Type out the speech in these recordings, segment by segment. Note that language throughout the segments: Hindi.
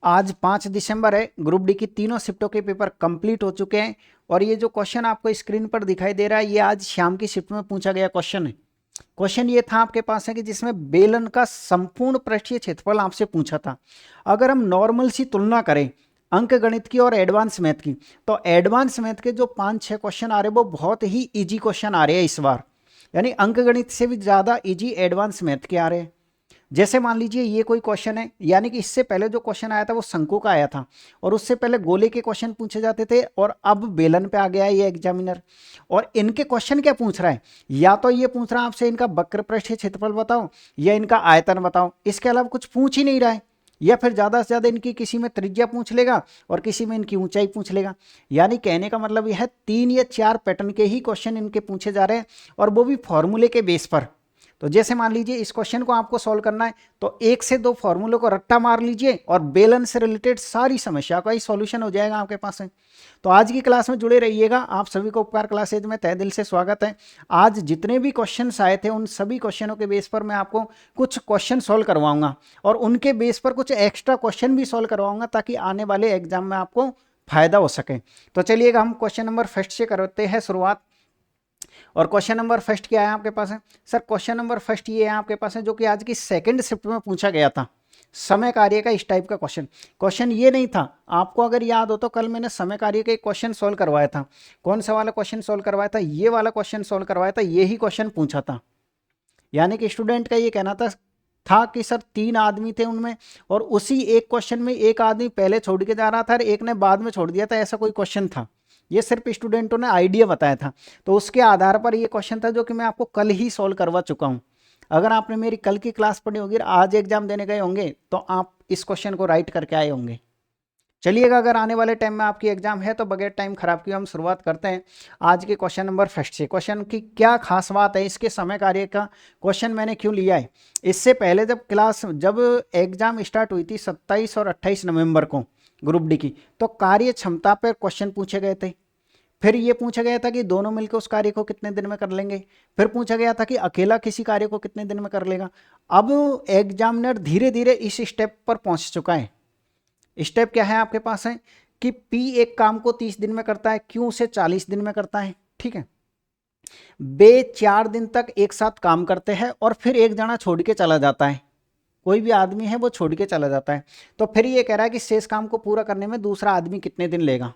आज 5 दिसंबर है। ग्रुप डी की तीनों शिफ्टों के पेपर कंप्लीट हो चुके हैं और ये जो क्वेश्चन आपको स्क्रीन पर दिखाई दे रहा है ये आज शाम की शिफ्ट में पूछा गया क्वेश्चन है। क्वेश्चन ये था आपके पास है कि जिसमें बेलन का संपूर्ण पृष्ठीय क्षेत्रफल आपसे पूछा था। अगर हम नॉर्मल सी तुलना करें अंक गणित की और एडवांस मैथ की, तो एडवांस मैथ के जो 5-6 क्वेश्चन आ रहे हैं वो बहुत ही इजी क्वेश्चन आ रहे हैं इस बार, यानी अंक गणित से भी ज़्यादा इजी एडवांस मैथ के आ रहे हैं। जैसे मान लीजिए ये कोई क्वेश्चन है, यानी कि इससे पहले जो क्वेश्चन आया था वो शंकु का आया था और उससे पहले गोले के क्वेश्चन पूछे जाते थे और अब बेलन पे आ गया है ये एग्जामिनर। और इनके क्वेश्चन क्या पूछ रहा है, या तो ये पूछ रहा है आपसे इनका वक्र पृष्ठीय क्षेत्रफल बताओ या इनका आयतन बताओ, इसके अलावा कुछ पूछ ही नहीं रहा है। या फिर ज़्यादा से ज़्यादा इनकी किसी में त्रिज्या पूछ लेगा और किसी में इनकी ऊंचाई पूछ लेगा। यानी कहने का मतलब यह है 3 या 4 पैटर्न के ही क्वेश्चन इनके पूछे जा रहे हैं और वो भी फॉर्मूले के बेस पर। तो जैसे मान लीजिए इस क्वेश्चन को आपको सॉल्व करना है तो 1 से 2 फॉर्मूलों को रट्टा मार लीजिए और बेलन से रिलेटेड सारी समस्या का ही सॉल्यूशन हो जाएगा आपके पास है। तो आज की क्लास में जुड़े रहिएगा। आप सभी को उपकार क्लासेज में तहे दिल से स्वागत है। आज जितने भी क्वेश्चंस आए थे उन सभी क्वेश्चनों के बेस पर मैं आपको कुछ क्वेश्चन सॉल्व करवाऊंगा और उनके बेस पर कुछ एक्स्ट्रा क्वेश्चन भी सॉल्व करवाऊंगा ताकि आने वाले एग्जाम में आपको फायदा हो सके। तो चलिएगा हम क्वेश्चन नंबर फर्स्ट से करते हैं शुरुआत। और क्वेश्चन नंबर फर्स्ट क्या है आपके पास है सर? क्वेश्चन नंबर फर्स्ट ये है आपके पास है जो कि आज की सेकंड शिफ्ट में पूछा गया था, समय कार्य का इस टाइप का क्वेश्चन। क्वेश्चन ये नहीं था, आपको अगर याद हो तो कल मैंने समय कार्य का एक क्वेश्चन सोल्व करवाया था। कौन सा वाला क्वेश्चन सोल्व करवाया था? ये वाला क्वेश्चन सोल्व करवाया था, यही क्वेश्चन पूछा था। यानी कि स्टूडेंट का ये कहना था कि सर 3 आदमी थे उनमें और उसी एक क्वेश्चन में एक आदमी पहले छोड़ के जा रहा था और एक ने बाद में छोड़ दिया था, ऐसा कोई क्वेश्चन था। ये सिर्फ स्टूडेंटों ने आइडिया बताया था, तो उसके आधार पर ये क्वेश्चन था जो कि मैं आपको कल ही सॉल्व करवा चुका हूं। अगर आपने मेरी कल की क्लास पढ़ी होगी और आज एग्जाम देने गए होंगे तो आप इस क्वेश्चन को राइट करके आए होंगे। चलिएगा, अगर आने वाले टाइम में आपकी एग्जाम है तो बगैर टाइम खराब किए हम शुरुआत करते हैं आज के क्वेश्चन नंबर फर्स्ट से। क्वेश्चन की क्या खास बात है, इसके समय कार्य का क्वेश्चन मैंने क्यों लिया है? इससे पहले जब एग्जाम स्टार्ट हुई थी 27 और 28 नवंबर को ग्रुप डी की, तो कार्य क्षमता पर क्वेश्चन पूछे गए थे। फिर ये पूछा गया था कि दोनों मिलकर उस कार्य को कितने दिन में कर लेंगे। फिर पूछा गया था कि अकेला किसी कार्य को कितने दिन में कर लेगा। अब एग्जामिनर धीरे धीरे इस स्टेप पर पहुंच चुका है। स्टेप क्या है आपके पास है कि P एक काम को 30 दिन में करता है, Q उसे 40 दिन में करता है। ठीक है, वे 4 दिन तक एक साथ काम करते हैं और फिर एक जना छोड़ के चला जाता है। कोई भी आदमी है वो छोड़ के चला जाता है, तो फिर ये कह रहा है कि शेष काम को पूरा करने में दूसरा आदमी कितने दिन लेगा।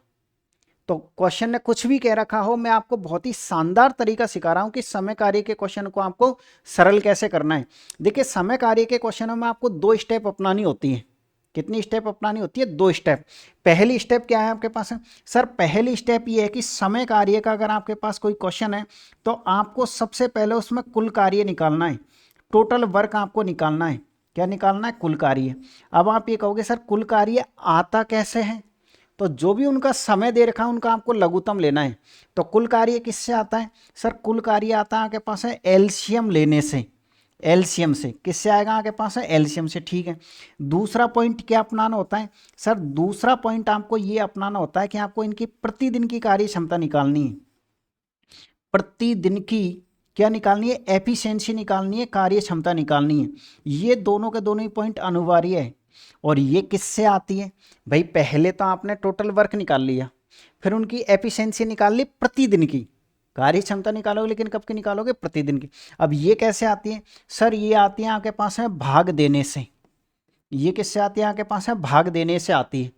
तो क्वेश्चन ने कुछ भी कह रखा हो, मैं आपको बहुत ही शानदार तरीका सिखा रहा हूं कि समय कार्य के क्वेश्चन को आपको सरल कैसे करना है। देखिए, समय कार्य के क्वेश्चनों में आपको 2 स्टेप अपनानी होती है। कितनी स्टेप अपनानी होती है? 2 स्टेप। पहली स्टेप क्या है आपके पास है सर? पहली स्टेप ये है कि समय कार्य का अगर आपके पास कोई क्वेश्चन है तो आपको सबसे पहले उसमें कुल कार्य निकालना है, टोटल वर्क आपको निकालना है। क्या निकालना है? कुल कार्य। अब आप ये कहोगे सर कुल कार्य आता कैसे है? तो जो भी उनका समय दे रखा है उनका आपको लघुत्तम लेना है। तो कुल कार्य किससे आता है सर? कुल कार्य आता है आपके पास है एलसीएम लेने से। एलसीएम से किससे आएगा आपके पास है? एलसीएम से। ठीक है, दूसरा पॉइंट क्या अपनाना होता है सर? दूसरा पॉइंट आपको ये अपनाना होता है कि आपको इनकी प्रतिदिन की कार्य क्षमता निकालनी है। प्रतिदिन की क्या निकालनी है? एफिशिएंसी निकालनी है, कार्य क्षमता निकालनी है। ये दोनों के दोनों ही पॉइंट अनिवार्य है। और ये किससे आती है भाई? पहले तो आपने टोटल वर्क निकाल लिया, फिर उनकी एफिशिएंसी निकाल ली प्रतिदिन की। कार्य क्षमता निकालोगे लेकिन कब की निकालोगे? प्रतिदिन की। अब ये कैसे आती है सर? ये आती है आपके पास है भाग देने से। ये किससे आती है आपके पास है? भाग देने से आती है।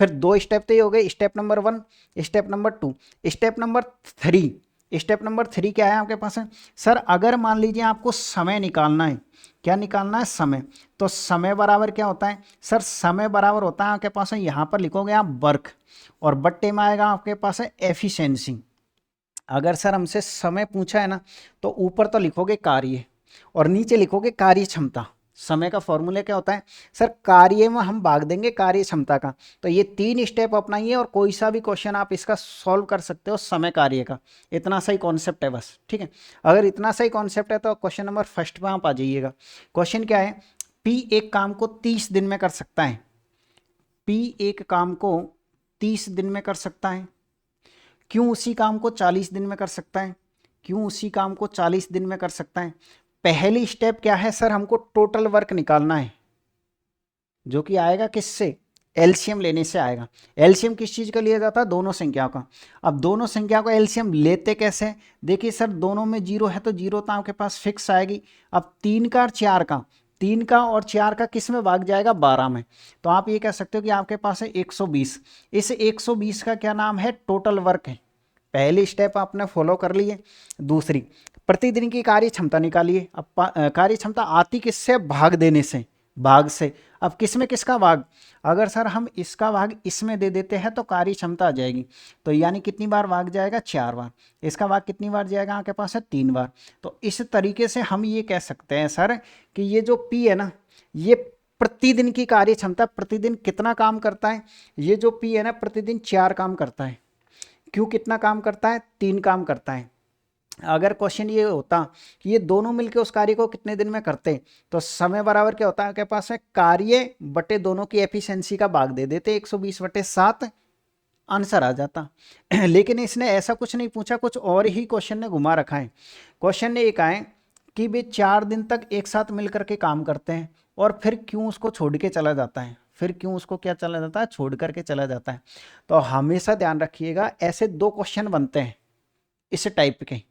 फिर 2 स्टेप तो ये हो गए, step number 1, step number 2। Step number 3, step number 3 क्या है आपके पास है सर? अगर मान लीजिए आपको समय निकालना है। क्या निकालना है? समय। तो समय बराबर क्या होता है सर? समय बराबर होता है आपके पास है, यहाँ पर लिखोगे आप वर्क और बट्टे में आएगा आपके पास है एफिशिएंसी। अगर सर हमसे समय पूछा है ना तो ऊपर तो लिखोगे कार्य और नीचे लिखोगे कार्य क्षमता। समय का फॉर्मूला क्या होता है सर? कार्य में हम भाग देंगे कार्य क्षमता का। तो ये 3 स्टेप अपनाइए और कोई सा भी क्वेश्चन आप इसका सॉल्व कर सकते हो समय कार्य का। इतना सही कॉन्सेप्ट है बस। ठीक है, अगर इतना सही कॉन्सेप्ट है तो क्वेश्चन नंबर फर्स्ट पे आप आ जाइएगा। क्वेश्चन क्या है? P एक काम को 30 दिन में कर सकता है। P एक काम को 30 दिन में कर सकता है। क्यों उसी काम को 40 दिन में कर सकता है? क्यों उसी काम को 40 दिन में कर सकता है? पहली स्टेप क्या है सर? हमको टोटल वर्क निकालना है, जो कि आएगा किससे? एलसीएम लेने से आएगा। एलसीएम किस चीज़ का लिया जाता है? दोनों संख्याओं का। अब दोनों संख्याओं का एलसीएम लेते कैसे? देखिए सर, दोनों में जीरो है तो जीरो तो आपके पास फिक्स आएगी। अब 3 का और 4 का, 3 का और 4 का किस में भाग जाएगा? 12 में। तो आप ये कह सकते हो कि आपके पास है 120। इस 120 का क्या नाम है? टोटल वर्क है। पहली स्टेप आपने फॉलो कर ली है। दूसरी, प्रतिदिन की कार्य क्षमता निकालिए। अब कार्य क्षमता आती किससे? भाग देने से, भाग से। अब किस में किसका भाग? अगर सर हम इसका भाग इसमें दे देते हैं तो कार्य क्षमता आ जाएगी। तो यानी कितनी बार भाग जाएगा? 4 बार। इसका भाग कितनी बार जाएगा? आपके पास है 3 बार। तो इस तरीके से हम ये कह सकते हैं सर कि ये जो पी है ना, ये प्रतिदिन की कार्य क्षमता, प्रतिदिन कितना काम करता है? ये जो पी है ना, प्रतिदिन 4 काम करता है। क्यों कितना काम करता है? 3 काम करता है। अगर क्वेश्चन ये होता कि ये दोनों मिलकर उस कार्य को कितने दिन में करते, तो समय बराबर क्या होता है आपके पास है? कार्य बटे दोनों की एफिशिएंसी का भाग दे देते, 120/7 आंसर आ जाता। लेकिन इसने ऐसा कुछ नहीं पूछा, कुछ और ही क्वेश्चन ने घुमा रखा है। क्वेश्चन ने एक आए कि वे 4 दिन तक एक साथ मिलकर के काम करते हैं और फिर क्यों उसको छोड़ के चला जाता है? फिर क्यों उसको क्या चला जाता है? छोड़ करके चला जाता है। तो हमेशा ध्यान रखिएगा, ऐसे 2 क्वेश्चन बनते हैं इस टाइप के।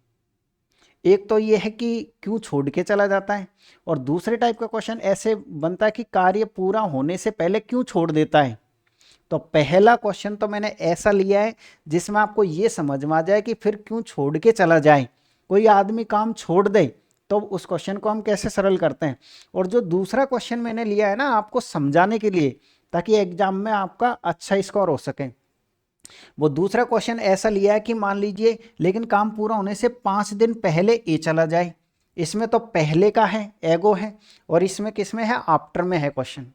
एक तो ये है कि क्यों छोड़ के चला जाता है, और दूसरे टाइप का क्वेश्चन ऐसे बनता है कि कार्य पूरा होने से पहले क्यों छोड़ देता है। तो पहला क्वेश्चन तो मैंने ऐसा लिया है जिसमें आपको ये समझ में आ जाए कि फिर क्यों छोड़ के चला जाए। कोई आदमी काम छोड़ दे तो उस क्वेश्चन को हम कैसे सरल करते हैं। और जो दूसरा क्वेश्चन मैंने लिया है ना, आपको समझाने के लिए, ताकि एग्जाम में आपका अच्छा स्कोर हो सके। वो दूसरा क्वेश्चन ऐसा लिया है कि मान लीजिए लेकिन काम पूरा होने से 5 दिन पहले ए चला जाए। इसमें तो पहले का है, एगो है, और इसमें किसमें है? आफ्टर में है क्वेश्चन।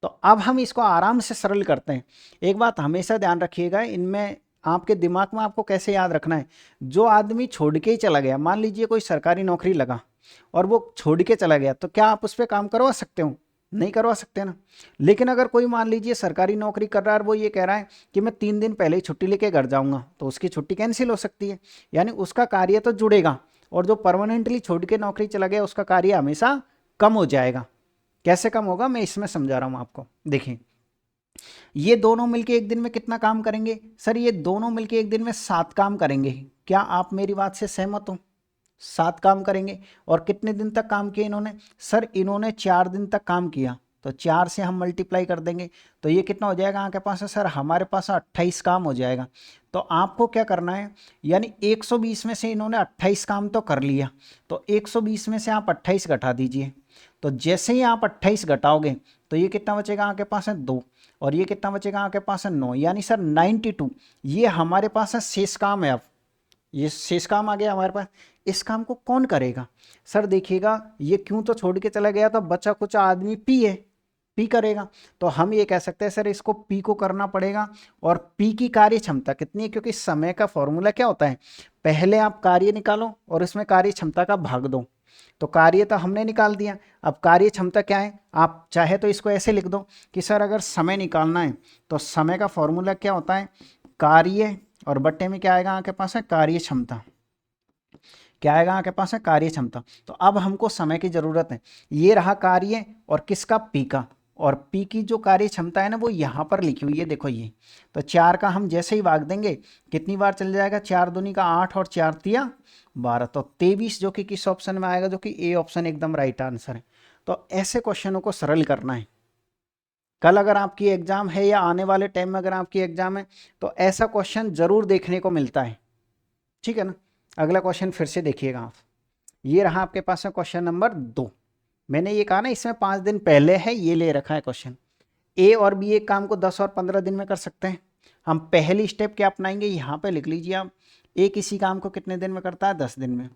तो अब हम इसको आराम से सरल करते हैं। एक बात हमेशा ध्यान रखिएगा, इनमें आपके दिमाग में आपको कैसे याद रखना है। जो आदमी छोड़ के ही चला गया, मान लीजिए कोई सरकारी नौकरी लगा और वो छोड़ के चला गया, तो क्या आप उस पर काम करवा सकते हो? नहीं करवा सकते ना। लेकिन अगर कोई मान लीजिए सरकारी नौकरी कर रहा है और वो ये कह रहा है कि मैं 3 दिन पहले ही छुट्टी लेके घर जाऊंगा, तो उसकी छुट्टी कैंसिल हो सकती है। यानी उसका कार्य तो जुड़ेगा, और जो परमानेंटली छोड़ के नौकरी चला गया उसका कार्य हमेशा कम हो जाएगा। कैसे कम होगा, मैं इसमें समझा रहा हूं आपको। देखिए, ये दोनों मिलके एक दिन में कितना काम करेंगे? सर ये दोनों मिलके एक दिन में 7 काम करेंगे। क्या आप मेरी बात से सहमत हो? 7 काम करेंगे। और कितने दिन तक काम किया इन्होंने? सर इन्होंने 4 दिन तक काम किया, तो 4 से हम मल्टीप्लाई कर देंगे, तो ये कितना हो जाएगा आपके पास है? सर हमारे पास 28 काम हो जाएगा। तो आपको क्या करना है, यानी 120 में से इन्होंने 28 काम तो कर लिया, तो 120 में से आप 28 घटा दीजिए। तो जैसे ही आप 28 घटाओगे तो ये कितना बचेगा आपके पास है? 2। और ये कितना बचेगा आपके पास है? 9। यानी सर 92 ये हमारे पास है शेष काम है। अब ये शेष काम आ गया हमारे पास। इस काम को कौन करेगा? सर देखिएगा, ये क्यों तो छोड़ के चला गया, तो बचा कुछ आदमी पी है, पी करेगा। तो हम ये कह सकते हैं सर इसको पी को करना पड़ेगा। और पी की कार्य क्षमता कितनी है? क्योंकि समय का फॉर्मूला क्या होता है, पहले आप कार्य निकालो और इसमें कार्य क्षमता का भाग दो। तो कार्य तो हमने निकाल दिया, अब कार्य क्षमता क्या है? आप चाहे तो इसको ऐसे लिख दो कि सर अगर समय निकालना है तो समय का फॉर्मूला क्या होता है? कार्य, और बट्टे में क्या आएगा आपके पास है? कार्य क्षमता। क्या आएगा आपके पास है? कार्य क्षमता। तो अब हमको समय की जरूरत है। ये रहा कार्य और किसका? पी का। और पी की जो कार्य क्षमता है ना, वो यहाँ पर लिखी हुई है, देखो ये। तो 4 का हम जैसे ही भाग देंगे, कितनी बार चल जाएगा? 4 दूनी का 8 और 4 तिया 12, तो 23, जो कि किस ऑप्शन में आएगा? जो कि ए ऑप्शन एकदम राइट आंसर है। तो ऐसे क्वेश्चनों को सरल करना है। कल अगर आपकी एग्जाम है या आने वाले टाइम में अगर आपकी एग्जाम है, तो ऐसा क्वेश्चन जरूर देखने को मिलता है। ठीक है ना। अगला क्वेश्चन फिर से देखिएगा आप। ये रहा आपके पास में क्वेश्चन नंबर 2। मैंने ये कहा ना इसमें 5 दिन पहले है, ये ले रखा है क्वेश्चन। ए और बी एक काम को 10 और 15 दिन में कर सकते हैं। हम पहली स्टेप क्या अपनाएंगे, यहाँ पे लिख लीजिए आप। ए किसी काम को कितने दिन में करता है? 10 दिन में।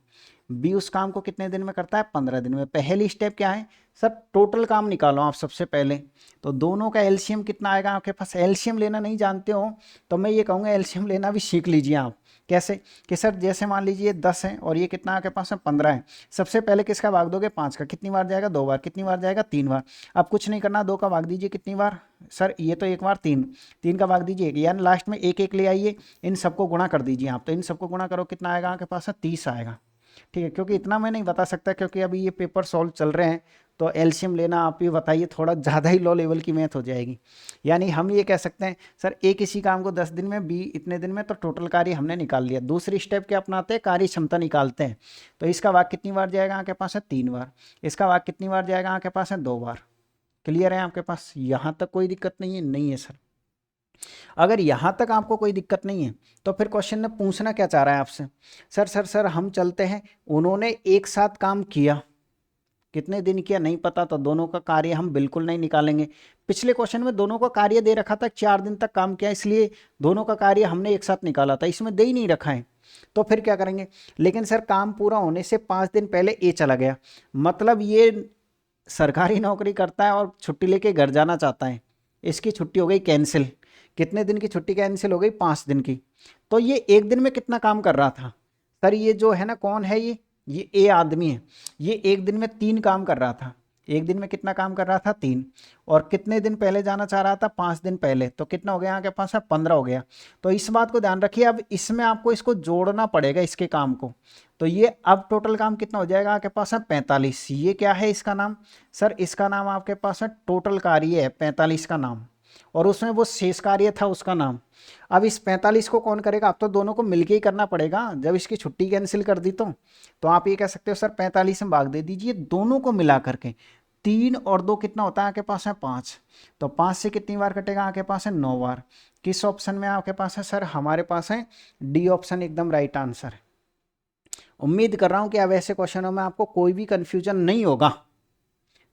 बी उस काम को कितने दिन में करता है? 15 दिन में। पहली स्टेप क्या है सर? टोटल काम निकालो आप सबसे पहले। तो दोनों का एलसीएम कितना आएगा आपके पास? एलसीएम लेना नहीं जानते हो तो मैं ये कहूँगा एलसीएम लेना भी सीख लीजिए आप। कैसे? कि सर जैसे मान लीजिए 10 है और ये कितना आपके पास है? 15 है। सबसे पहले किसका भाग दोगे? 5 का। कितनी बार जाएगा? 2 बार। कितनी बार जाएगा? 3 बार। अब कुछ नहीं करना, 2 का भाग दीजिए कितनी बार? सर ये तो एक बार 3, 3 का भाग दीजिए 1, यानी लास्ट में एक एक ले आइए, इन सबको गुणा कर दीजिए आप। तो इन सबको गुणा करो, कितना आएगा आपके पास? 30 आएगा। ठीक है, क्योंकि इतना मैं नहीं बता सकता क्योंकि अभी ये पेपर सॉल्व चल रहे हैं, तो एलसीएम लेना आप ये बताइए, थोड़ा ज़्यादा ही लो लेवल की मैथ हो जाएगी। यानी हम ये कह सकते हैं सर ए किसी काम को 10 दिन में, बी इतने दिन में, तो टोटल कार्य हमने निकाल लिया। दूसरी स्टेप क्या अपनाते हैं, कार्य क्षमता निकालते हैं। तो इसका भाग कितनी बार जाएगा आपके पास है 3 बार, इसका भाग कितनी बार जाएगा आपके पास है 2 बार। क्लियर है आपके पास, यहाँ तक कोई दिक्कत नहीं है? नहीं है सर। अगर यहाँ तक आपको कोई दिक्कत नहीं है तो फिर क्वेश्चन ने पूछना क्या चाह रहा है आपसे, सर हम चलते हैं, उन्होंने एक साथ काम किया, कितने दिन किया नहीं पता, तो दोनों का कार्य हम बिल्कुल नहीं निकालेंगे। पिछले क्वेश्चन में दोनों का कार्य दे रखा था 4 दिन तक काम किया, इसलिए दोनों का कार्य हमने एक साथ निकाला था, इसमें दे ही नहीं रखा है। तो फिर क्या करेंगे, लेकिन सर काम पूरा होने से 5 दिन पहले ए चला गया, मतलब ये सरकारी नौकरी करता है और छुट्टी लेके घर जाना चाहता है, इसकी छुट्टी हो गई कैंसिल। कितने दिन की छुट्टी कैंसिल हो गई, 5 दिन की। तो ये एक दिन में कितना काम कर रहा था सर, ये जो है ना कौन है ये ए आदमी है, ये एक दिन में 3 काम कर रहा था। एक दिन में कितना काम कर रहा था, 3। और कितने दिन पहले जाना चाह रहा था, 5 दिन पहले, तो कितना हो गया आपके पास है 15 हो गया। तो इस बात को ध्यान रखिए, अब इसमें आपको इसको जोड़ना पड़ेगा इसके काम को। तो ये अब टोटल काम कितना हो जाएगा आपके पास है 45। ये क्या है इसका नाम सर, इसका नाम आपके पास है टोटल कार्य है 45 का नाम, और उसमें वो शेष कार्य था उसका नाम। अब इस 45 को कौन करेगा, अब तो दोनों को मिलके ही करना पड़ेगा, जब इसकी छुट्टी कैंसिल कर दी तो आप ये कह सकते हो सर 45 में भाग दे दीजिए दोनों को मिला करके। 3 और 2 कितना होता है आपके पास है 5, तो 5 से कितनी बार कटेगा आपके पास है 9 बार। किस ऑप्शन में आपके पास है सर, हमारे पास है डी ऑप्शन एकदम राइट आंसर है। उम्मीद कर रहा हूं कि अब ऐसे क्वेश्चनों में आपको कोई भी कंफ्यूजन नहीं होगा।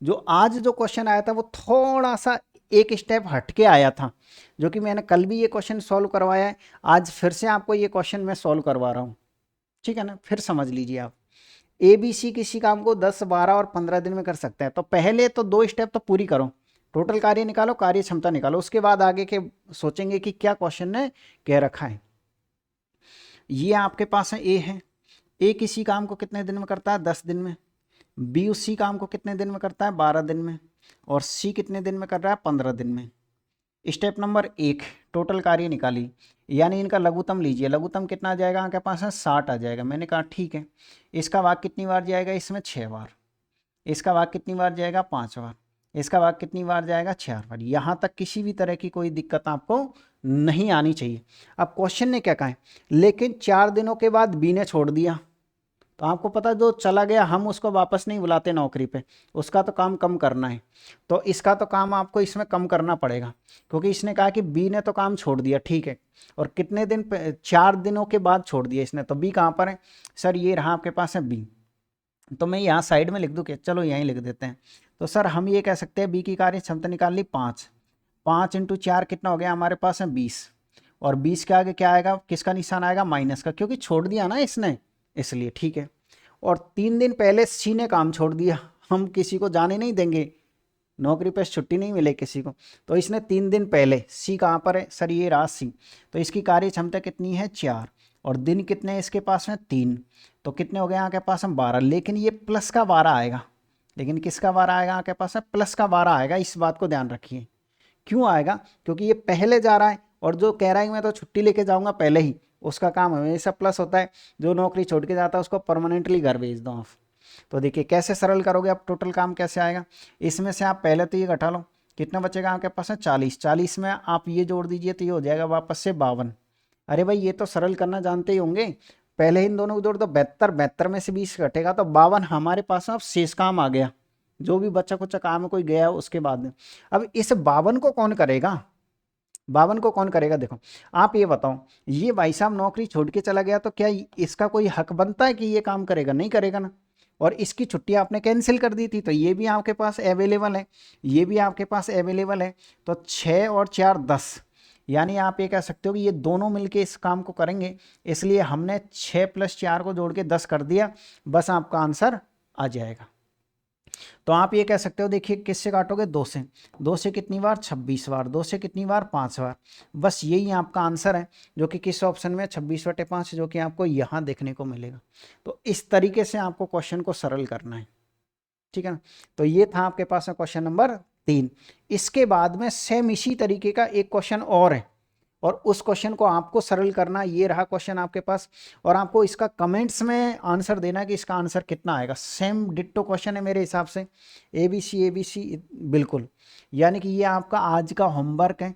जो आज जो क्वेश्चन आया था वो थोड़ा सा एक स्टेप हटके आया था, जो कि मैंने कल भी ये क्वेश्चन सॉल्व करवाया है, आज फिर से आपको ये क्वेश्चन मैं सॉल्व करवा रहा हूँ, ठीक है ना। फिर समझ लीजिए आप, ए बी सी किसी काम को 10, 12 और 15 दिन में कर सकते हैं, तो पहले तो 2 स्टेप तो पूरी करो, टोटल कार्य निकालो, कार्य क्षमता निकालो, उसके बाद आगे के सोचेंगे कि क्या क्वेश्चन ने कह रखा है। ये आपके पास है ए है, ए किसी काम को कितने दिन में करता है 10 दिन में, बी उसी काम को कितने दिन में करता है 12 दिन में, और सी कितने दिन में कर रहा है 15 दिन में। स्टेप नंबर 1, टोटल कार्य निकाली, यानी इनका लघुत्तम लीजिए, लघुत्तम कितना आ जाएगा आपके पास है 60 आ जाएगा। मैंने कहा ठीक है, इसका भाग कितनी बार जाएगा, इसमें 6 बार, इसका भाग कितनी बार जाएगा 5 बार, इसका भाग कितनी बार जाएगा 4 बार। यहाँ तक किसी भी तरह की कोई दिक्कत आपको नहीं आनी चाहिए। अब क्वेश्चन ने क्या कहा है, लेकिन 4 दिनों के बाद बी ने छोड़ दिया, तो आपको पता है जो चला गया हम उसको वापस नहीं बुलाते नौकरी पे, उसका तो काम कम करना है, तो इसका तो काम आपको इसमें कम करना पड़ेगा, क्योंकि इसने कहा कि बी ने तो काम छोड़ दिया, ठीक है, और कितने दिन 4 दिनों के बाद छोड़ दिया इसने, तो बी कहाँ पर है सर, ये रहा आपके पास है बी। तो मैं यहाँ साइड में लिख दूँ क्या, चलो यहीं लिख देते हैं। तो सर हम ये कह सकते हैं बी की कार्य क्षमता निकाल ली 5, 5 × 4 कितना हो गया हमारे पास है 20, और 20 के आगे क्या आएगा, किसका निशान आएगा माइनस का, क्योंकि छोड़ दिया ना इसने इसलिए, ठीक है। और 3 दिन पहले सी ने काम छोड़ दिया, हम किसी को जाने नहीं देंगे, नौकरी पे छुट्टी नहीं मिले किसी को, तो इसने 3 दिन पहले, सी कहाँ पर है सर, ये रहा सी, तो इसकी कार्य क्षमता कितनी है 4, और दिन कितने हैं इसके पास में 3, तो कितने हो गए यहाँ के पास हम 12, लेकिन ये प्लस का 12 आएगा, लेकिन किसका 12 आएगा आपके पास है, प्लस का 12 आएगा, इस बात को ध्यान रखिए। क्यों आएगा, क्योंकि ये पहले जा रहा है, और जो कह रहा है मैं तो छुट्टी लेके जाऊंगा पहले ही, उसका काम हमेशा प्लस होता है, जो नौकरी छोड़ के जाता है उसको परमानेंटली घर भेज दो आप। तो देखिए कैसे सरल करोगे आप, टोटल काम कैसे आएगा, इसमें से आप पहले तो ये घटा लो, कितना बचेगा आपके पास है 40, 40 में आप ये जोड़ दीजिए तो ये हो जाएगा वापस से 52। अरे भाई ये तो सरल करना जानते ही होंगे, पहले इन दोनों को जोड़ दो 72, 72 में से 20 घटेगा तो 52 हमारे पास अब शेष काम आ गया, जो भी बच्चा कुछ काम है कोई गया उसके बाद में। अब इस 52 को कौन करेगा, 52 को कौन करेगा, देखो आप ये बताओ, ये भाई साहब नौकरी छोड़ के चला गया तो क्या इसका कोई हक बनता है कि ये काम करेगा, नहीं करेगा ना, और इसकी छुट्टी आपने कैंसिल कर दी थी, तो ये भी आपके पास अवेलेबल है, ये भी आपके पास अवेलेबल है, तो 6 और 4 10, यानी आप ये कह सकते हो कि ये दोनों मिलके इस काम को करेंगे, इसलिए हमने 6 + 4 को जोड़ के 10 कर दिया, बस आपका आंसर आ जाएगा। तो आप ये कह सकते हो, देखिए किससे काटोगे 2 से, 2 से कितनी बार 26 बार, 2 से कितनी बार 5 बार, बस यही आपका आंसर है, जो कि किस ऑप्शन में 26/5, जो कि आपको यहाँ देखने को मिलेगा। तो इस तरीके से आपको क्वेश्चन को सरल करना है, ठीक है ना। तो ये था आपके पास क्वेश्चन नंबर 3। इसके बाद में सेम इसी तरीके का एक क्वेश्चन और है, और उस क्वेश्चन को आपको सरल करना, ये रहा क्वेश्चन आपके पास, और आपको इसका कमेंट्स में आंसर देना है कि इसका आंसर कितना आएगा। सेम डिट्टो क्वेश्चन है मेरे हिसाब से, ABC बिल्कुल। यानी कि ये आपका आज का होमवर्क है।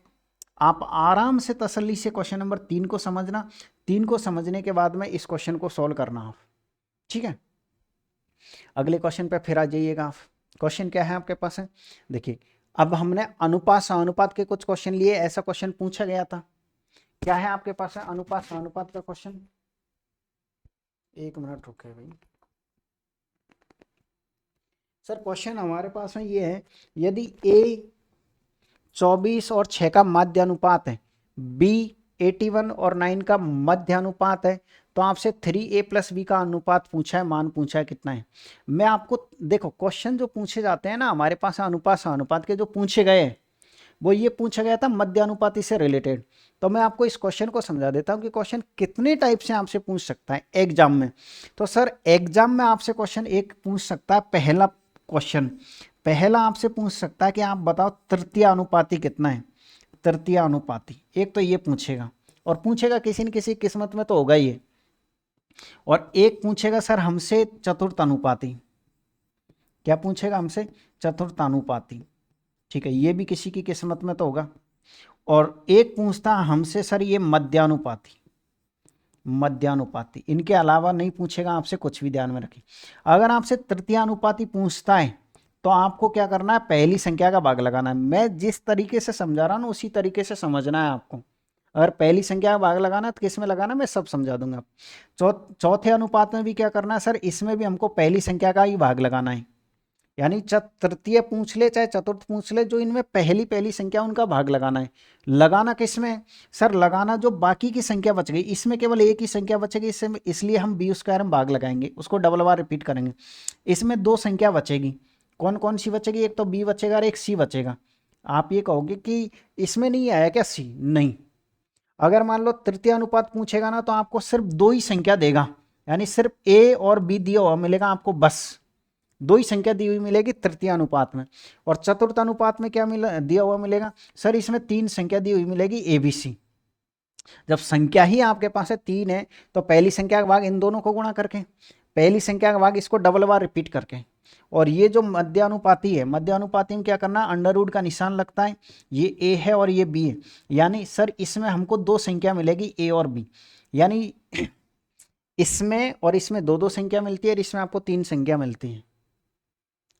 आप आराम से तसल्ली से क्वेश्चन नंबर 3 को समझना, 3 को समझने के बाद में इस क्वेश्चन को सॉल्व करना आप, ठीक है। अगले क्वेश्चन पे फिर आ जाइएगा आप। क्वेश्चन क्या है आपके पास है, देखिए अब हमने अनुपात समानुपात के कुछ क्वेश्चन लिए, ऐसा क्वेश्चन पूछा गया था। क्या है आपके पास है अनुपात समानुपात का क्वेश्चन। एक मिनट रुके भाई सर। क्वेश्चन हमारे पास में ये है, यदि A 24 और 6 का माध्य अनुपात है, B 81 और 9 का मध्य अनुपात है, तो आपसे 3A + B का अनुपात पूछा है, मान पूछा है कितना है। मैं आपको देखो क्वेश्चन जो पूछे जाते हैं ना हमारे पास अनुपात समानुपात के, जो पूछे गए हैं वो ये पूछा गया था मध्य अनुपाती से रिलेटेड। तो मैं आपको इस क्वेश्चन को समझा देता हूँ कि क्वेश्चन कितने टाइप से आपसे पूछ सकता है एग्जाम में। तो सर एग्जाम में आपसे क्वेश्चन एक पूछ सकता है, पहला आपसे पूछ सकता है कि आप बताओ तृतीय अनुपाती कितना है। तृतीय अनुपाती एक तो ये पूछेगा, और पूछेगा किसी न किसी किस्मत में तो होगा ही है। और एक पूछेगा सर हमसे चतुर्थ अनुपाती। क्या पूछेगा हमसे? चतुर्थ अनुपाती, ठीक है, ये भी किसी की किस्मत में तो होगा। और एक पूछता हमसे सर ये मध्यानुपाती, इनके अलावा नहीं पूछेगा आपसे कुछ भी, ध्यान में रखिए। अगर आपसे तृतीयानुपाती पूछता है तो आपको क्या करना है, पहली संख्या का भाग लगाना है। मैं जिस तरीके से समझा रहा हूँ उसी तरीके से समझना है आपको। अगर पहली संख्या का भाग लगाना है तो किस में लगाना, मैं सब समझा दूंगा। चौथे अनुपात में भी क्या करना है सर, इसमें भी हमको पहली संख्या का ही भाग लगाना है। यानी तृतीय पूछ ले चाहे चतुर्थ पूछ ले, जो इनमें पहली पहली संख्या उनका भाग लगाना है। लगाना किसमें सर, लगाना जो बाकी की संख्या बच गई, इसमें केवल एक ही संख्या बचेगी, इसलिए हम B² में भाग लगाएंगे, उसको डबल बार रिपीट करेंगे। इसमें दो संख्या बचेगी, कौन कौन सी बचेगी, एक तो B बचेगा और एक C बचेगा। आप ये कहोगे कि इसमें नहीं आया क्या C? नहीं। अगर मान लो तृतीय अनुपात पूछेगा ना तो आपको सिर्फ दो ही संख्या देगा, यानी सिर्फ A और B दिया हुआ मिलेगा आपको, बस दो ही संख्या दी हुई मिलेगी तृतीय अनुपात में। और चतुर्थ अनुपात में क्या दिया हुआ मिलेगा सर, इसमें तीन संख्या दी हुई मिलेगी ABC। जब संख्या ही आपके पास है तीन है तो पहली संख्या का भाग इन दोनों को गुणा करके, पहली संख्या का भाग इसको डबल बार रिपीट करके। और ये जो मध्यानुपाती है, मध्यानुपाती में क्या करना, अंडर रूट का निशान लगता है, ये A है और ये B है। यानी सर इसमें हमको दो संख्या मिलेगी A और B, यानी इसमें और इसमें दो दो संख्या मिलती है और इसमें आपको तीन संख्या मिलती है।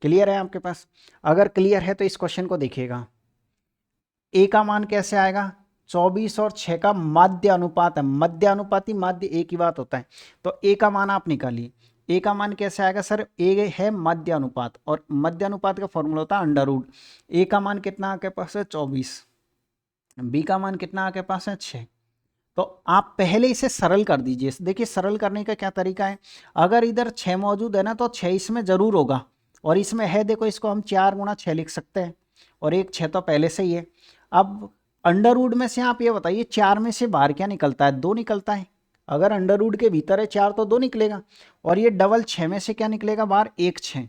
क्लियर है आपके पास? अगर क्लियर है तो इस क्वेश्चन को देखिएगा। ए का मान कैसे आएगा, 24 और 6 का माध्य अनुपात है, मध्य अनुपाती माध्य एक ही बात होता है। तो ए का मान आप निकालिए, ए का मान कैसे आएगा सर, ए है मध्य अनुपात और मध्य अनुपात का फॉर्मूला होता है अंडर रूट। ए का मान कितना आपके पास है 24, बी का मान कितना आपके पास है 6। तो आप पहले इसे सरल कर दीजिए। देखिए सरल करने का क्या तरीका है, अगर इधर 6 मौजूद है ना तो 6 इसमें जरूर होगा, और इसमें है देखो, इसको हम 4 गुणा 6 लिख सकते हैं, और एक 6 तो पहले से ही है। अब अंडर रूट में से आप ये बताइए 4 में से बाहर क्या निकलता है, 2 निकलता है। अगर अंडर रूट के भीतर है 4 तो 2 निकलेगा, और ये डबल 6 में से क्या निकलेगा बाहर, 1 6।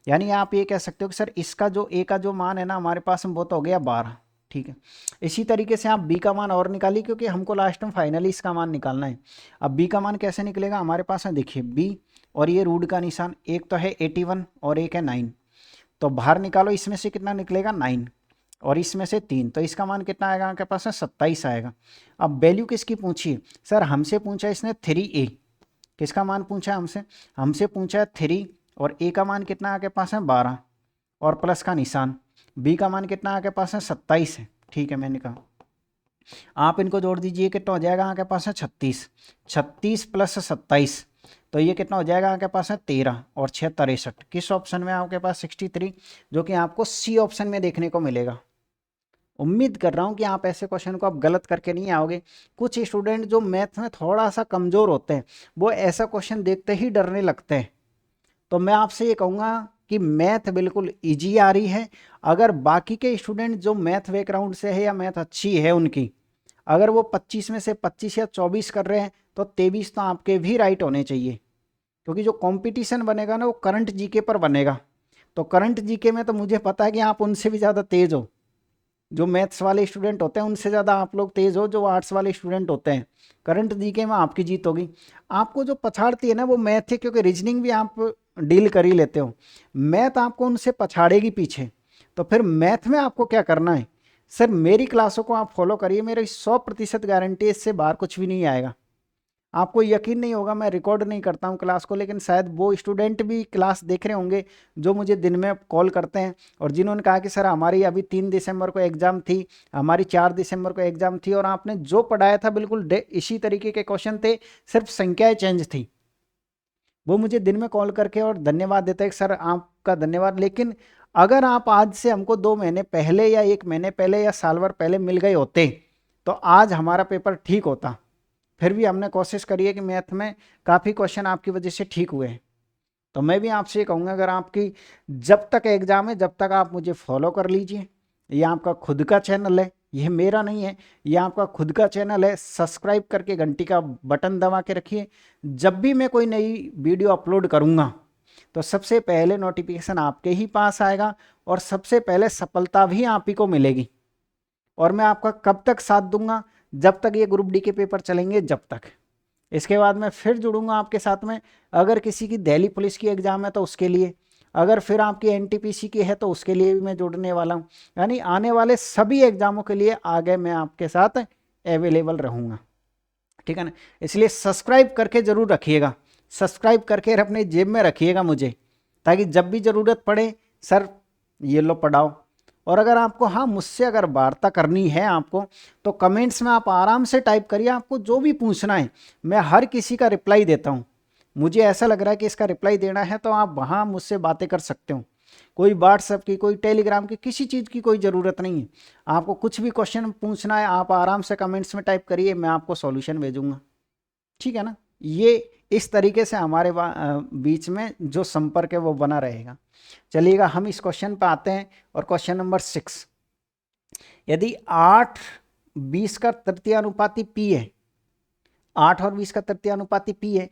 यानी आप ये कह सकते हो कि सर इसका जो ए का जो मान है ना हमारे पास में वो तो हो गया 12, ठीक है। इसी तरीके से आप बी का मान और निकालिए, क्योंकि हमको लास्ट में फाइनली इसका मान निकालना है। अब बी का मान कैसे निकलेगा, हमारे पास है देखिए बी और ये रूट का निशान, एक तो है 81 और एक है 9, तो बाहर निकालो, इसमें से कितना निकलेगा 9 और इसमें से 3, तो इसका मान कितना आएगा आपके पास है 27 आएगा। अब वैल्यू किसकी पूछी सर, हमसे पूछा इसने 3A, किसका मान पूछा है हमसे पूछा है 3, और ए का मान कितना आपके पास है 12 और प्लस का निशान, बी का मान कितना आपके पास है 27 है, ठीक है। मैंने कहा आप इनको जोड़ दीजिए, कितना हो जाएगा आपके पास है 36, 36 प्लस 27, तो ये कितना हो जाएगा आपके पास है 13 और 6 63। किस ऑप्शन में आपके पास 63, जो कि आपको सी ऑप्शन में देखने को मिलेगा। उम्मीद कर रहा हूँ कि आप ऐसे क्वेश्चन को आप गलत करके नहीं आओगे। कुछ स्टूडेंट जो मैथ में थोड़ा सा कमज़ोर होते हैं वो ऐसा क्वेश्चन देखते ही डरने लगते हैं। तो मैं आपसे ये कहूँगा कि मैथ बिल्कुल इजी आ रही है। अगर बाकी के स्टूडेंट जो मैथ बैकग्राउंड से है या मैथ अच्छी है उनकी, अगर वो 25 में से 25 या 24 कर रहे हैं तो 23 तो आपके भी राइट होने चाहिए, क्योंकि जो कंपटीशन बनेगा ना वो करंट जीके पर बनेगा। तो करंट जीके में तो मुझे पता है कि आप उनसे भी ज़्यादा तेज हो, जो मैथ्स वाले स्टूडेंट होते हैं उनसे ज़्यादा आप लोग तेज़ हो जो आर्ट्स वाले स्टूडेंट होते हैं। करंट जीके में आपकी जीत होगी। आपको जो पछाड़ती है ना वो मैथ है, क्योंकि रीजनिंग भी आप डील कर ही लेते हो, मैथ आपको उनसे पछाड़ेगी पीछे। तो फिर मैथ में आपको क्या करना है, सर मेरी क्लासों को आप फॉलो करिए, मेरी 100% गारंटी है इससे बाहर कुछ भी नहीं आएगा। आपको यकीन नहीं होगा, मैं रिकॉर्ड नहीं करता हूँ क्लास को, लेकिन शायद वो स्टूडेंट भी क्लास देख रहे होंगे जो मुझे दिन में कॉल करते हैं और जिन्होंने कहा कि सर हमारी अभी 3 दिसंबर को एग्ज़ाम थी, हमारी 4 दिसंबर को एग्ज़ाम थी और आपने जो पढ़ाया था बिल्कुल इसी तरीके के क्वेश्चन थे, सिर्फ संख्याएं चेंज थी। वो मुझे दिन में कॉल करके और धन्यवाद देते हैं कि सर आपका धन्यवाद, लेकिन अगर आप आज से हमको 2 महीने पहले या 1 महीने पहले या साल भर पहले मिल गए होते तो आज हमारा पेपर ठीक होता। फिर भी हमने कोशिश करी है कि मैथ में काफ़ी क्वेश्चन आपकी वजह से ठीक हुए हैं। तो मैं भी आपसे ये कहूँगा, अगर आपकी जब तक एग्ज़ाम है जब तक आप मुझे फॉलो कर लीजिए। ये आपका खुद का चैनल है, ये मेरा नहीं है, ये आपका खुद का चैनल है। सब्सक्राइब करके घंटी का बटन दबा के रखिए। जब भी मैं कोई नई वीडियो अपलोड करूँगा तो सबसे पहले नोटिफिकेशन आपके ही पास आएगा और सबसे पहले सफलता भी आप ही को मिलेगी। और मैं आपका कब तक साथ दूंगा, जब तक ये ग्रुप डी के पेपर चलेंगे जब तक। इसके बाद मैं फिर जुड़ूंगा आपके साथ में। अगर किसी की दिल्ली पुलिस की एग्ज़ाम है तो उसके लिए, अगर फिर आपकी एनटीपीसी की है तो उसके लिए भी मैं जुड़ने वाला हूँ। यानी आने वाले सभी एग्ज़ामों के लिए आगे मैं आपके साथ अवेलेबल रहूँगा, ठीक है ना। इसलिए सब्सक्राइब करके ज़रूर रखिएगा, सब्सक्राइब करके अपने जेब में रखिएगा मुझे, ताकि जब भी ज़रूरत पड़े सर ये लो पढ़ाओ। और अगर आपको, हाँ, मुझसे अगर वार्ता करनी है आपको तो कमेंट्स में आप आराम से टाइप करिए, आपको जो भी पूछना है मैं हर किसी का रिप्लाई देता हूँ। मुझे ऐसा लग रहा है कि इसका रिप्लाई देना है तो आप वहाँ मुझसे बातें कर सकते हो। कोई व्हाट्सएप की, कोई टेलीग्राम की, किसी चीज़ की कोई ज़रूरत नहीं है। आपको कुछ भी क्वेश्चन पूछना है आप आराम से कमेंट्स में टाइप करिए, मैं आपको सॉल्यूशन भेजूंगा, ठीक है ना। ये इस तरीके से हमारे बीच में जो संपर्क है वो बना रहेगा। चलिएगा हम इस क्वेश्चन पे आते हैं और क्वेश्चन नंबर 6, यदि 8:20 का तृतीयानुपाती p है, 8 और 20 का तृतीयानुपाती p है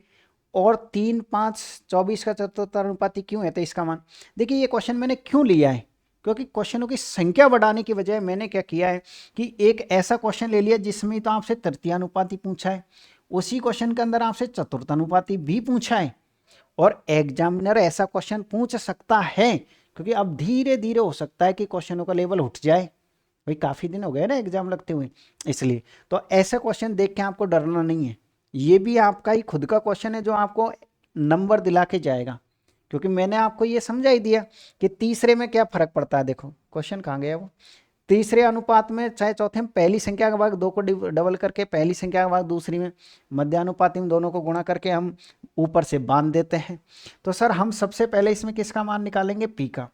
और 3, 5, 24 का चतुर्थानुपाती क्यों है, तो इसका मान देखिए। ये क्वेश्चन मैंने क्यों लिया है, क्योंकि क्वेश्चनों की संख्या बढ़ाने की बजाय मैंने क्या किया है कि एक ऐसा क्वेश्चन ले लिया जिसमें तो आपसे तृतीयानुपाती पूछा है, उसी क्वेश्चन के अंदर आपसे चतुर्थानुपाती भी पूछा है। और एग्जामिनर ऐसा क्वेश्चन पूछ सकता है क्योंकि अब धीरे धीरे हो सकता है कि क्वेश्चनों का लेवल उठ जाए, भाई काफ़ी दिन हो गए ना एग्जाम लगते हुए, इसलिए तो ऐसे क्वेश्चन देख के आपको डरना नहीं है। ये भी आपका ही खुद का क्वेश्चन है जो आपको नंबर दिला के जाएगा, क्योंकि मैंने आपको ये समझा ही दिया कि तीसरे में क्या फर्क पड़ता है। देखो क्वेश्चन कहाँ गया वो, तीसरे अनुपात में चाहे चौथे में पहली संख्या का भाग 2 को डबल करके पहली संख्या का भाग दूसरी में, मध्यानुपाती में दोनों को गुणा करके हम ऊपर से बांध देते हैं। तो सर हम सबसे पहले इसमें किसका मान निकालेंगे, पी का।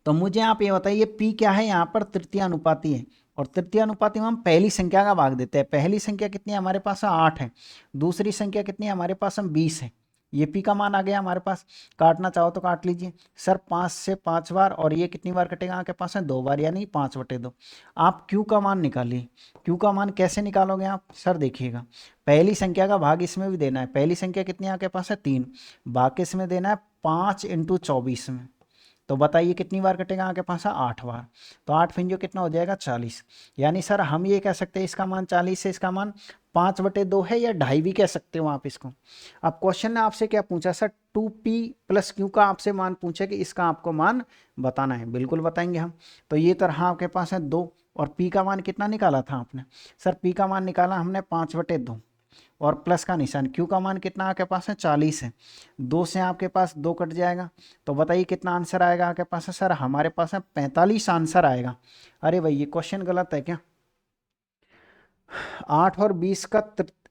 तो मुझे आप ये बताइए पी क्या है, यहाँ पर तृतीय अनुपाती है और तृतीय अनुपाती में हम पहली संख्या का भाग देते हैं। पहली संख्या कितनी है हमारे पास, 8 है। दूसरी संख्या कितनी है हमारे पास, 20 है। ये पी का मान आ गया हमारे पास। काटना चाहो तो काट लीजिए सर, 5 से 5 बार, और ये कितनी बार कटेगा आपके पास है, 2 बार, यानी 5/2। आप क्यू का मान निकालिए। क्यू का मान कैसे निकालोगे आप, सर देखिएगा, पहली संख्या का भाग इसमें भी देना है। पहली संख्या कितनी आपके पास है, 3, भाग के इसमें देना है 5 × 24 में। तो बताइए कितनी बार कटेगा आपके पास, 8 बार। तो 8 फिंजो कितना हो जाएगा, 40। यानी सर हम ये कह सकते हैं इसका मान 40 है, इसका मान 5/2 है, या 2.5 भी कह सकते हो आप इसको। अब क्वेश्चन ने आपसे क्या पूछा सर, 2p + q का आपसे मान पूछा कि इसका आपको मान बताना है। बिल्कुल बताएंगे हम। तो ये तरह आपके पास है 2, और p का मान कितना निकाला था आपने, सर p का मान निकाला हमने 5/2 और प्लस का निशान। क्यू का मान कितना आपके पास है, 40 है। 2 से आपके पास 2 कट जाएगा। तो बताइए कितना आंसर आएगा आपके पास है, सर हमारे पास है 45 आंसर आएगा। अरे भाई ये क्वेश्चन गलत है क्या, 8 और 20 का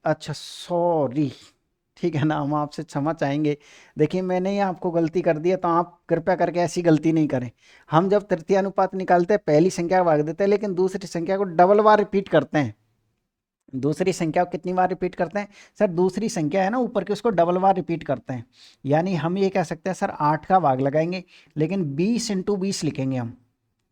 अच्छा सॉरी, ठीक है ना, हम आपसे क्षमा चाहेंगे। देखिए मैंने ही आपको गलती कर दी है, तो आप कृपया करके ऐसी गलती नहीं करें। हम जब तृतीय अनुपात निकालते हैं पहली संख्या भाग देते हैं, लेकिन दूसरी संख्या को डबल बार रिपीट करते हैं। दूसरी संख्या को कितनी बार रिपीट करते हैं, सर दूसरी संख्या है ना ऊपर की, उसको डबल बार रिपीट करते हैं। यानी हम ये कह सकते हैं सर 8 का भाग लगाएंगे, लेकिन 20 × 20 लिखेंगे हम,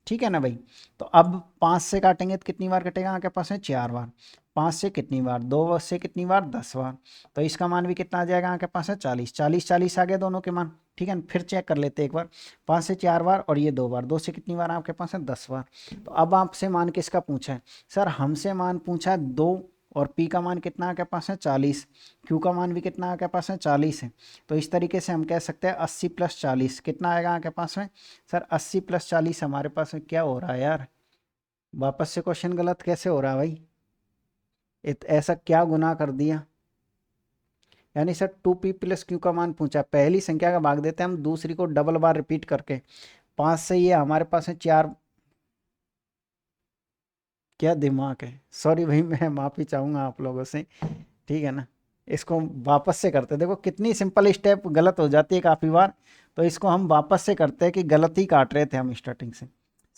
ठीक है ना भाई। तो अब 5 से काटेंगे तो कितनी बार कटेगा आपके पास है, 4 बार। 5 से कितनी बार, 2 से कितनी बार, 10 बार। तो इसका मान भी कितना आ जाएगा आपके पास है, 40। 40 40 आ गए दोनों के मान, ठीक है ना। फिर चेक कर लेते हैं एक बार, 5 से 4 बार और ये 2 बार, 2 से कितनी बार आपके पास है 10 बार। तो अब आपसे मान किसका पूछा है सर, हमसे मान पूछा है 2 और पी का मान कितना आपके पास है 40, क्यू का मान भी कितना आपके पास है 40 है। तो इस तरीके से हम कह सकते हैं 80 + 40 कितना आएगा आपके पास में सर, 80 + 40 हमारे पास में क्या हो रहा है यार, वापस से क्वेश्चन गलत कैसे हो रहा है भाई, ऐसा क्या गुनाह कर दिया। यानी सर 2p + q का मान पूछा, पहली संख्या का भाग देते हैं हम दूसरी को डबल बार रिपीट करके, 5 से ये हमारे पास है 4, क्या दिमाग है, सॉरी भाई मैं माफ़ी चाहूँगा आप लोगों से, ठीक है ना। इसको वापस से करते हैं, देखो कितनी सिंपल स्टेप गलत हो जाती है काफ़ी बार, तो इसको हम वापस से करते हैं कि गलत ही काट रहे थे हम स्टार्टिंग से।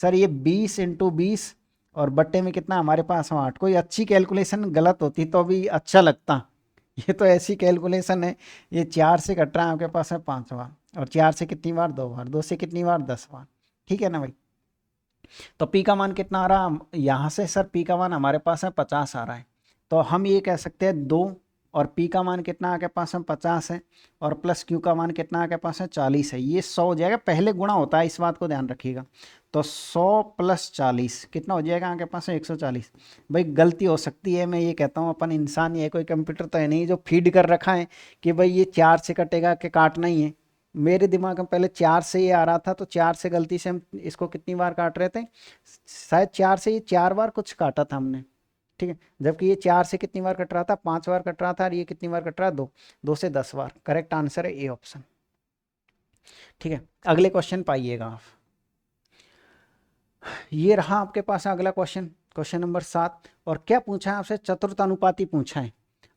सर ये 20 × 20 और बट्टे में कितना हमारे पास 8, कोई अच्छी कैलकुलेशन गलत होती तो भी अच्छा लगता, ये तो ऐसी कैलकुलेशन है, ये 4 से कट रहा है आपके पास है 5 बार, और 4 से कितनी बार 2 बार, 2 से कितनी बार 10 बार, ठीक है ना भाई। तो पी का मान कितना आ रहा है यहाँ से सर, पी का मान हमारे पास है 50 आ रहा है, तो हम ये कह सकते हैं 2 और पी का मान कितना आपके पास है 50 है, और प्लस क्यू का मान कितना आपके पास है 40 है, ये 100 हो जाएगा, पहले गुणा होता है इस बात को ध्यान रखिएगा। तो 100 + 40 कितना हो जाएगा आपके पास है 140। भाई गलती हो सकती है, मैं ये कहता हूँ अपन इंसान ही है, कोई कंप्यूटर तो है नहीं जो फीड कर रखा है कि भाई ये 4 से कटेगा कि काटना ही है। मेरे दिमाग में पहले 4 से ये आ रहा था, तो 4 से गलती से हम इसको कितनी बार काट रहे थे, शायद 4 से ये 4 बार कुछ काटा था हमने, ठीक है, जबकि ये 4 से कितनी बार कट रहा था 5 बार कट रहा था, और ये कितनी बार कट रहा है 2, 2 से 10 बार। करेक्ट आंसर है ए ऑप्शन, ठीक है। अगले क्वेश्चन पाइएगा आप, ये रहा आपके पास अगला क्वेश्चन, क्वेश्चन नंबर 7, और क्या पूछा है आपसे, चतुर्थानुपाती पूछा है।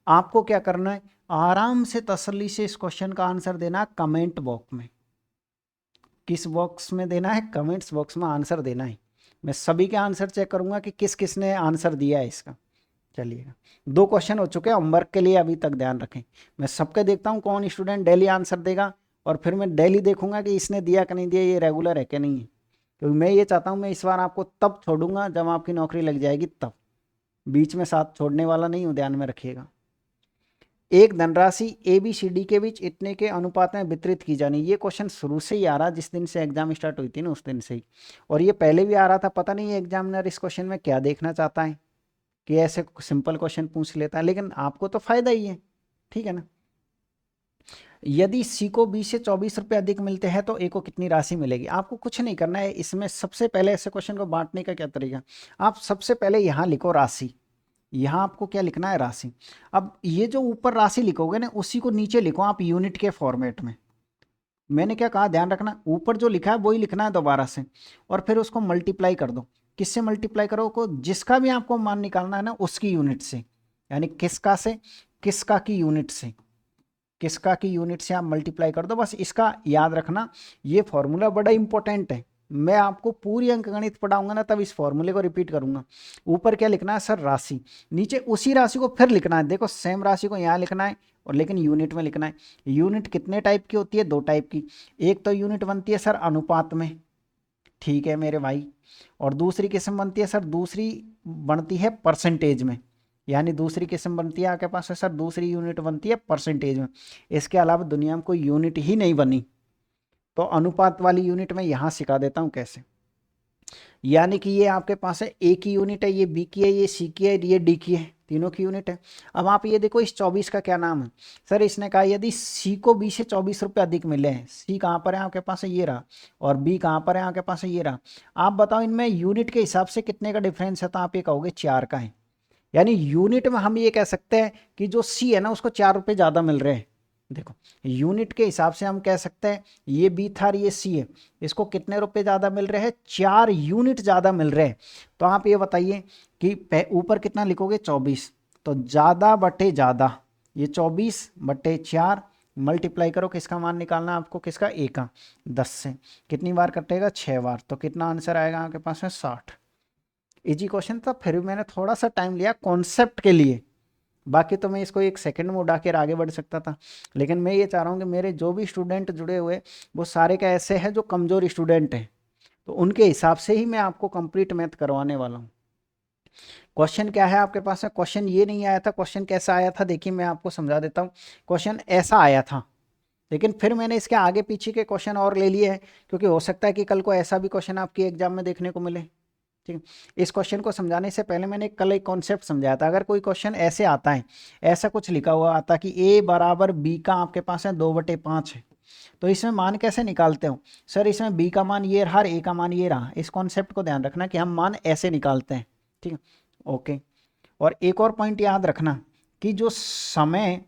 आपको क्या करना है, आराम से तसल्ली से इस क्वेश्चन का आंसर देना है कमेंट बॉक्स में। किस बॉक्स में देना है, कमेंट्स बॉक्स में आंसर देना है। मैं सभी के आंसर चेक करूंगा कि किस किस ने आंसर दिया है इसका। चलिएगा, 2 क्वेश्चन हो चुके हैं होमवर्क के लिए, अभी तक ध्यान रखें। मैं सबके देखता हूँ कौन स्टूडेंट डेली आंसर देगा, और फिर मैं डेली देखूंगा कि इसने दिया कि नहीं दिया, ये रेगुलर है कि नहीं है, क्योंकि मैं ये चाहता हूँ मैं इस बार आपको तब छोड़ूंगा जब आपकी नौकरी लग जाएगी, तब बीच में साथ छोड़ने वाला नहीं हूँ, ध्यान में रखिएगा। एक धनराशि ए बी सी डी के बीच इतने के अनुपात में वितरित की जानी, ये क्वेश्चन शुरू से ही आ रहा, जिस दिन से एग्जाम स्टार्ट हुई थी ना उस दिन से ही, और ये पहले भी आ रहा था। पता नहीं एग्जामिनर इस क्वेश्चन में क्या देखना चाहता है कि ऐसे सिंपल क्वेश्चन पूछ लेता है, लेकिन आपको तो फायदा ही है, ठीक है ना। यदि सी को 20 से 24 रुपये अधिक मिलते हैं तो ए को कितनी राशि मिलेगी। आपको कुछ नहीं करना है इसमें, सबसे पहले ऐसे क्वेश्चन को बांटने का क्या तरीका, आप सबसे पहले यहाँ लिखो राशि, यहाँ आपको क्या लिखना है राशि। अब ये जो ऊपर राशि लिखोगे ना उसी को नीचे लिखो आप यूनिट के फॉर्मेट में। मैंने क्या कहा ध्यान रखना, ऊपर जो लिखा है वही लिखना है दोबारा से, और फिर उसको मल्टीप्लाई कर दो। किससे मल्टीप्लाई करो को, जिसका भी आपको मान निकालना है ना उसकी यूनिट से, यानी किसका से, किसका की यूनिट से, किसका की यूनिट से आप मल्टीप्लाई कर दो। बस इसका याद रखना, ये फॉर्मूला बड़ा इंपॉर्टेंट है। मैं आपको पूरी अंकगणित पढ़ाऊंगा ना तब इस फॉर्मूले को रिपीट करूंगा। ऊपर क्या लिखना है सर राशि, नीचे उसी राशि को फिर लिखना है, देखो सेम राशि को यहाँ लिखना है और लेकिन यूनिट में लिखना है। यूनिट कितने टाइप की होती है, 2 टाइप की, एक तो यूनिट बनती है सर अनुपात में, ठीक है मेरे भाई, और दूसरी किस्म बनती है सर, दूसरी बनती है परसेंटेज में, यानी दूसरी किस्म बनती है आपके पास है सर, दूसरी यूनिट बनती है परसेंटेज में। इसके अलावा दुनिया में कोई यूनिट ही नहीं बनी। तो अनुपात वाली यूनिट में यहाँ सिखा देता हूँ कैसे। यानी कि ये आपके पास है ए की यूनिट है, ये बी की है, ये सी की है, ये डी की है, तीनों की यूनिट है। अब आप ये देखो इस 24 का क्या नाम है सर, इसने कहा यदि सी को 20 से 24 रुपये अधिक मिले हैं, सी कहाँ पर है आपके पास है ये रहा, और बी कहाँ पर है आपके पास है ये रहा। आप बताओ इनमें यूनिट के हिसाब से कितने का डिफरेंस है, तो आप ये कहोगे 4 का है। यानी यूनिट में हम ये कह सकते हैं कि जो सी है ना उसको 4 रुपये ज़्यादा मिल रहे हैं। देखो यूनिट के हिसाब से हम कह सकते हैं ये बी था और ये सी है, इसको कितने रुपए ज़्यादा मिल रहे हैं, 4 यूनिट ज़्यादा मिल रहे हैं। तो आप ये बताइए कि ऊपर कितना लिखोगे 24, तो ज़्यादा बटे ज़्यादा, ये 24/4 मल्टीप्लाई करो, किसका मान निकालना आपको, किसका ए का, 10 से कितनी बार कटेगा 6 बार, तो कितना आंसर आएगा आपके पास में 60। इजी क्वेश्चन था, फिर भी मैंने थोड़ा सा टाइम लिया कॉन्सेप्ट के लिए, बाकी तो मैं इसको 1 सेकंड में उड़ा कर आगे बढ़ सकता था। लेकिन मैं ये चाह रहा हूँ कि मेरे जो भी स्टूडेंट जुड़े हुए वो सारे का ऐसे हैं जो कमज़ोर स्टूडेंट हैं, तो उनके हिसाब से ही मैं आपको कंप्लीट मैथ करवाने वाला हूँ। क्वेश्चन क्या है आपके पास में, क्वेश्चन ये नहीं आया था, क्वेश्चन कैसा आया था देखिए मैं आपको समझा देता हूँ। क्वेश्चन ऐसा आया था, लेकिन फिर मैंने इसके आगे पीछे के क्वेश्चन और ले लिए हैं, क्योंकि हो सकता है कि कल को ऐसा भी क्वेश्चन आपके एग्जाम में देखने को मिले। ठीक है, इस क्वेश्चन को समझाने से पहले मैंने कल एक कॉन्सेप्ट समझाया था। अगर कोई क्वेश्चन ऐसे आता है, ऐसा कुछ लिखा हुआ आता कि a बराबर b का आपके पास है 2/5 है, तो इसमें मान कैसे निकालते हो? सर इसमें b का मान ये रहा, a का मान ये रहा। इस कॉन्सेप्ट को ध्यान रखना कि हम मान ऐसे निकालते हैं। ठीक है, ओके। और एक और पॉइंट याद रखना कि जो समय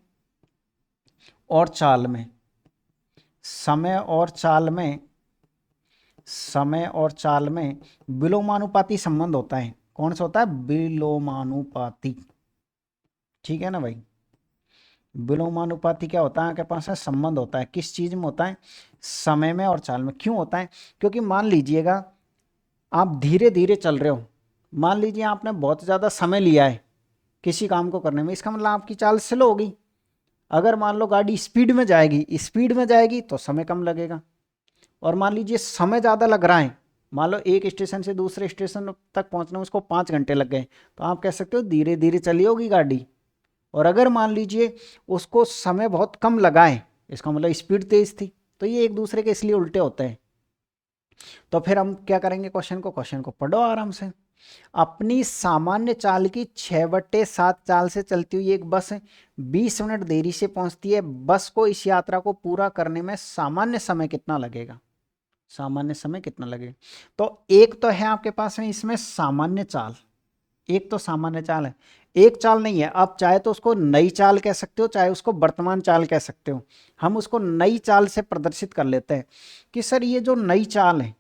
और चाल में विलोमानुपाती संबंध होता है। कौन सा होता है? विलोमानुपाती। ठीक है ना भाई, विलोमानुपाती क्या होता है? आपके पास है संबंध होता है। किस चीज में होता है? समय में और चाल में। क्यों होता है? क्योंकि मान लीजिएगा आप धीरे धीरे चल रहे हो, मान लीजिए आपने बहुत ज़्यादा समय लिया है किसी काम को करने में, इसका मतलब आपकी चाल स्लो होगी। अगर मान लो गाड़ी स्पीड में जाएगी तो समय कम लगेगा। और मान लीजिए समय ज़्यादा लग रहा है, मान लो एक स्टेशन से दूसरे स्टेशन तक पहुंचने में उसको 5 घंटे लग गए, तो आप कह सकते हो धीरे धीरे चली होगी गाड़ी। और अगर मान लीजिए उसको समय बहुत कम लगा है, इसका मतलब स्पीड तेज थी। तो ये एक दूसरे के इसलिए उल्टे होते हैं। तो फिर हम क्या करेंगे? क्वेश्चन को पढ़ो आराम से। अपनी सामान्य चाल की 6/7 चाल से चलती हुई एक बस 20 मिनट देरी से पहुंचती है। बस को इस यात्रा को पूरा करने में सामान्य समय कितना लगेगा? तो एक तो है आपके पास में इसमें सामान्य चाल, एक तो सामान्य चाल है, एक चाल नहीं है। आप चाहे तो उसको नई चाल कह सकते हो, चाहे उसको वर्तमान चाल कह सकते हो। हम उसको नई चाल से प्रदर्शित कर लेते हैं कि सर ये जो नई चाल है,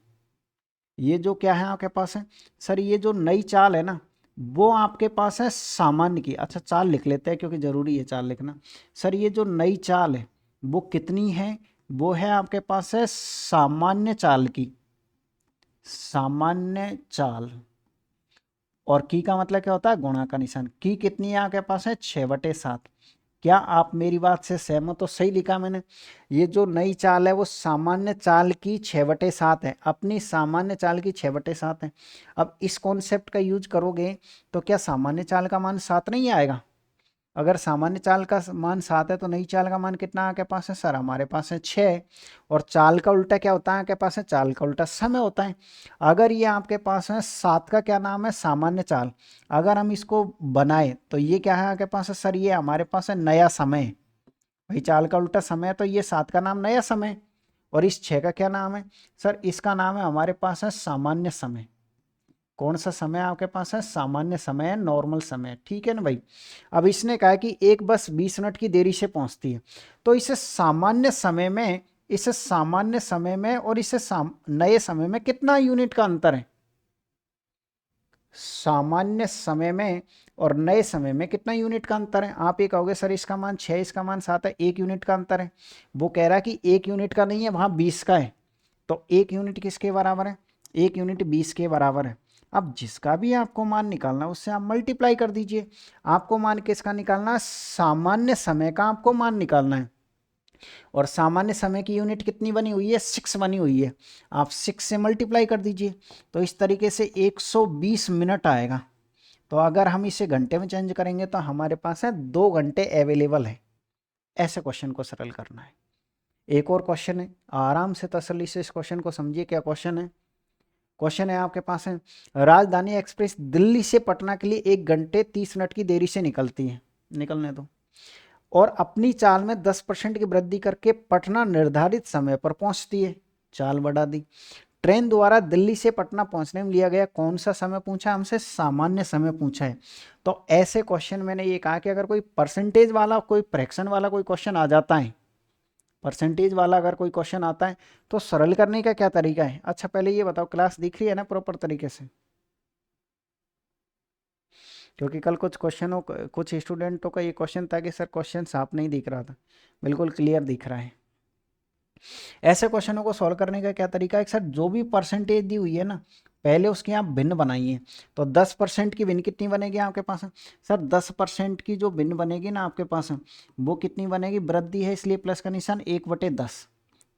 ये जो क्या है आपके पास है, सर ये जो नई चाल है ना, वो आपके पास है सामान्य की। अच्छा चाल लिख लेते हैं क्योंकि ज़रूरी है चाल लिखना। सर ये जो नई चाल है वो कितनी है? वो है आपके पास है सामान्य चाल की, सामान्य चाल। और की का मतलब क्या होता है? गुणा का निशान। की कितनी है आपके पास है? 6/7। क्या आप मेरी बात से सहमत हो? सही लिखा मैंने। ये जो नई चाल है वो सामान्य चाल की 6/7 है, अपनी सामान्य चाल की 6/7 है। अब इस कॉन्सेप्ट का यूज करोगे तो क्या सामान्य चाल का मान 7 नहीं आएगा? अगर सामान्य चाल का मान 7 है तो नई चाल का मान कितना आपके पास है? सर हमारे पास है 6। और चाल का उल्टा क्या होता है आपके पास है? चाल का उल्टा समय होता है। अगर ये आपके पास है 7 का क्या नाम है? सामान्य चाल। अगर हम इसको बनाए तो ये क्या है आपके पास है? सर ये हमारे पास है नया समय। भाई चाल का उल्टा समय है, तो ये 7 का नाम नया समय। और इस 6 का क्या नाम है? सर इसका नाम है हमारे पास है सामान्य समय। कौन सा समय आपके पास है? सामान्य समय है, नॉर्मल समय। ठीक है ना भाई। अब इसने कहा कि एक बस 20 मिनट की देरी से पहुंचती है, तो इसे सामान्य समय में और इसे नए समय में कितना यूनिट का अंतर है? सामान्य समय में और नए समय में कितना यूनिट का अंतर है? आप ये कहोगे सर इसका मान 6, इसका मान 7 है, 1 यूनिट का अंतर है। वो कह रहा है कि 1 यूनिट का नहीं है, वहां 20 का है। तो 1 यूनिट किसके बराबर है? 1 यूनिट 20 के बराबर है। अब जिसका भी आपको मान निकालना है उससे आप मल्टीप्लाई कर दीजिए। आपको मान किसका निकालना है? सामान्य समय का आपको मान निकालना है। और सामान्य समय की यूनिट कितनी बनी हुई है? 6 बनी हुई है। आप 6 से मल्टीप्लाई कर दीजिए, तो इस तरीके से 120 मिनट आएगा। तो अगर हम इसे घंटे में चेंज करेंगे तो हमारे पास है 2 घंटे अवेलेबल है। ऐसे क्वेश्चन को सरल करना है। एक और क्वेश्चन है, आराम से तसल्ली से इस क्वेश्चन को समझिए। क्या क्वेश्चन है? क्वेश्चन है आपके पास है, राजधानी एक्सप्रेस दिल्ली से पटना के लिए 1 घंटे 30 मिनट की देरी से निकलती है, निकलने दो, और अपनी चाल में 10% की वृद्धि करके पटना निर्धारित समय पर पहुंचती है। चाल बढ़ा दी। ट्रेन द्वारा दिल्ली से पटना पहुंचने में लिया गया कौन सा समय पूछा हमसे? सामान्य समय पूछा है। तो ऐसे क्वेश्चन मैंने ये कहा कि अगर कोई परसेंटेज वाला, कोई फ्रैक्शन वाला कोई क्वेश्चन आ जाता है, परसेंटेज वाला अगर कोई क्वेश्चन आता है तो सरल करने का क्या तरीका है? अच्छा पहले ये बताओ, क्लास दिख रही है ना प्रॉपर तरीके से? क्योंकि कल कुछ स्टूडेंटों का ये क्वेश्चन था कि सर क्वेश्चन साफ नहीं दिख रहा था, बिल्कुल क्लियर दिख रहा है। ऐसे क्वेश्चनों को सॉल्व करने का क्या तरीका है? सर जो भी परसेंटेज दी हुई है ना, पहले उसकी आप भिन्न बनाइए। तो 10% की भिन्न कितनी बनेगी आपके पास? सर 10% की जो भिन्न बनेगी ना आपके पास, वो कितनी बनेगी? वृद्धि है इसलिए प्लस का निशान 1/10।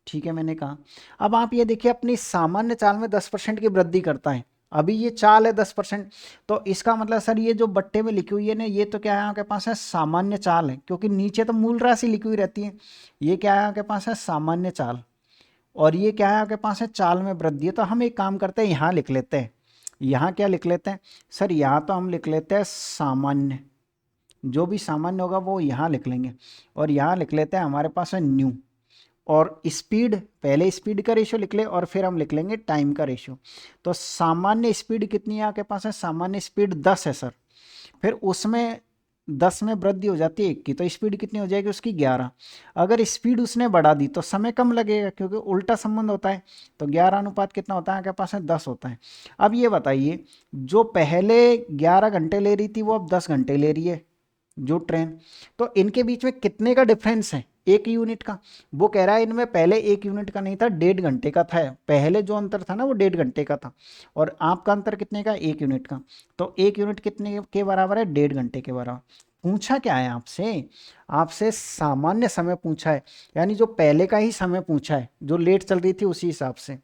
ठीक है, मैंने कहा। अब आप ये देखिए अपनी सामान्य चाल में 10% की वृद्धि करता है। अभी ये चाल है 10%, तो इसका मतलब सर ये जो बट्टे में लिखी हुई है ना, ये तो क्या है आपके पास है, सामान्य चाल है, क्योंकि नीचे तो मूल राशि लिखी हुई रहती है। ये क्या है आपके पास है, सामान्य चाल, और ये क्या है आपके पास है, चाल में वृद्धि है। तो हम एक काम करते हैं, यहाँ लिख लेते हैं। यहाँ क्या लिख लेते हैं सर, यहाँ तो हम लिख लेते हैं सामान्य, जो भी सामान्य होगा वो यहाँ लिख लेंगे, और यहाँ लिख लेते हैं हमारे पास है न्यू, और स्पीड, पहले स्पीड का रेशियो लिख ले और फिर हम लिख लेंगे टाइम का रेशियो। तो सामान्य स्पीड कितनी है आपके पास है, सामान्य स्पीड 10 है सर, फिर उसमें 10 में वृद्धि हो जाती है 1 की, तो स्पीड कितनी हो जाएगी उसकी 11। अगर स्पीड उसने बढ़ा दी तो समय कम लगेगा, क्योंकि उल्टा संबंध होता है। तो 11 अनुपात कितना होता है आपके पास है, 10 होता है। अब ये बताइए, जो पहले 11 घंटे ले रही थी वो अब 10 घंटे ले रही है जो ट्रेन, तो इनके बीच में कितने का डिफरेंस है, 1 यूनिट का। वो कह रहा है इनमें पहले 1 यूनिट का नहीं था, 1.5 घंटे का था। पहले जो अंतर था ना वो 1.5 घंटे का था, और आपका अंतर कितने का, 1 यूनिट का। तो 1 यूनिट कितने के बराबर है, 1.5 घंटे के बराबर। पूछा क्या है आपसे, आपसे सामान्य समय पूछा है, यानी जो पहले का ही समय पूछा है, जो लेट चल रही थी उसी हिसाब से।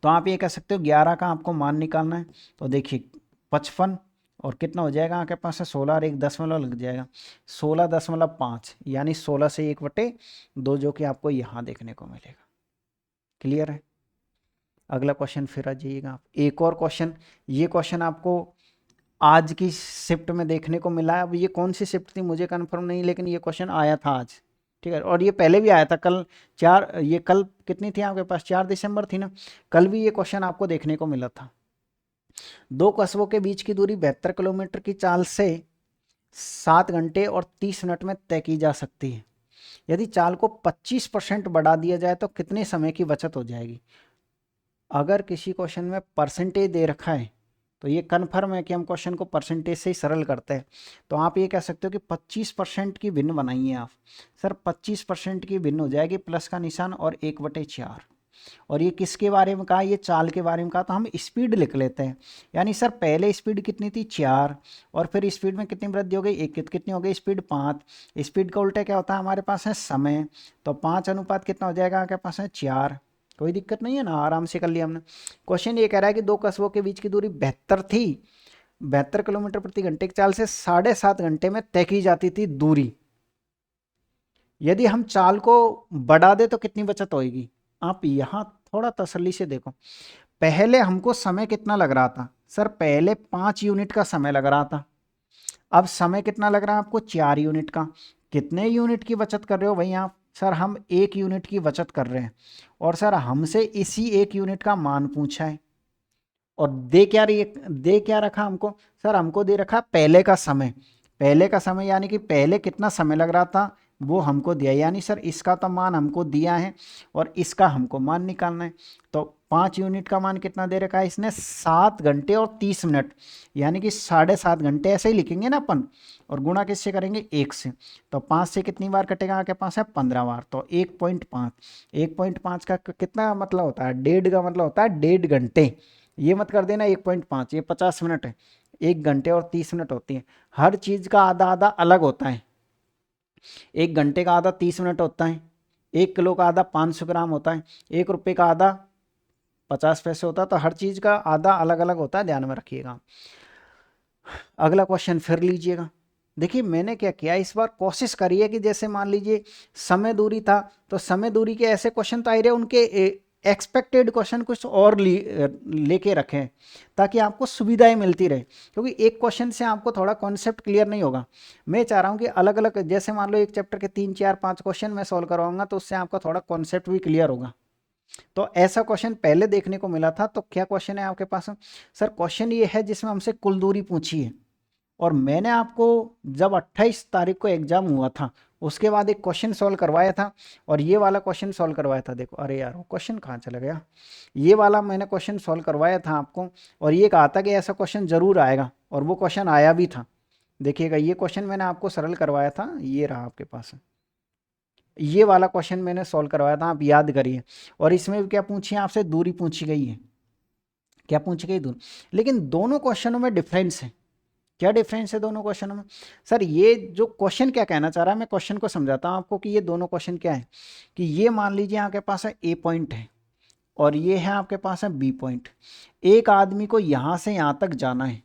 तो आप ये कह सकते हो 11 का आपको मान निकालना है, तो देखिए 55 और कितना हो जाएगा आपके पास है 16 और 1 दशमलव लग जाएगा, 16.5, यानी 16 से 1/2, जो कि आपको यहाँ देखने को मिलेगा। क्लियर है। अगला क्वेश्चन फिर आ जाइएगा आप, एक और क्वेश्चन, ये क्वेश्चन आपको आज की शिफ्ट में देखने को मिला है। अब ये कौन सी शिफ्ट थी मुझे कंफर्म नहीं, लेकिन ये क्वेश्चन आया था आज, ठीक है, और ये पहले भी आया था कल, ये कल कितनी थी आपके पास, 4 दिसंबर थी ना, कल भी ये क्वेश्चन आपको देखने को मिला था। दो कस्बों के बीच की दूरी 72 किलोमीटर की चाल से 7 घंटे और 30 मिनट में तय की जा सकती है। यदि चाल को 25% बढ़ा दिया जाए तो कितने समय की बचत हो जाएगी। अगर किसी क्वेश्चन में परसेंटेज दे रखा है तो ये कन्फर्म है कि हम क्वेश्चन को परसेंटेज से ही सरल करते हैं। तो आप ये कह सकते हो कि 25% की भिन्न बनाइए आप। सर 25% की भिन्न हो जाएगी, प्लस का निशान और 1/4। और ये किसके बारे में कहा, ये चाल के बारे में कहा, तो हम स्पीड लिख लेते हैं। यानी सर पहले स्पीड कितनी थी 4, और फिर स्पीड में कितनी वृद्धि हो गई 1, कितनी हो गई स्पीड 5। स्पीड का उल्टा क्या होता है हमारे पास है समय, तो 5 अनुपात कितना हो जाएगा आपके पास है 4। कोई दिक्कत नहीं है ना, आराम से कर लिया हमने। क्वेश्चन ये कह रहा है कि दो कस्बों के बीच की दूरी 72 थी, 72 किलोमीटर प्रति घंटे की चाल से 7.5 घंटे में तय की जाती थी दूरी। यदि हम चाल को बढ़ा दे तो कितनी बचत होगी। आप यहाँ थोड़ा तसल्ली से देखो, पहले हमको समय कितना लग रहा था सर, पहले 5 यूनिट का समय लग रहा था, अब समय कितना लग रहा है आपको 4 यूनिट का। कितने यूनिट की बचत कर रहे हो भाई आप, सर हम 1 यूनिट की बचत कर रहे हैं, और सर हमसे इसी 1 यूनिट का मान पूछा है। और दे क्या रखा हमको, सर हमको दे रखा पहले का समय, पहले का समय यानी कि पहले कितना समय लग रहा था वो हमको दिया, यानी सर इसका तो मान हमको दिया है और इसका हमको मान निकालना है। तो 5 यूनिट का मान कितना दे रखा है इसने, 7 घंटे और 30 मिनट, यानी कि 7.5 घंटे ऐसे ही लिखेंगे ना अपन, और गुणा किससे करेंगे 1 से। तो 5 से कितनी बार कटेगा आपके पास है 15 बार, तो 1.5, 1.5 का कितना मतलब होता है, 1.5 का मतलब होता है 1.5 घंटे। ये मत कर देना 1.5, ये 50 मिनट है, 1 घंटे और 30 मिनट होती है। हर चीज़ का आधा आधा अलग होता है, 1 घंटे का आधा 30 मिनट होता है, 1 किलो का आधा 500 ग्राम होता है, 1 रुपये का आधा 50 पैसे होता है। तो हर चीज़ का आधा अलग अलग होता है, ध्यान में रखिएगा। अगला क्वेश्चन फिर लीजिएगा। देखिए मैंने क्या किया, इस बार कोशिश करिए कि जैसे मान लीजिए समय दूरी था, तो समय दूरी के ऐसे क्वेश्चन तो आ रहे उनके एक्सपेक्टेड क्वेश्चन कुछ और लेके रखें, ताकि आपको सुविधाएं मिलती रहे, क्योंकि एक क्वेश्चन से आपको थोड़ा कॉन्सेप्ट क्लियर नहीं होगा। मैं चाह रहा हूँ कि अलग अलग, जैसे मान लो एक चैप्टर के 3, 4, 5 क्वेश्चन मैं सॉल्व करवाऊंगा, तो उससे आपका थोड़ा कॉन्सेप्ट भी क्लियर होगा। तो ऐसा क्वेश्चन पहले देखने को मिला था। तो क्या क्वेश्चन है आपके पास, सर क्वेश्चन ये है जिसमें हमसे कुल दूरी पूछी है, और मैंने आपको जब 28 तारीख को एग्जाम हुआ था उसके बाद एक क्वेश्चन सॉल्व करवाया था, और ये वाला क्वेश्चन सॉल्व करवाया था। देखो अरे यार वो क्वेश्चन कहाँ चला गया, ये वाला मैंने क्वेश्चन सॉल्व करवाया था आपको, और ये कहा था कि ऐसा क्वेश्चन जरूर आएगा, और वो क्वेश्चन आया भी था। देखिएगा ये क्वेश्चन मैंने आपको सरल करवाया था, ये रहा आपके पास, ये वाला क्वेश्चन मैंने सॉल्व करवाया था, आप याद करिए। और इसमें भी क्या पूछी है आपसे, दूरी पूछी गई है। क्या पूछी गई, दूरी। लेकिन दोनों क्वेश्चनों में डिफरेंस है। क्या डिफरेंस है दोनों क्वेश्चनों में, सर ये जो क्वेश्चन क्या कहना चाह रहा है, मैं क्वेश्चन को समझाता हूं आपको कि ये दोनों क्वेश्चन क्या है। कि ये मान लीजिए आपके पास है ए पॉइंट है, और ये है आपके पास है बी पॉइंट। एक आदमी को यहाँ से यहाँ तक जाना है,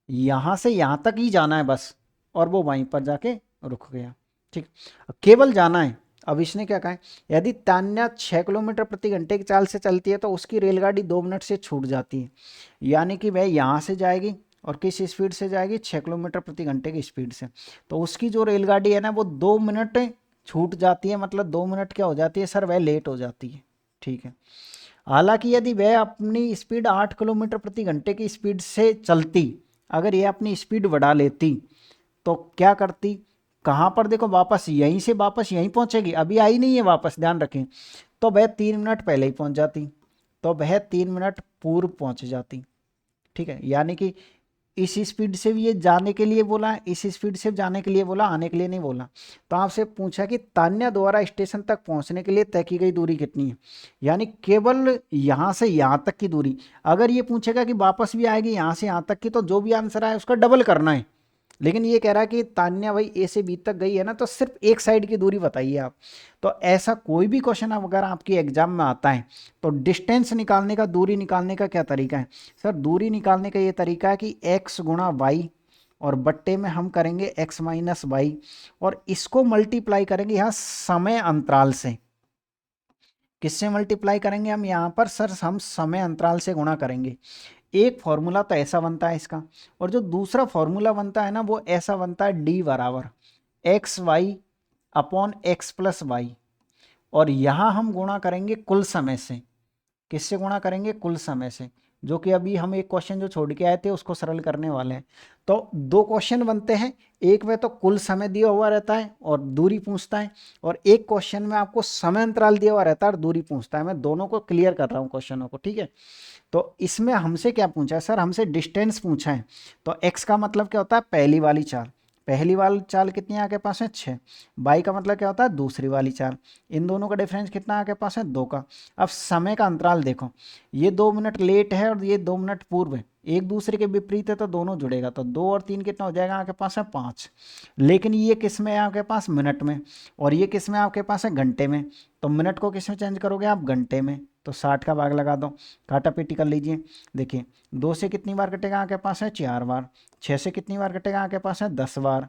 यहाँ से यहाँ तक ही जाना है बस, और वो वहीं पर जाके रुक गया। ठीक, केवल जाना है। अब इसने क्या कहा है, यदि तान्या 6 किलोमीटर प्रति घंटे की चाल से चलती है तो उसकी रेलगाड़ी 2 मिनट से छूट जाती है। यानी कि वह यहाँ से जाएगी और किस स्पीड से जाएगी, 6 किलोमीटर प्रति घंटे की स्पीड से। तो उसकी जो रेलगाड़ी है ना वो 2 मिनट छूट जाती है, मतलब 2 मिनट क्या हो जाती है सर, वह लेट हो जाती है। ठीक है, हालांकि यदि वह अपनी स्पीड 8 किलोमीटर प्रति घंटे की स्पीड से चलती, अगर ये अपनी स्पीड बढ़ा लेती तो क्या करती, कहाँ पर देखो वापस यहीं से वापस यहीं पहुंचेगी, अभी आई नहीं है वापस, ध्यान रखें। तो वह 3 मिनट पहले ही पहुंच जाती, तो वह 3 मिनट पूर्व पहुंच जाती। ठीक है, यानी कि इस स्पीड से भी ये जाने के लिए बोला, इस स्पीड से जाने के लिए बोला, आने के लिए नहीं बोला। तो आपसे पूछा कि तान्या द्वारा स्टेशन तक पहुंचने के लिए तय की गई दूरी कितनी है, यानी केवल यहाँ से यहाँ तक की दूरी। अगर ये पूछेगा कि वापस भी आएगी यहाँ से यहाँ तक की, तो जो भी आंसर आए उसका डबल करना है। लेकिन ये कह रहा है कि तान्या भाई ए से बी तक गई है ना, तो सिर्फ एक साइड की दूरी बताइए आप। तो ऐसा कोई भी क्वेश्चन अगर आपकी एग्जाम में आता है तो डिस्टेंस निकालने का, दूरी निकालने का क्या तरीका है सर, दूरी निकालने का ये तरीका है कि x गुणा वाई और बट्टे में हम करेंगे x माइनस वाई, और इसको मल्टीप्लाई करेंगे यहाँ समय अंतराल से। किससे मल्टीप्लाई करेंगे हम यहाँ पर सर, हम समय अंतराल से गुणा करेंगे। एक फॉर्मूला तो ऐसा बनता है इसका, और जो दूसरा फॉर्मूला बनता है ना वो ऐसा बनता है, डी बराबर x y upon x plus y, और यहाँ हम गुणा करेंगे कुल समय से। किससे गुणा करेंगे, कुल समय से, जो कि अभी हम एक क्वेश्चन जो छोड़ के आए थे उसको सरल करने वाले हैं। तो दो क्वेश्चन बनते हैं, एक में तो कुल समय दिया हुआ रहता है और दूरी पूछता है, और एक क्वेश्चन में आपको समय अंतराल दिया हुआ रहता है और दूरी पूछता है। मैं दोनों को क्लियर कर रहा हूँ क्वेश्चनों को, ठीक है। तो इसमें हमसे क्या पूछा है सर, हमसे डिस्टेंस पूछा है। तो x का मतलब क्या होता है, पहली वाली चाल। पहली वाली चाल कितनी है आपके पास है, 6। बाई का मतलब क्या होता है, दूसरी वाली चाल। इन दोनों का डिफरेंस कितना है आपके पास है, 2 का। अब समय का अंतराल देखो, ये 2 मिनट लेट है और ये 2 मिनट पूर्व है, एक दूसरे के विपरीत है तो दोनों जुड़ेगा, तो 2 और 3 कितना हो जाएगा आपके पास है, 5। लेकिन ये किस में है आपके पास, मिनट में, और ये किस में आपके पास है, घंटे में। तो मिनट को किस में चेंज करोगे आप, घंटे में। तो 60 का भाग लगा दो, काटा पीटी कर लीजिए। देखिए 2 से कितनी बार कटेगा आपके पास है, 4 बार। 6 से कितनी बार कटेगा आपके पास है, 10 बार।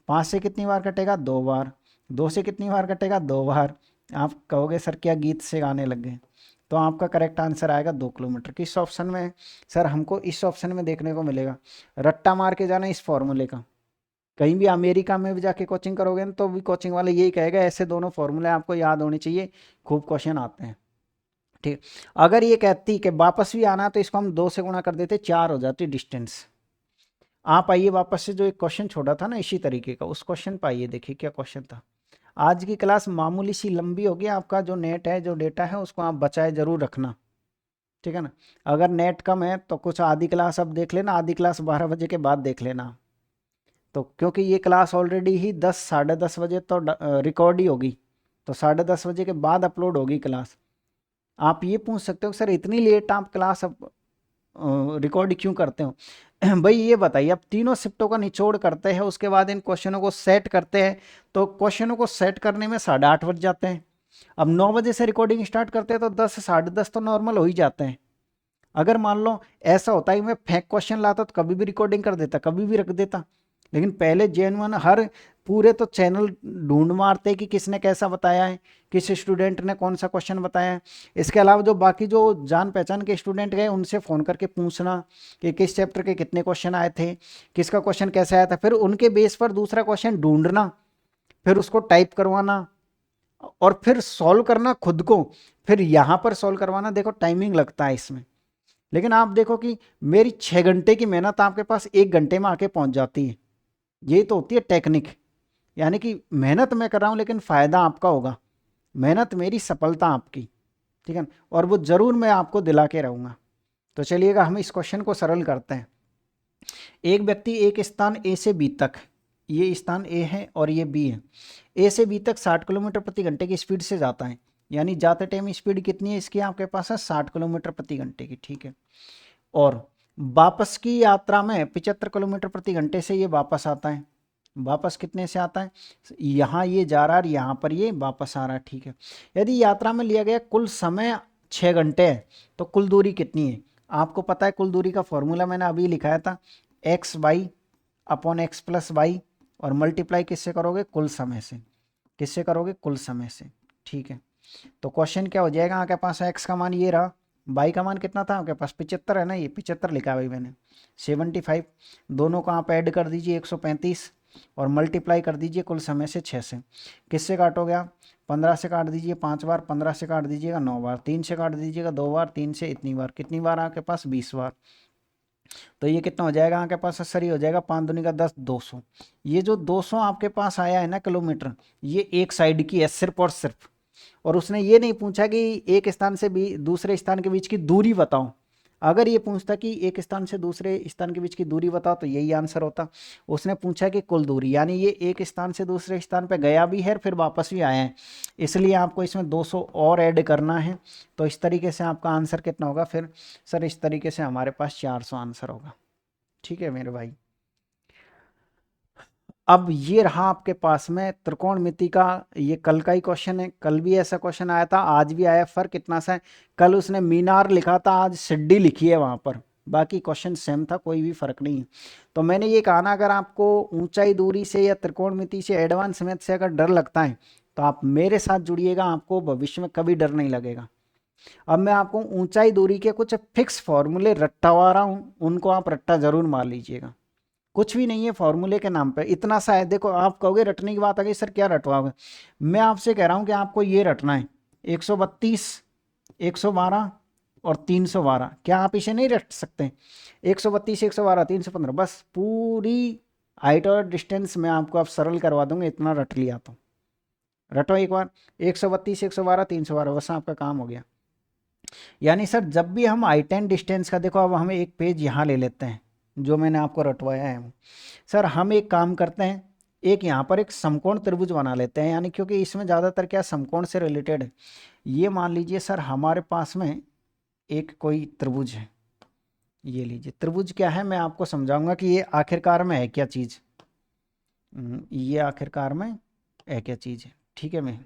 5 से कितनी बार कटेगा, 2 बार। 2 से कितनी बार कटेगा, 2 बार। आप कहोगे सर क्या गीत से गाने लग गए, तो आपका करेक्ट आंसर आएगा 2 किलोमीटर। किस ऑप्शन में सर, हमको इस ऑप्शन में देखने को मिलेगा। रट्टा मार के जाना इस फॉर्मूले का, कहीं भी अमेरिका में भी जाके कोचिंग करोगे ना तो भी कोचिंग वाले यही कहेगा, ऐसे दोनों फॉर्मूले आपको याद होने चाहिए, खूब क्वेश्चन आते हैं। ठीक, अगर ये कहती कि वापस भी आना तो इसको हम 2 से गुणा कर देते, 4 हो जाती डिस्टेंस। आप आइए वापस से, जो एक क्वेश्चन छोड़ा था ना इसी तरीके का, उस क्वेश्चन पर आइए, देखिए क्या क्वेश्चन था। आज की क्लास मामूली सी लंबी होगी, आपका जो नेट है, जो डेटा है, उसको आप बचाए जरूर रखना, ठीक है ना। अगर नेट कम है तो कुछ आधी क्लास अब देख लेना, आधी क्लास 12 बजे के बाद देख लेना। तो क्योंकि ये क्लास ऑलरेडी ही 10 साढ़े 10 बजे तो रिकॉर्ड ही होगी, तो 10:30 बजे के बाद अपलोड होगी क्लास। आप ये पूछ सकते हो सर इतनी लेट आप क्लास अब रिकॉर्ड क्यों करते हो। भाई ये बताइए, अब तीनों शिफ्टों का निचोड़ करते हैं, उसके बाद इन क्वेश्चनों को सेट करते हैं, तो क्वेश्चनों को सेट करने में 8:30 बज जाते हैं। अब 9 बजे से रिकॉर्डिंग स्टार्ट करते हैं तो 10 साढ़े 10 तो नॉर्मल हो ही जाते हैं। अगर मान लो ऐसा होता है मैं फेक क्वेश्चन लाता तो कभी भी रिकॉर्डिंग कर देता, कभी भी रख देता। लेकिन पहले जेन्युइन हर पूरे तो चैनल ढूंढ मारते कि किसने कैसा बताया है, किस स्टूडेंट ने कौन सा क्वेश्चन बताया है। इसके अलावा जो बाकी जो जान पहचान के स्टूडेंट गए उनसे फ़ोन करके पूछना कि किस चैप्टर के कितने क्वेश्चन आए थे, किसका क्वेश्चन कैसे आया था, फिर उनके बेस पर दूसरा क्वेश्चन ढूंढना, फिर उसको टाइप करवाना और फिर सॉल्व करना खुद को, फिर यहाँ पर सॉल्व करवाना। देखो टाइमिंग लगता है इसमें, लेकिन आप देखो कि मेरी 6 घंटे की मेहनत आपके पास 1 घंटे में आके पहुंच जाती है। ये तो होती है टेक्निक, यानी कि मेहनत मैं कर रहा हूं लेकिन फ़ायदा आपका होगा, मेहनत मेरी सफलता आपकी, ठीक है। और वो ज़रूर मैं आपको दिला के रहूँगा। तो चलिएगा हम इस क्वेश्चन को सरल करते हैं। एक व्यक्ति एक स्थान ए से बी तक, ये स्थान ए है और ये बी है, ए से बी तक 60 किलोमीटर प्रति घंटे की स्पीड से जाता है। यानी जाते टाइम स्पीड कितनी है इसकी आपके पास है, 60 किलोमीटर प्रति घंटे की, ठीक है। और वापस की यात्रा में 75 किलोमीटर प्रति घंटे से ये वापस आता है। वापस कितने से आता है, यहाँ ये जा रहा है और यहाँ पर ये वापस आ रहा है, ठीक है। यदि यात्रा में लिया गया कुल समय 6 घंटे है, तो कुल दूरी कितनी है? आपको पता है कुल दूरी का फॉर्मूला मैंने अभी लिखाया था, x y upon x plus y, और मल्टीप्लाई किससे करोगे? कुल समय से। किससे करोगे? कुल समय से। ठीक है, तो क्वेश्चन क्या हो जाएगा आपके पास? एक्स का मान ये रहा, वाई का मान कितना था आपके पास? 75 है ना, ये 75 लिखा है भाई मैंने, 75। दोनों को आप ऐड कर दीजिए 135, और मल्टीप्लाई कर दीजिए कुल समय से 6 से। किससे काटोगे आप? 15 से काट दीजिए 5 बार, 15 से काट दीजिएगा 9 बार, 3 से काट दीजिएगा 2 बार, 3 से इतनी बार, कितनी बार आपके पास? 20 बार। तो ये कितना हो जाएगा आपके पास? सर ये हो जाएगा 5 दूनी का 10, 200। ये जो 200 आपके पास आया है ना किलोमीटर, ये एक साइड की है सिर्फ और सिर्फ। और उसने ये नहीं पूछा कि एक स्थान से भी दूसरे स्थान के बीच की दूरी बताओ। अगर ये पूछता कि एक स्थान से दूसरे स्थान के बीच की दूरी बताओ तो यही आंसर होता। उसने पूछा कि कुल दूरी, यानी ये एक स्थान से दूसरे स्थान पे गया भी है फिर वापस भी आया है, इसलिए आपको इसमें 200 और ऐड करना है। तो इस तरीके से आपका आंसर कितना होगा फिर? सर इस तरीके से हमारे पास 400 आंसर होगा। ठीक है मेरे भाई। अब ये रहा आपके पास में त्रिकोणमिति का, ये कल का ही क्वेश्चन है, कल भी ऐसा क्वेश्चन आया था, आज भी आया। फर्क कितना सा है, कल उसने मीनार लिखा था, आज सिड्डी लिखी है वहाँ पर, बाकी क्वेश्चन सेम था, कोई भी फर्क नहीं है। तो मैंने ये कहा ना, अगर आपको ऊंचाई दूरी से या त्रिकोणमिति से एडवांस मैथ से अगर डर लगता है तो आप मेरे साथ जुड़िएगा, आपको भविष्य में कभी डर नहीं लगेगा। अब मैं आपको ऊंचाई दूरी के कुछ फिक्स फॉर्मूले रट्टावा रहा हूँ, उनको आप रट्टा जरूर मार लीजिएगा। कुछ भी नहीं है फॉर्मूले के नाम पे, इतना सा है। देखो आप कहोगे रटने की बात आ गई, सर क्या रटवाओगे? मैं आपसे कह रहा हूं कि आपको ये रटना है, 132, 112 और 312। क्या आप इसे नहीं रट सकते? 132, 112, 315, बस पूरी हाइट और डिस्टेंस मैं आपको अब सरल करवा दूंगा, इतना रट लिया तो रटो एक बार। 132, 112, 312, बस आपका काम हो गया। यानी सर जब भी हम हाइट एंड डिस्टेंस का, देखो अब हमें एक पेज यहाँ ले लेते हैं जो मैंने आपको रटवाया है। सर हम एक काम करते हैं, एक यहाँ पर एक समकोण त्रिभुज बना लेते हैं, यानी क्योंकि इसमें ज़्यादातर क्या समकोण से रिलेटेड है। ये मान लीजिए सर हमारे पास में एक कोई त्रिभुज है, ये लीजिए त्रिभुज क्या है, मैं आपको समझाऊंगा कि ये आखिरकार में है क्या चीज़। ये आखिरकार में है क्या चीज़ है। ठीक है, मैं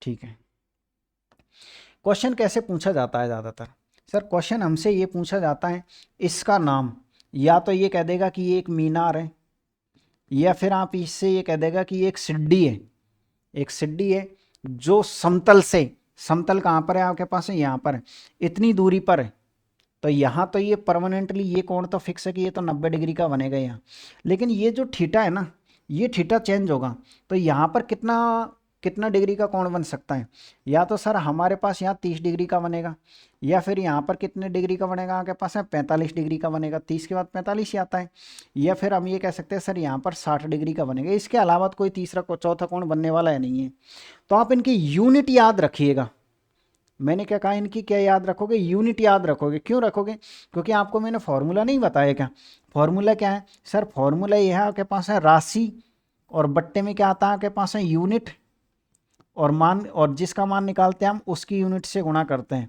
ठीक है। क्वेश्चन कैसे पूछा जाता है ज़्यादातर? सर क्वेश्चन हमसे ये पूछा जाता है, इसका नाम, या तो ये कह देगा कि ये एक मीनार है, या फिर आप इससे ये कह देगा कि ये एक सिड्डी है। एक सिड्डी है जो समतल से, समतल कहाँ पर है आपके पास है? यहाँ पर है, इतनी दूरी पर है। तो यहाँ तो ये परमानेंटली ये कोण तो फिक्स है कि ये तो 90 डिग्री का बनेगा यहाँ, लेकिन ये जो थीटा है ना, ये थीटा चेंज होगा। तो यहाँ पर कितना कितना डिग्री का कोण बन सकता है? या तो सर हमारे पास यहाँ 30 डिग्री का बनेगा, या फिर यहाँ पर कितने डिग्री का बनेगा आपके पास है? 45 डिग्री का बनेगा, 30 के बाद 45 ही आता है। या फिर हम ये कह सकते हैं सर यहाँ पर 60 डिग्री का बनेगा। इसके अलावा कोई तीसरा चौथा कोण बनने वाला है नहीं है। तो आप इनकी यूनिट याद रखिएगा। मैंने क्या कहा, इनकी क्या याद रखोगे? यूनिट याद रखोगे। क्यों रखोगे? क्योंकि आपको मैंने फॉर्मूला नहीं बताया क्या? फॉर्मूला क्या है सर? फॉर्मूला ये है आपके पास है राशि, और बट्टे में क्या आता है आपके पास है? यूनिट, और मान, और जिसका मान निकालते हैं हम उसकी यूनिट से गुणा करते हैं,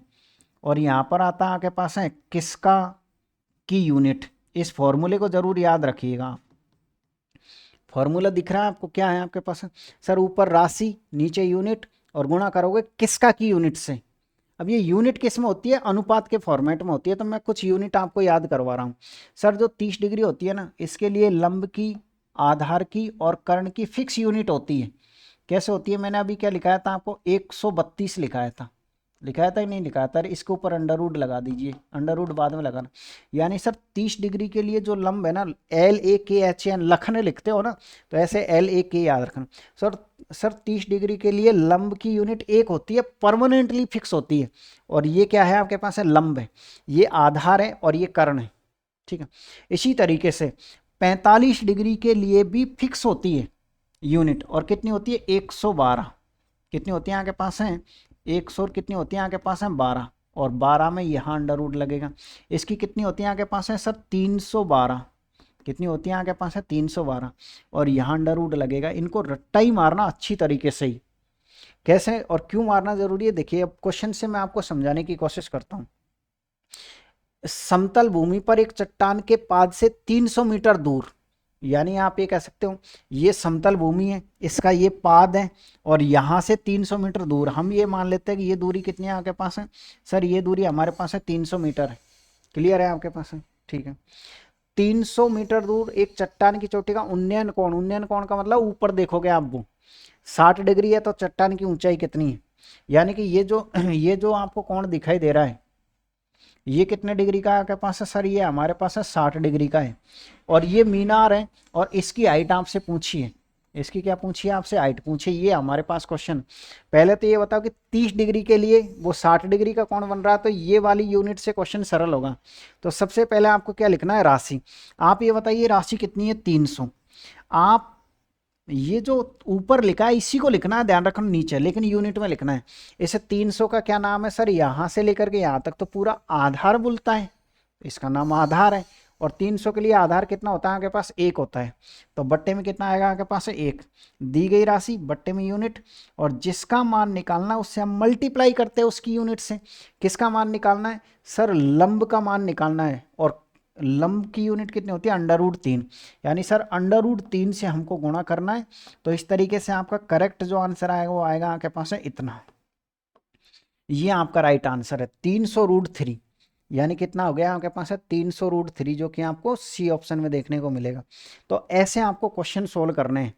और यहाँ पर आता है आपके पास है किसका की यूनिट। इस फॉर्मूले को जरूर याद रखिएगा आप। फॉर्मूला दिख रहा है आपको? क्या है आपके पास? सर ऊपर राशि, नीचे यूनिट, और गुणा करोगे किसका की यूनिट से। अब ये यूनिट किस में होती है? अनुपात के फॉर्मेट में होती है। तो मैं कुछ यूनिट आपको याद करवा रहा हूँ। सर जो 30 डिग्री होती है ना, इसके लिए लंब की, आधार की और कर्ण की फिक्स यूनिट होती है। कैसे होती है? मैंने अभी क्या लिखाया था आपको? 132 लिखाया था, लिखाया था कि नहीं लिखाया था? इसके ऊपर अंडर रूट लगा दीजिए, अंडर रूट बाद में लगाना। यानी सर 30 डिग्री के लिए जो लंब है ना, LAKHN लखने लिखते हो ना, तो ऐसे LAK याद रखना। सर 30 डिग्री के लिए लंब की यूनिट एक होती है, परमानेंटली फिक्स होती है। और ये क्या है आपके पास है? लंब है, ये आधार है और ये कर्ण है। ठीक है, इसी तरीके से 45 डिग्री के लिए भी फिक्स होती है यूनिट, और कितनी होती है? 112। कितनी होती है आपके पास है? 100। कितनी होती है आपके पास है? 12, और 12 में यहाँ अंडर रूट लगेगा। इसकी कितनी होती है आपके पास है सर? 312। कितनी होती है आपके पास है? 312, और यहाँ अंडर रूट लगेगा। इनको रट्टा ही मारना अच्छी तरीके से ही। कैसे और क्यों मारना जरूरी है? देखिए अब क्वेश्चन से मैं आपको समझाने की कोशिश करता हूँ। समतल भूमि पर एक चट्टान के पाद से 300 मीटर दूर, यानी आप ये कह सकते हो ये समतल भूमि है, इसका ये पाद है, और यहाँ से 300 मीटर दूर हम ये मान लेते हैं कि ये दूरी कितनी है आपके पास है, सर ये दूरी हमारे पास है 300 मीटर है। क्लियर है आपके पास है, ठीक है। 300 मीटर दूर एक चट्टान की चोटी का उन्नयन कोण का मतलब ऊपर देखोगे आप वो 60 डिग्री है, तो चट्टान की ऊंचाई कितनी है, यानी कि ये जो आपको कोण दिखाई दे रहा है ये कितने डिग्री का है आपके पास है, सर ये हमारे पास है 60 डिग्री का है। और ये मीनार है, और इसकी हाइट आपसे पूछी है, इसकी क्या पूछी है आपसे, हाइट पूछी। ये हमारे पास क्वेश्चन, पहले तो ये बताओ कि 30 डिग्री के लिए वो 60 डिग्री का कोण बन रहा है, तो ये वाली यूनिट से क्वेश्चन सरल होगा। तो सबसे पहले आपको क्या लिखना है, राशि। आप ये बताइए राशि कितनी है, 300। आप ये जो ऊपर लिखा है इसी को लिखना है, ध्यान रखना नीचे, लेकिन यूनिट में लिखना है। इसे 300 का क्या नाम है, सर यहाँ से लेकर के यहाँ तक तो पूरा आधार बोलता है, इसका नाम आधार है। और 300 के लिए आधार कितना होता है आपके पास, 1 होता है। तो बट्टे में कितना आएगा आपके पास, 1। दी गई राशि बट्टे में यूनिट, और जिसका मान निकालना उससे हम मल्टीप्लाई करते हैं उसकी यूनिट से। किसका मान निकालना है, सर लंब का मान निकालना है, और लंब की यूनिट कितनी होती है, √3। यानी सर √3 से हमको गुणा करना है। तो इस तरीके से आपका करेक्ट जो आंसर आएगा वो आएगा आपके पास है इतना। ये आपका राइट आंसर है 300√3, यानी कितना हो गया आपके पास है 300√3, जो कि आपको सी ऑप्शन में देखने को मिलेगा। तो ऐसे आपको क्वेश्चन सोल्व करने हैं।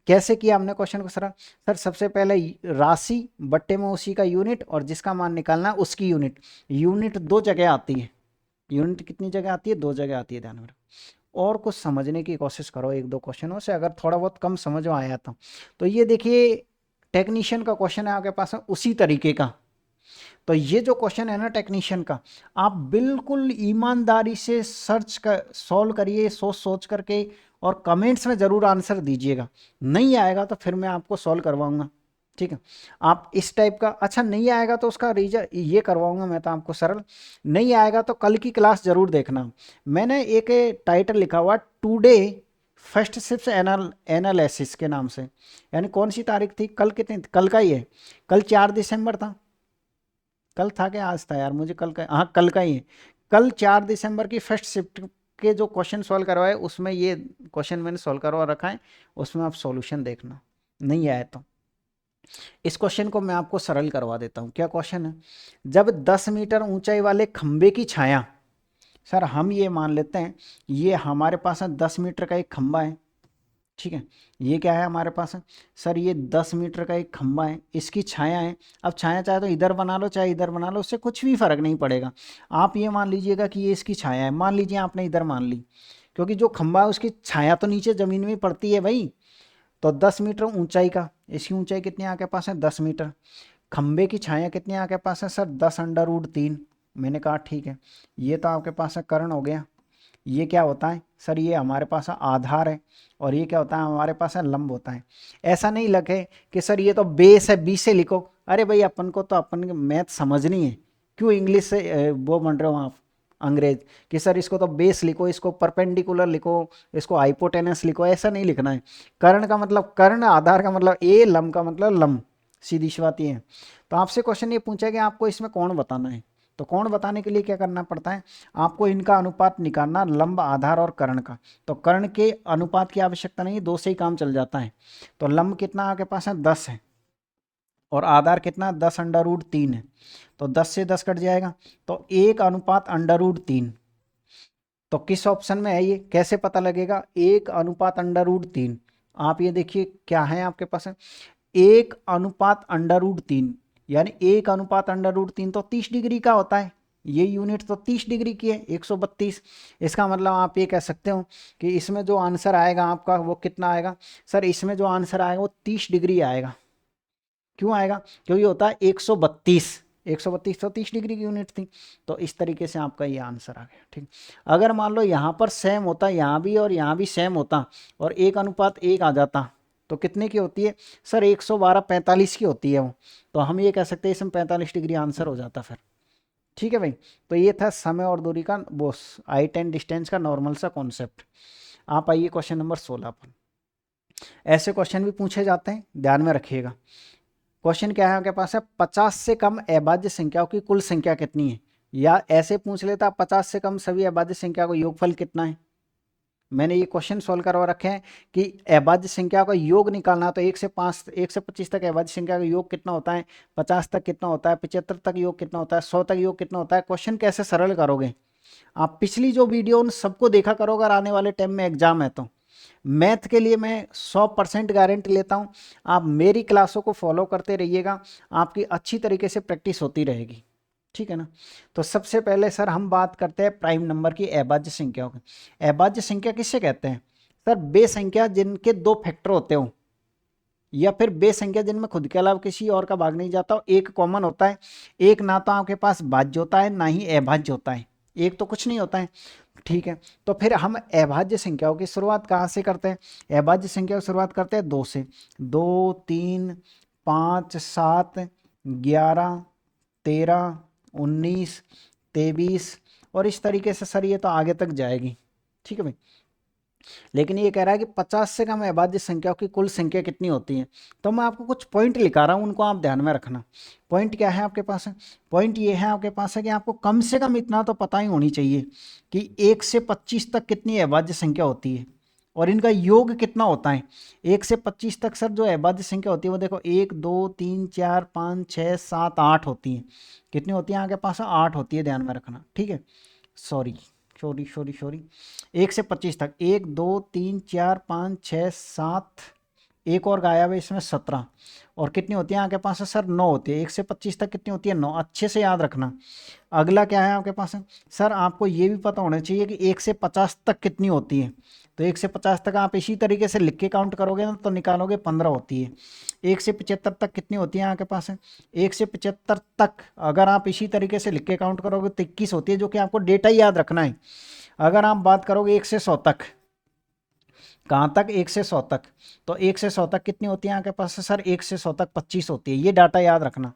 कैसे किया हमने क्वेश्चन को, सर सबसे पहले राशि बट्टे में उसी का यूनिट, और जिसका मान निकालना है उसकी यूनिट। यूनिट 2 जगह आती है, यूनिट कितनी जगह आती है, 2 जगह आती है, ध्यान में रखो। और कुछ समझने की कोशिश करो 1-2 क्वेश्चनों से, अगर थोड़ा बहुत कम समझ में आया तो ये देखिए टेक्नीशियन का क्वेश्चन है आपके पास है उसी तरीके का। तो ये जो क्वेश्चन है ना टेक्नीशियन का, आप बिल्कुल ईमानदारी से सर्च कर सॉल्व करिए, सोच सोच करके, और कमेंट्स में ज़रूर आंसर दीजिएगा। नहीं आएगा तो फिर मैं आपको सॉल्व करवाऊंगा, ठीक है। आप इस टाइप का, अच्छा नहीं आएगा तो उसका रीजन ये करवाऊंगा मैं तो आपको सरल। नहीं आएगा तो कल की क्लास ज़रूर देखना। मैंने एक टाइटल लिखा हुआ टुडे फर्स्ट शिफ्ट एनालिसिस के नाम से, यानी कौन सी तारीख थी, कल कितनी, कल का ही है, कल 4 दिसंबर था। कल था क्या आज था यार, मुझे कल का, हाँ कल का ही है। कल 4 दिसंबर की फर्स्ट शिफ्ट के जो क्वेश्चन सॉल्व करवाए उसमें ये क्वेश्चन मैंने सॉल्व करवा रखा है, उसमें आप सॉल्यूशन देखना। नहीं आया तो इस क्वेश्चन को मैं आपको सरल करवा देता हूँ। क्या क्वेश्चन है, जब 10 मीटर ऊंचाई वाले खंबे की छाया, सर हम ये मान लेते हैं ये हमारे पास है 10 मीटर का एक खंबा है, ठीक है। ये क्या है हमारे पास है, सर ये 10 मीटर का एक खंबा है, इसकी छाया है। अब छाया चाहे तो इधर बना लो चाहे इधर बना लो, उससे कुछ भी फर्क नहीं पड़ेगा। आप ये मान लीजिएगा कि ये इसकी छाया है, मान लीजिए आपने इधर मान ली, क्योंकि जो खंबा है उसकी छाया तो नीचे ज़मीन में पड़ती है भाई। तो 10 मीटर ऊंचाई का, इसकी ऊंचाई कितनी आपके पास है, 10 मीटर। खंबे की छाया कितनी आपके पास है, सर 10√3। मैंने कहा ठीक है, ये तो आपके पास है कर्ण हो गया। ये क्या होता है, सर ये हमारे पास आधार है, और ये क्या होता है हमारे पास है लंब होता है। ऐसा नहीं लगे कि सर ये तो बेस है, बी से लिखो। अरे भाई अपन को तो अपन मैथ समझनी है, क्यों इंग्लिश से वो बन रहे हो आप अंग्रेज, कि सर इसको तो बेस लिखो, इसको परपेंडिकुलर लिखो, इसको हाइपोटेनस लिखो, ऐसा नहीं लिखना है। कर्ण का मतलब कर्ण, आधार का मतलब ए, लंब का मतलब लंब, सीधी सी बात ये है। तो आपसे क्वेश्चन ये पूछा कि आपको इसमें कौन बताना है, तो कौन बताने के लिए क्या करना पड़ता है, आपको इनका अनुपात निकालना, लंब, आधार और कर्ण का। तो कर्ण के अनुपात की आवश्यकता नहीं है, 2 से ही काम चल जाता है। तो लंब कितना आपके पास है, 10 है, और आधार कितना 10√3 है। तो 10 से 10 कट जाएगा, तो 1:√3। तो किस ऑप्शन में है ये, कैसे पता लगेगा, 1:√3। आप ये देखिए क्या है आपके पास है 1:√3, यानी 1:√3 तो 30 डिग्री का होता है। ये यूनिट तो 30 डिग्री की है, 132। इसका मतलब आप ये कह सकते हो कि इसमें जो आंसर आएगा आपका वो कितना आएगा, सर इसमें जो आंसर आएगा वो 30 डिग्री आएगा। क्यों आएगा, क्योंकि होता है 132, 132 तो 30 डिग्री की यूनिट थी। तो इस तरीके से आपका ये आंसर आ गया, ठीक। अगर मान लो यहाँ पर सेम होता, यहाँ भी और यहाँ भी सेम होता, और 1:1 आ जाता, तो कितने की होती है, सर 112/45 की होती है वो। तो हम ये कह सकते हैं इसमें 45 डिग्री आंसर हो जाता फिर, ठीक है भाई। तो ये था समय और दूरी का वो हाइट एंड डिस्टेंस का नॉर्मल सा कॉन्सेप्ट। आप आइए क्वेश्चन नंबर 16 पर। ऐसे क्वेश्चन भी पूछे जाते हैं, ध्यान में रखिएगा। क्वेश्चन क्या है आपके पास है, 50 से कम अभाज्य संख्याओं की कुल संख्या कितनी है, या ऐसे पूछ लेता 50 से कम सभी अभाज्य संख्या को योगफल कितना है। मैंने ये क्वेश्चन सॉल्व करवा रखे हैं कि अभाज्य संख्या का योग निकालना, तो 1 से 5, 1 से 25 तक अभाज्य संख्या का योग कितना होता है, 50 तक कितना होता है, 75 तक योग कितना होता है, 100 तक योग कितना होता है। क्वेश्चन कैसे सरल करोगे आप, पिछली जो वीडियो उन सबको देखा करो अगर आने वाले टाइम में एग्जाम है तो। मैथ के लिए मैं 100% गारंटी लेता हूँ, आप मेरी क्लासों को फॉलो करते रहिएगा, आपकी अच्छी तरीके से प्रैक्टिस होती रहेगी, ठीक है ना। तो सबसे पहले सर हम बात करते हैं प्राइम नंबर की अभाज्य संख्याओं की। अभाज्य संख्या किससे कहते हैं सर, बे संख्या जिनके 2 फैक्टर होते हो, या फिर बे संख्या जिनमें खुद के अलावा किसी और का भाग नहीं जाता हो। एक कॉमन होता है, एक ना तो आपके पास भाज्य होता है ना ही अभाज्य होता है, एक तो कुछ नहीं होता है, ठीक है। तो फिर हम अभाज्य संख्याओं की शुरुआत कहाँ से करते हैं, अभाज्य संख्या की शुरुआत करते हैं 2 से। 2, 3, 5, 7, 11, 13, 19, 23 और इस तरीके से सर ये तो आगे तक जाएगी, ठीक है भाई। लेकिन ये कह रहा है कि 50 से कम अभाज्य संख्याओं की कुल संख्या कितनी होती है। तो मैं आपको कुछ पॉइंट लिखा रहा हूँ, उनको आप ध्यान में रखना। पॉइंट क्या है आपके पास है, पॉइंट ये है आपके पास है कि आपको कम से कम इतना तो पता ही होनी चाहिए कि 1 से 25 तक कितनी अभाज्य संख्या होती है और इनका योग कितना होता है। 1 से 25 तक सर जो अभाज्य संख्या होती है वो देखो 1, 2, 3, 4, 5, 6, 7, 8 होती है। कितनी होती है आपके पास, 8 होती है, ध्यान में रखना, ठीक है। सॉरी 1 से 25 तक 1, 2, 3, 4, 5, 6, 7, एक और गायब है इसमें 17 और कितनी होती है आपके पास है सर 9 होती है। 1 से 25 तक कितनी होती है, 9, अच्छे से याद रखना। अगला क्या है आपके पास है सर, आपको ये भी पता होना चाहिए कि 1 से 50 तक कितनी होती है। तो 1 से 50 तक आप इसी तरीके से लिख के काउंट करोगे ना तो निकालोगे 15 होती है। 1 से 75 तक कितनी होती है आपके पास है, 1 से 75 तक अगर आप इसी तरीके से लिख के काउंट करोगे तो 21 होती है, जो कि आपको डेटा ही याद रखना है। अगर आप बात करोगे 1 से 100 तक, कहाँ तक, 1 से 100 तक, तो 1 से 100 तक कितनी होती है आपके पास सर, 1 से 100 तक 25 होती है, ये डाटा याद रखना।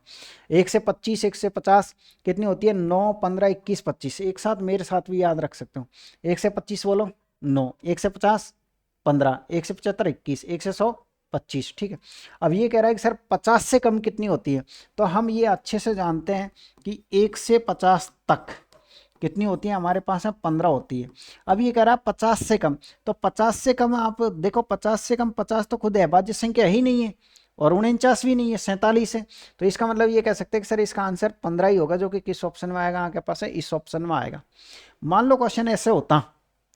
1 से 25, 1 से 50 कितनी होती है, 9, 15, 21, 25, एक साथ मेरे साथ भी याद रख सकते हो। 1 से 25 बोलो 9, 1 से 50 15, 1 से 75 21, 1 से 100 25, ठीक है। अब ये कह रहा है कि सर 50 से कम कितनी होती है, तो हम ये अच्छे से जानते हैं कि 1 से 50 तक कितनी होती है हमारे पास है, 15 होती है। अब ये कह रहा है 50 से कम, तो 50 से कम आप देखो 50 से कम, 50 तो खुद अभाज्य संख्या ही नहीं है और 49 भी नहीं है, 47 है। तो इसका मतलब ये कह सकते हैं कि सर इसका आंसर 15 ही होगा, जो कि किस ऑप्शन में आएगा आपके पास है, इस ऑप्शन में आएगा। मान लो क्वेश्चन ऐसे होता,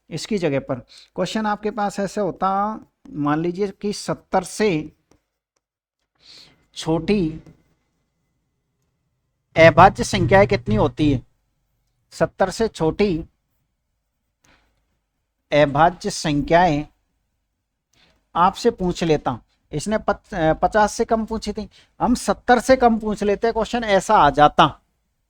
इसकी जगह पर क्वेश्चन आपके पास ऐसे होता, मान लीजिए कि 70 से छोटी अभाज्य संख्याएं कितनी होती है, 70 से छोटी अभाज्य संख्याएं आपसे पूछ लेता हूं। इसने 50 से कम पूछी थी, हम 70 से कम पूछ लेते, क्वेश्चन ऐसा आ जाता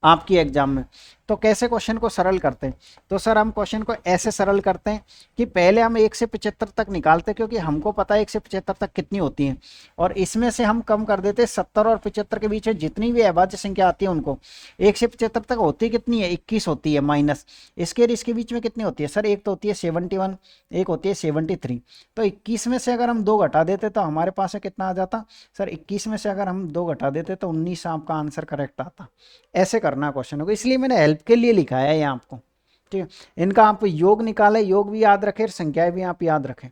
आपकी एग्जाम में। तो कैसे क्वेश्चन को सरल करते हैं, तो सर हम क्वेश्चन को ऐसे सरल करते हैं कि पहले हम 1 से 75 तक निकालते, क्योंकि हमको पता है 1 से 75 तक कितनी होती है, और इसमें से हम कम कर देते 70 और 75 के बीच में जितनी भी अभाज्य संख्या आती है उनको। 1 से 75 तक होती कितनी है, 21 होती है, माइनस इसके और इसके बीच में कितनी होती है सर, एक तो होती है 71, एक होती है 73। तो 21 में से अगर हम 2 घटा देते तो हमारे पास है कितना आ जाता सर, 21 में से अगर हम 2 घटा देते तो 19 आपका आंसर करेक्ट आता। ऐसे करना क्वेश्चन को, इसलिए मैंने हेल्प के लिए लिखा है ये आपको, ठीक है। इनका आप योग निकालें, योग भी याद रखें, संख्याएं भी आप याद रखें।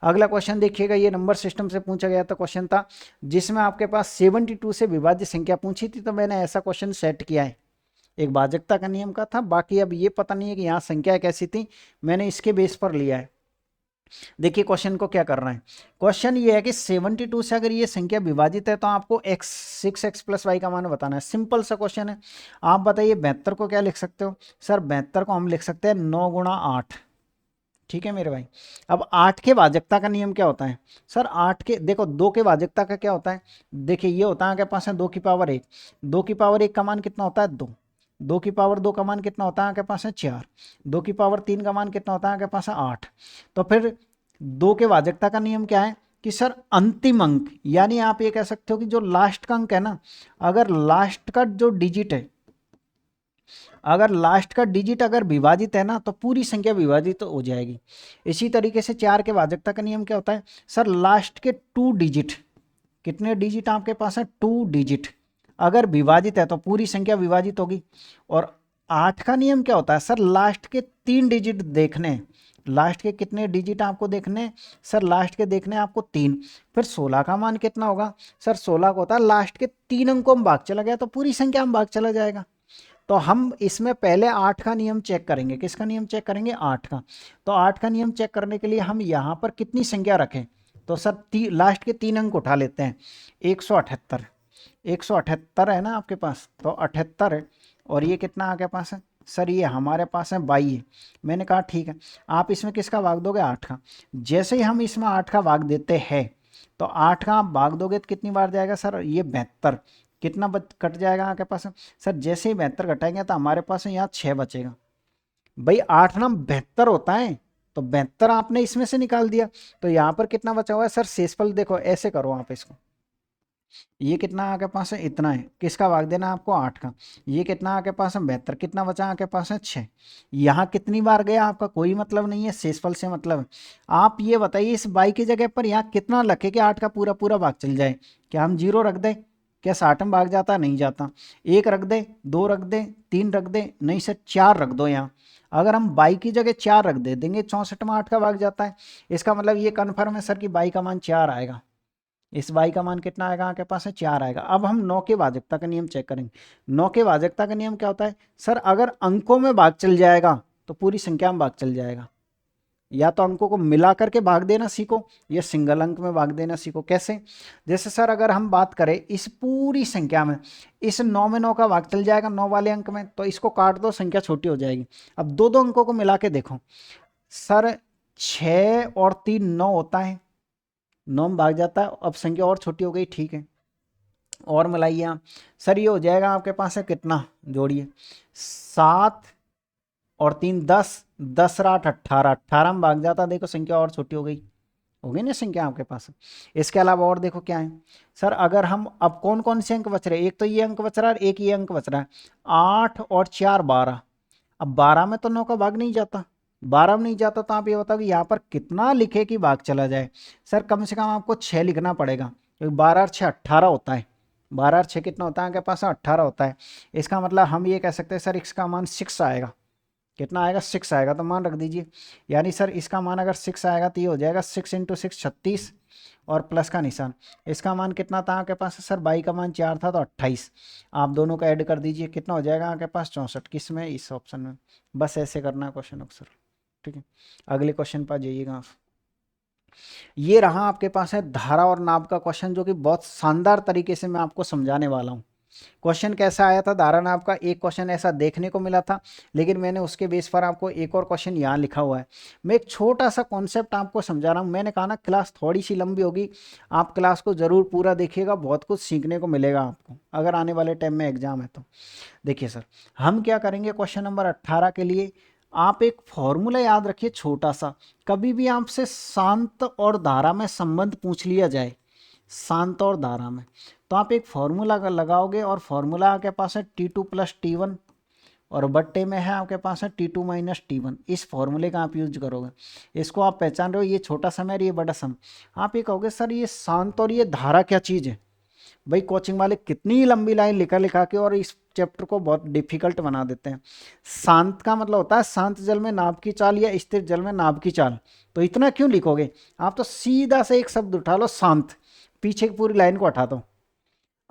अगला क्वेश्चन देखिएगा, ये नंबर सिस्टम से पूछा गया था क्वेश्चन था, जिसमें आपके पास 72 से विभाज्य संख्या पूछी थी। तो मैंने ऐसा क्वेश्चन सेट किया है, एक भाजकता का नियम का था, बाकी अब ये पता नहीं है कि यहाँ संख्या कैसी थी, मैंने इसके बेस पर लिया है। देखिए क्वेश्चन को क्या करना है, क्वेश्चन ये है कि 72 से अगर ये संख्या विभाजित है तो आपको x 6x प्लस वाई का मान बताना है। सिंपल सा क्वेश्चन है। आप बताइए 72 को क्या लिख सकते हो सर, 72 को हम लिख सकते हैं 9 गुणा 8, ठीक है मेरे भाई। अब 8 के भाजकता का नियम क्या होता है सर, 8 के देखो 2 के भाजकता का क्या होता है, देखिए ये होता है आपके पास है 2 की पावर 1, 2 की पावर 1 का मान कितना होता है 2, 2 की पावर 2 का मान कितना होता है आपके पास है 4, 2 की पावर 3 का मान कितना होता है आपके पास है 8। तो फिर 2 के भाजकता का नियम क्या है कि सर अंतिम अंक, यानी आप ये कह सकते हो कि जो लास्ट का अंक है ना, अगर लास्ट का जो डिजिट है, अगर लास्ट का डिजिट अगर विभाजित है ना तो पूरी संख्या विभाजित तो हो जाएगी। इसी तरीके से 4 के भाजकता का नियम क्या होता है सर, लास्ट के 2 डिजिट, कितने डिजिट आपके पास है 2 डिजिट, अगर विभाजित है तो पूरी संख्या विभाजित होगी। और 8 का नियम क्या होता है सर, लास्ट के 3 डिजिट देखने, लास्ट के कितने डिजिट आपको देखने? सर लास्ट के देखने आपको 3। फिर 16 का मान कितना होगा? सर 16 को होता है लास्ट के 3 अंकों में भाग चला गया तो पूरी संख्या में भाग चला जाएगा। तो हम इसमें पहले 8 का नियम चेक करेंगे। किसका नियम चेक करेंगे? 8 का। तो 8 का नियम चेक करने के लिए हम यहाँ पर कितनी संख्या रखें? तो सर लास्ट के 3 अंक उठा लेते हैं। 178 178 है ना आपके पास, तो 78 है। और ये कितना आपके पास है? सर ये हमारे पास है 22 है। मैंने कहा ठीक है, आप इसमें किसका भाग दोगे? 8 का। जैसे ही हम इसमें 8 का भाग देते हैं तो 8 का आप भाग दोगे तो कितनी बार जाएगा? सर ये 72। कितना कट जाएगा आपके पास? सर जैसे ही 72 घटाएंगे तो हमारे पास यहाँ 6 बचेगा। भाई 8 ना 72 होता है, तो 72 आपने इसमें से निकाल दिया, तो यहाँ पर कितना बचा हुआ है? सर शेषफल देखो, ऐसे करो आप इसको, ये कितना आपके पास है? इतना है। किसका भाग देना है आपको? 8 का। ये कितना आपके पास है? 72। कितना बचा आपके पास है? 6। यहाँ कितनी बार गया आपका कोई मतलब नहीं है, शेषफल से मतलब है। आप ये बताइए इस बाई की जगह पर यहाँ कितना लिखे कि 8 का पूरा पूरा भाग चल जाए? क्या हम 0 रख दें? क्या 60 में भाग जाता? नहीं जाता। 1 रख दे, 2 रख दे, 3 रख दे, नहीं सर 4 रख दो यहाँ। अगर हम बाई की जगह 4 रख दे देंगे 64 में 8 का भाग जाता है। इसका मतलब ये कन्फर्म है सर कि बाई का मान 4 आएगा। इस बाई का मान कितना आएगा आपके पास है? 4 आएगा। अब हम 9 के भाजकता का नियम चेक करेंगे। 9 के भाजकता का नियम क्या होता है? सर अगर अंकों में भाग चल जाएगा तो पूरी संख्या में भाग चल जाएगा। या तो अंकों को मिला करके भाग देना सीखो या सिंगल अंक में भाग देना सीखो। कैसे? जैसे सर अगर हम बात करें इस पूरी संख्या में, इस 9 में 9 का भाग चल जाएगा 9 वाले अंक में, तो इसको काट दो, संख्या छोटी हो जाएगी। अब दो दो अंकों को मिला के देखो, सर 6 और 3 9 होता है, 9 में भाग जाता है। अब संख्या और छोटी हो गई, ठीक है, और मिलाइए आप। सर ये हो जाएगा आपके पास है कितना? जोड़िए, 7 और 3 10, 10 और 8 18, 18 में भाग जाता, देखो संख्या और छोटी हो गई ना संख्या आपके पास। इसके अलावा और देखो क्या है सर, अगर हम अब कौन कौन से अंक बच रहे हैं? एक तो ये अंक बच रहा है, एक ये अंक बच रहा है, 8 और 4 12। अब 12 में तो 9 का भाग नहीं जाता, 12 में नहीं जाता, तो आप ये बताओ कि यहाँ पर कितना लिखे कि भाग चला जाए? सर कम से कम आपको 6 लिखना पड़ेगा, क्योंकि 12 और 6 18 होता है। 12 और 6 कितना होता है आपके पास? 18 होता है। इसका मतलब हम ये कह सकते हैं सर इसका मान 6 आएगा। कितना आएगा? 6 आएगा, तो मान रख दीजिए। यानी सर इसका मान अगर 6 आएगा तो ये हो जाएगा 6 × 6 36 और प्लस का निशान। इसका मान कितना था आपके पास? सर बाई का मान 4 था तो 28। आप दोनों का ऐड कर दीजिए, कितना हो जाएगा आपके पास? 64। किस में? इस ऑप्शन में। बस ऐसे करना है क्वेश्चन आंसर, ठीक है। अगले क्वेश्चन पर जाइएगा आप। ये रहा आपके पास है धारा और नाभ का क्वेश्चन, जो कि बहुत शानदार तरीके से मैं आपको समझाने वाला हूँ। क्वेश्चन कैसा आया था? धारा नाभ का एक क्वेश्चन ऐसा देखने को मिला था, लेकिन मैंने उसके बेस पर आपको एक और क्वेश्चन यहाँ लिखा हुआ है। मैं एक छोटा सा कॉन्सेप्ट आपको समझा रहा हूँ। मैंने कहा ना क्लास थोड़ी सी लंबी होगी, आप क्लास को ज़रूर पूरा देखिएगा, बहुत कुछ सीखने को मिलेगा आपको अगर आने वाले टाइम में एग्जाम है तो। देखिए सर, हम क्या करेंगे क्वेश्चन नंबर 18 के लिए, आप एक फॉर्मूला याद रखिए छोटा सा। कभी भी आपसे शांत और धारा में संबंध पूछ लिया जाए, शांत और धारा में, तो आप एक फॉर्मूला लगाओगे, और फॉर्मूला आपके पास है T2 + T1 और बट्टे में है आपके पास है T2 - T1। इस फॉर्मूले का आप यूज करोगे। इसको आप पहचान रहे हो, ये छोटा सम है, ये बड़ा सम। आप ये कहोगे सर ये शांत और ये धारा क्या चीज़ है? भाई कोचिंग वाले कितनी लंबी लाइन लिखा के और इस चैप्टर को बहुत डिफिकल्ट बना देते हैं। शांत का मतलब होता है शांत जल में नाव की चाल या स्थिर जल में नाव की चाल। तो इतना क्यों लिखोगे? आप तो सीधा से एक शब्द उठा लो, शांत, पीछे की पूरी लाइन को हटा दो।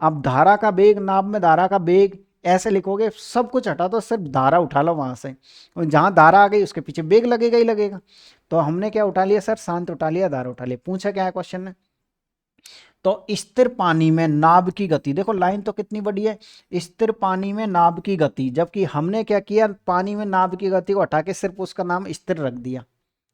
आप धारा का वेग, नाव में धारा का वेग, ऐसे लिखोगे, सब कुछ हटा दो, सिर्फ धारा उठा लो वहां से, और जहां धारा आ गई उसके पीछे वेग लगेगा ही लगेगा। तो हमने क्या उठा लिया सर? शांत उठा लिया, धारा उठा लिया। पूछा क्या है क्वेश्चन ने? तो स्थिर पानी में नाभ की गति, देखो लाइन तो कितनी बड़ी है, स्थिर पानी में नाभ की गति, जबकि हमने क्या किया, पानी में नाभ की गति को हटा के सिर्फ उसका नाम स्थिर रख दिया,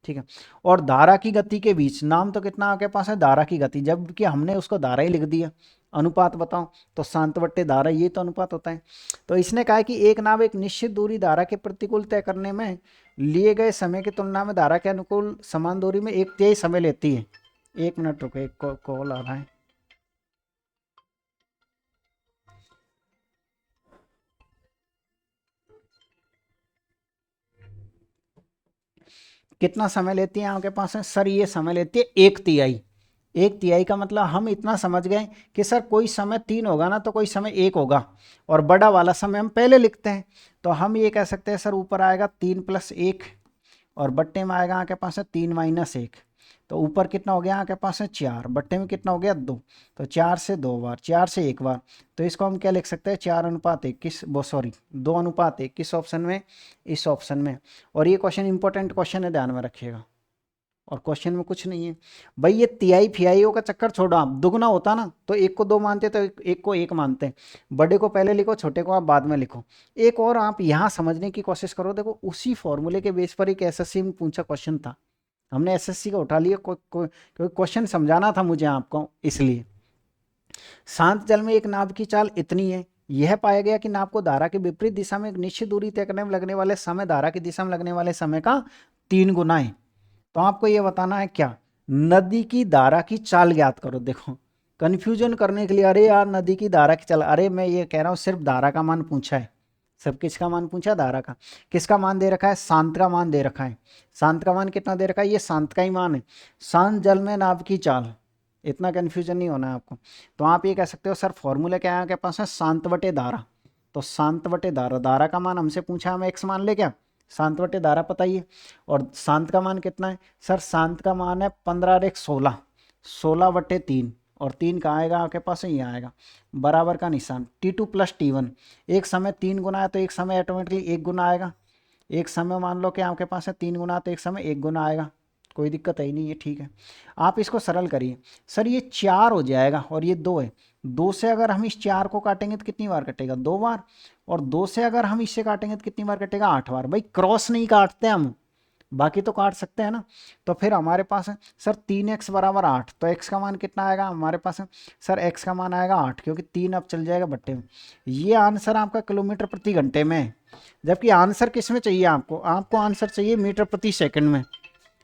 ठीक है। और धारा की गति के बीच नाम तो कितना आपके पास है? धारा की गति, जबकि हमने उसको धारा ही लिख दिया। अनुपात बताओ, तो शांत बट्टे धारा, ये तो अनुपात होता है। तो इसने कहा कि एक नाव एक निश्चित दूरी धारा के प्रतिकूल तय करने में लिए गए समय की तुलना में धारा के अनुकूल समान दूरी में 1/3 समय लेती है। 1 मिनट रुको, एक कॉल आ रहा है। कितना समय लेती है आपके पास है? सर ये समय लेती है 1/3। 1/3 का मतलब हम इतना समझ गए कि सर कोई समय 3 होगा ना, तो कोई समय 1 होगा, और बड़ा वाला समय हम पहले लिखते हैं। तो हम ये कह सकते हैं सर ऊपर आएगा 3 + 1, और बट्टे में आएगा आपके पास है 3 माइनस 1, तो ऊपर कितना हो गया आपके पास है 4, बट्टे में कितना हो गया 2, तो 4 से 2 बार, 4 से 1 बार, तो इसको हम क्या लिख सकते हैं 4:1 किस वो सॉरी 2:1 किस ऑप्शन में, इस ऑप्शन में। और ये क्वेश्चन इंपॉर्टेंट क्वेश्चन है, ध्यान में रखिएगा, और क्वेश्चन में कुछ नहीं है भाई। ये तिहाई फियाइयों का चक्कर छोड़ो, आप दुगना होता ना तो एक को 2 मानते, तो एक को 1 मानते हैं। बड़े को पहले लिखो, छोटे को आप बाद में लिखो। एक और आप यहाँ समझने की कोशिश करो, देखो उसी फॉर्मूले के बेस पर एक एसएससी में पूछा क्वेश्चन था, हमने एसएससी का उठा लिया, कोई क्वेश्चन समझाना था मुझे आपको, इसलिए शांत जल में एक नाव की चाल इतनी है, यह पाया गया कि नाव को धारा के विपरीत दिशा में एक निश्चित दूरी तय करने में लगने वाले समय धारा की दिशा में लगने वाले समय का 3 गुना है। तो आपको यह बताना है क्या, नदी की धारा की चाल ज्ञात करो। देखो कंफ्यूजन करने के लिए, अरे यार नदी की धारा की चाल, अरे मैं ये कह रहा हूं सिर्फ धारा का मान पूछा है, सब किसका मान पूछा, धारा का। किसका मान दे रखा है, शांत का मान दे रखा है। शांत का मान कितना दे रखा है, ये शांत का ही मान है। शांत जल में नाव की चाल, इतना कंफ्यूजन नहीं होना है आपको। तो आप ये कह सकते हो सर फॉर्मूला क्या है आपके पास है, शांत बटे धारा। तो शांत बटे धारा, धारा का मान हमसे पूछा, हम एक्स मान ले क्या, शांत बटे धारा पता ही है। और शांत का मान कितना है सर, शांत का मान है 15 और 1 16, 16/3, और 3 कहाँ आएगा आपके पास है, यहाँ आएगा, बराबर का निशान T2 + T1। एक समय 3 गुना है तो एक समय ऑटोमेटिकली 1 गुना आएगा। एक समय मान लो कि आपके पास है 3 गुना, तो एक समय 1 गुना आएगा, कोई दिक्कत है नहीं है, ठीक है। आप इसको सरल करिए, सर ये 4 हो जाएगा और ये 2 है, 2 से अगर हम इस 4 को काटेंगे तो कितनी बार कटेगा, 2 बार। और 2 से अगर हम इससे काटेंगे तो कितनी बार कटेगा, 8 बार। भाई क्रॉस नहीं काटते हम, बाकी तो काट सकते हैं ना। तो फिर हमारे पास है सर 3x = 8, तो x का मान कितना आएगा हमारे पास है सर, x का मान आएगा 8, क्योंकि 3 अब चल जाएगा बट्टे में। ये आंसर आपका किलोमीटर प्रति घंटे में है, जबकि आंसर किस में चाहिए आपको, आपको आंसर चाहिए मीटर प्रति सेकंड में।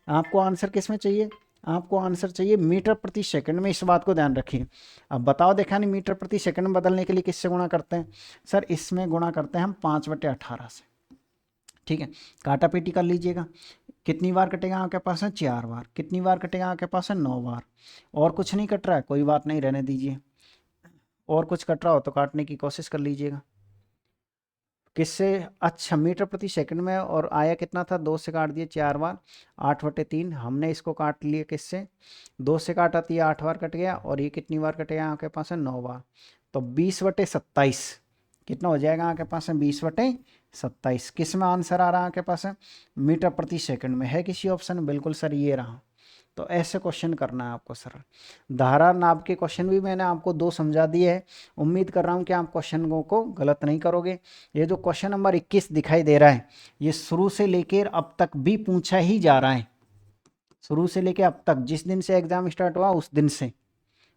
आपको आंसर किस में चाहिए, आपको आंसर चाहिए मीटर प्रति सेकंड में, इस बात को ध्यान रखिए। अब बताओ देखा नहीं, मीटर प्रति सेकंड में बदलने के लिए किससे गुणा करते हैं सर, इसमें गुणा करते हैं हम 5/18 से, ठीक है। काटा पीटी कर लीजिएगा, कितनी बार कटेगा आपके पास है, 4 बार। कितनी बार कटेगा आपके पास है, 9 बार। और कुछ नहीं कट रहा है, कोई बात नहीं, रहने दीजिए। और कुछ कट रहा हो तो काटने की कोशिश कर लीजिएगा। किससे, अच्छा मीटर प्रति सेकंड में, और आया कितना था, 2 से काट दिए 4 बार, 8/3। हमने इसको काट लिया किससे, 2 से काटा तो ये 8 बार कट गया, और ये कितनी बार कटेगा आपके पास है, 9 बार। तो 20/27 कितना हो जाएगा आपके पास है, 20/27। किस में आंसर आ रहा है आपके पास है, मीटर प्रति सेकंड में। है किसी ऑप्शन में, बिल्कुल सर ये रहा। तो ऐसे क्वेश्चन करना है आपको सर। धारा नाप के क्वेश्चन भी मैंने आपको 2 समझा दिए हैं, उम्मीद कर रहा हूँ कि आप क्वेश्चनों को गलत नहीं करोगे। ये जो क्वेश्चन नंबर 21 दिखाई दे रहा है, ये शुरू से लेकर अब तक भी पूछा ही जा रहा है, शुरू से लेकर अब तक, जिस दिन से एग्जाम स्टार्ट हुआ उस दिन से,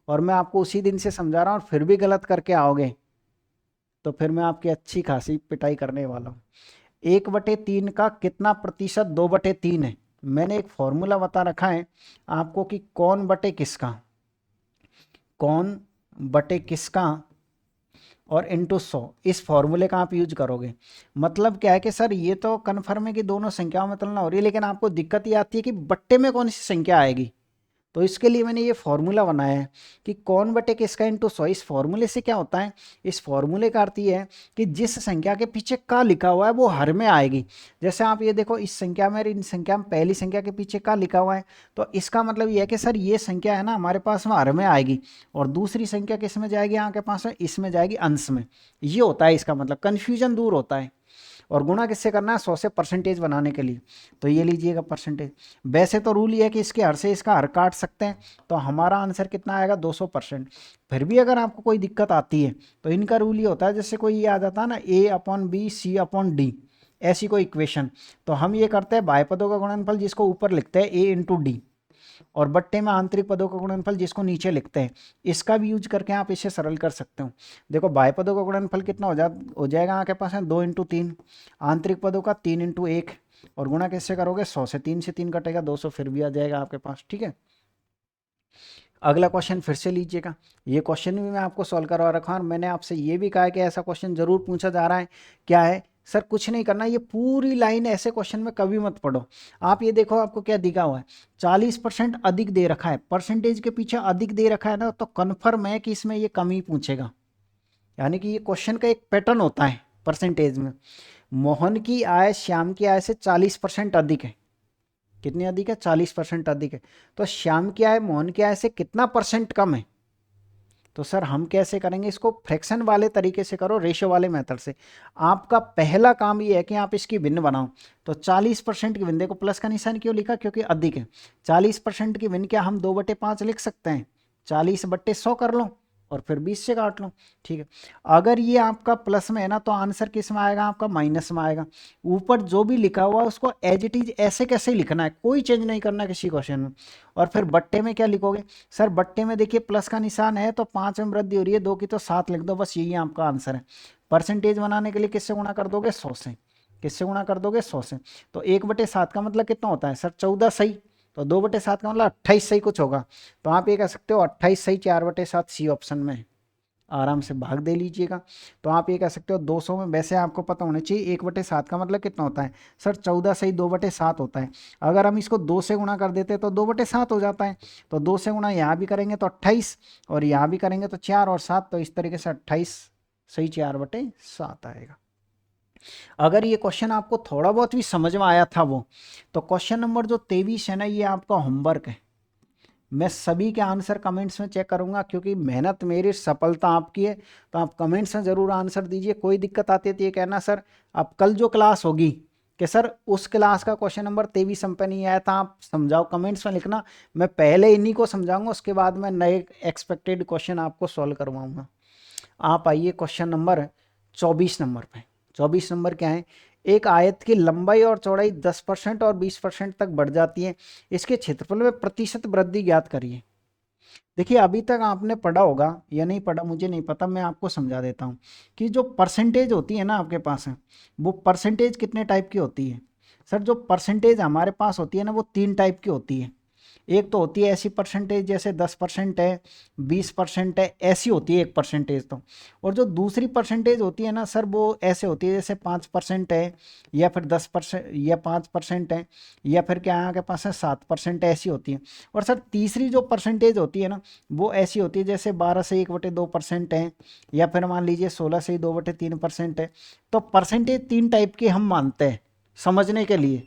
और मैं आपको उसी दिन से समझा रहा हूँ, और फिर भी गलत करके आओगे तो फिर मैं आपकी अच्छी खासी पिटाई करने वाला हूँ। 1/3 का कितना प्रतिशत 2/3 है। मैंने एक फॉर्मूला बता रखा है आपको कि कौन बटे किसका, कौन बटे किसका और इंटू 100, इस फॉर्मूले का आप यूज करोगे। मतलब क्या है कि सर ये तो कन्फर्म है कि दोनों संख्याओं में तुलना हो रही है, लेकिन आपको दिक्कत ये आती है कि बट्टे में कौन सी संख्या आएगी। तो इसके लिए मैंने ये फॉर्मूला बनाया है कि कौन बटे किसका इंटू 100। इस फॉर्मूले से क्या होता है, इस फॉर्मूले का अर्थ ये है कि जिस संख्या के पीछे का लिखा हुआ है वो हर में आएगी। जैसे आप ये देखो, इस संख्या में, इन संख्या में पहली संख्या के पीछे का लिखा हुआ है, तो इसका मतलब ये है कि सर ये संख्या है ना हमारे पास में हर में आएगी, और दूसरी संख्या किस में जाएगी आपके पास में, इसमें जाएगी अंश में। ये होता है इसका मतलब, कन्फ्यूजन दूर होता है। और गुणा किससे करना है, 100 से परसेंटेज बनाने के लिए। तो ये लीजिएगा परसेंटेज। वैसे तो रूल ये है कि इसके हर से इसका हर काट सकते हैं, तो हमारा आंसर कितना आएगा, 200%। फिर भी अगर आपको कोई दिक्कत आती है तो इनका रूल ये होता है, जैसे कोई ये आ जाता है ना, A/B C/D, ऐसी कोई इक्वेशन, तो हम ये करते हैं बाह्य पदों का गुणनफल जिसको ऊपर लिखते हैं A/D, और बट्टे में आंतरिक पदों का गुणनफल जिसको नीचे लिखते हैं, इसका भी यूज करके आप इसे सरल कर सकते हो। देखो बाह्य पदों का गुणनफल कितना हो जाएगा आपके पास है, 2 × 3, आंतरिक पदों का 3 × 1, और गुणा किससे करोगे, 100 से। 3 से 3 कटेगा, 200 फिर भी आ जाएगा आपके पास, ठीक है। अगला क्वेश्चन फिर से लीजिएगा। ये क्वेश्चन भी मैं आपको सॉल्व करवा रखा हूँ, और मैंने आपसे ये भी कहा है कि ऐसा क्वेश्चन जरूर पूछा जा रहा है। क्या है सर, कुछ नहीं करना, ये पूरी लाइन ऐसे क्वेश्चन में कभी मत पढ़ो। आप ये देखो आपको क्या दिखा हुआ है, 40% अधिक दे रखा है, परसेंटेज के पीछे अधिक दे रखा है ना, तो कन्फर्म है कि इसमें ये कम ही पूछेगा। यानी कि ये क्वेश्चन का एक पैटर्न होता है परसेंटेज में। मोहन की आय श्याम की आय से 40% अधिक है, कितनी अधिक है, 40% अधिक है। तो श्याम क्या है, मोहन क्या है, से कितना परसेंट कम है। तो सर हम कैसे करेंगे इसको, फ्रैक्शन वाले तरीके से करो, रेशियो वाले मेथड से। आपका पहला काम ये है कि आप इसकी भिन्न बनाओ। तो 40% की भिन्न, देखो प्लस का निशान क्यों लिखा, क्योंकि अधिक है। 40% की भिन्न क्या हम 2/5 लिख सकते हैं, 40/100 कर लो और फिर 20 से काट लो। ठीक है, अगर ये आपका प्लस में है ना, तो आंसर किस में आएगा, आपका माइनस में आएगा। ऊपर जो भी लिखा हुआ है उसको एज इट इज ऐसे कैसे ही लिखना है, कोई चेंज नहीं करना किसी क्वेश्चन में। और फिर बट्टे में क्या लिखोगे, सर बट्टे में देखिए प्लस का निशान है तो 5 में वृद्धि हो रही है, 2 की तो 7 लिख दो, बस यही आपका आंसर है। परसेंटेज बनाने के लिए किससे गुणा कर दोगे, 100 से। किससे गुणा कर दोगे, 100 से। तो 1/7 का मतलब कितना होता है सर, 14 सही। तो 2/7 का मतलब 28 सही कुछ होगा। तो आप ये कह सकते हो 28 सही 4/7 सी ऑप्शन में, आराम से भाग दे लीजिएगा। तो आप ये कह सकते हो 200 में, वैसे आपको पता होना चाहिए 1/7 का मतलब कितना होता है सर, 14 सही 2/7 होता है। अगर हम इसको 2 से गुणा कर देते तो 2/7 हो जाता है। तो 2 से गुणा यहाँ भी करेंगे तो 28, और यहाँ भी करेंगे तो 4 और 7, तो इस तरीके से 28 सही 4/7 आएगा। अगर ये क्वेश्चन आपको थोड़ा बहुत भी समझ में आया था वो, तो क्वेश्चन नंबर जो 23 है ना, ये आपका होमवर्क है। मैं सभी के आंसर कमेंट्स में चेक करूंगा, क्योंकि मेहनत मेरी सफलता आपकी है। तो आप कमेंट्स में ज़रूर आंसर दीजिए। कोई दिक्कत आती है तो ये कहना सर अब कल जो क्लास होगी कि सर उस क्लास का क्वेश्चन नंबर 23 हम पे नहीं आया था, आप समझाओ, कमेंट्स में लिखना। मैं पहले इन्हीं को समझाऊंगा, उसके बाद मैं नए एक्सपेक्टेड क्वेश्चन आपको सॉल्व करवाऊंगा। आप आइए क्वेश्चन नंबर 24 नंबर पे। 24 नंबर क्या है, एक आयत की लंबाई और चौड़ाई 10% और 20% तक बढ़ जाती है, इसके क्षेत्रफल में प्रतिशत वृद्धि ज्ञात करिए। देखिए अभी तक आपने पढ़ा होगा या नहीं पढ़ा मुझे नहीं पता, मैं आपको समझा देता हूँ कि जो परसेंटेज होती है ना आपके पास है, वो परसेंटेज कितने टाइप की होती है। सर जो परसेंटेज हमारे पास होती है ना, वो 3 टाइप की होती है। एक तो होती है ऐसी परसेंटेज जैसे 10% है, 20% है, ऐसी होती है एक परसेंटेज तो। और जो दूसरी परसेंटेज होती है ना सर, वो ऐसे होती है जैसे 5% है, या फिर 10% या 5% है, या फिर क्या है आपके पास है 7% ऐसी होती है। और सर तीसरी जो परसेंटेज होती है ना, वो ऐसी होती है जैसे 12 से 1/2% है, या फिर मान लीजिए 16 से 2/3% है। तो परसेंटेज 3 टाइप की हम मानते हैं समझने के लिए।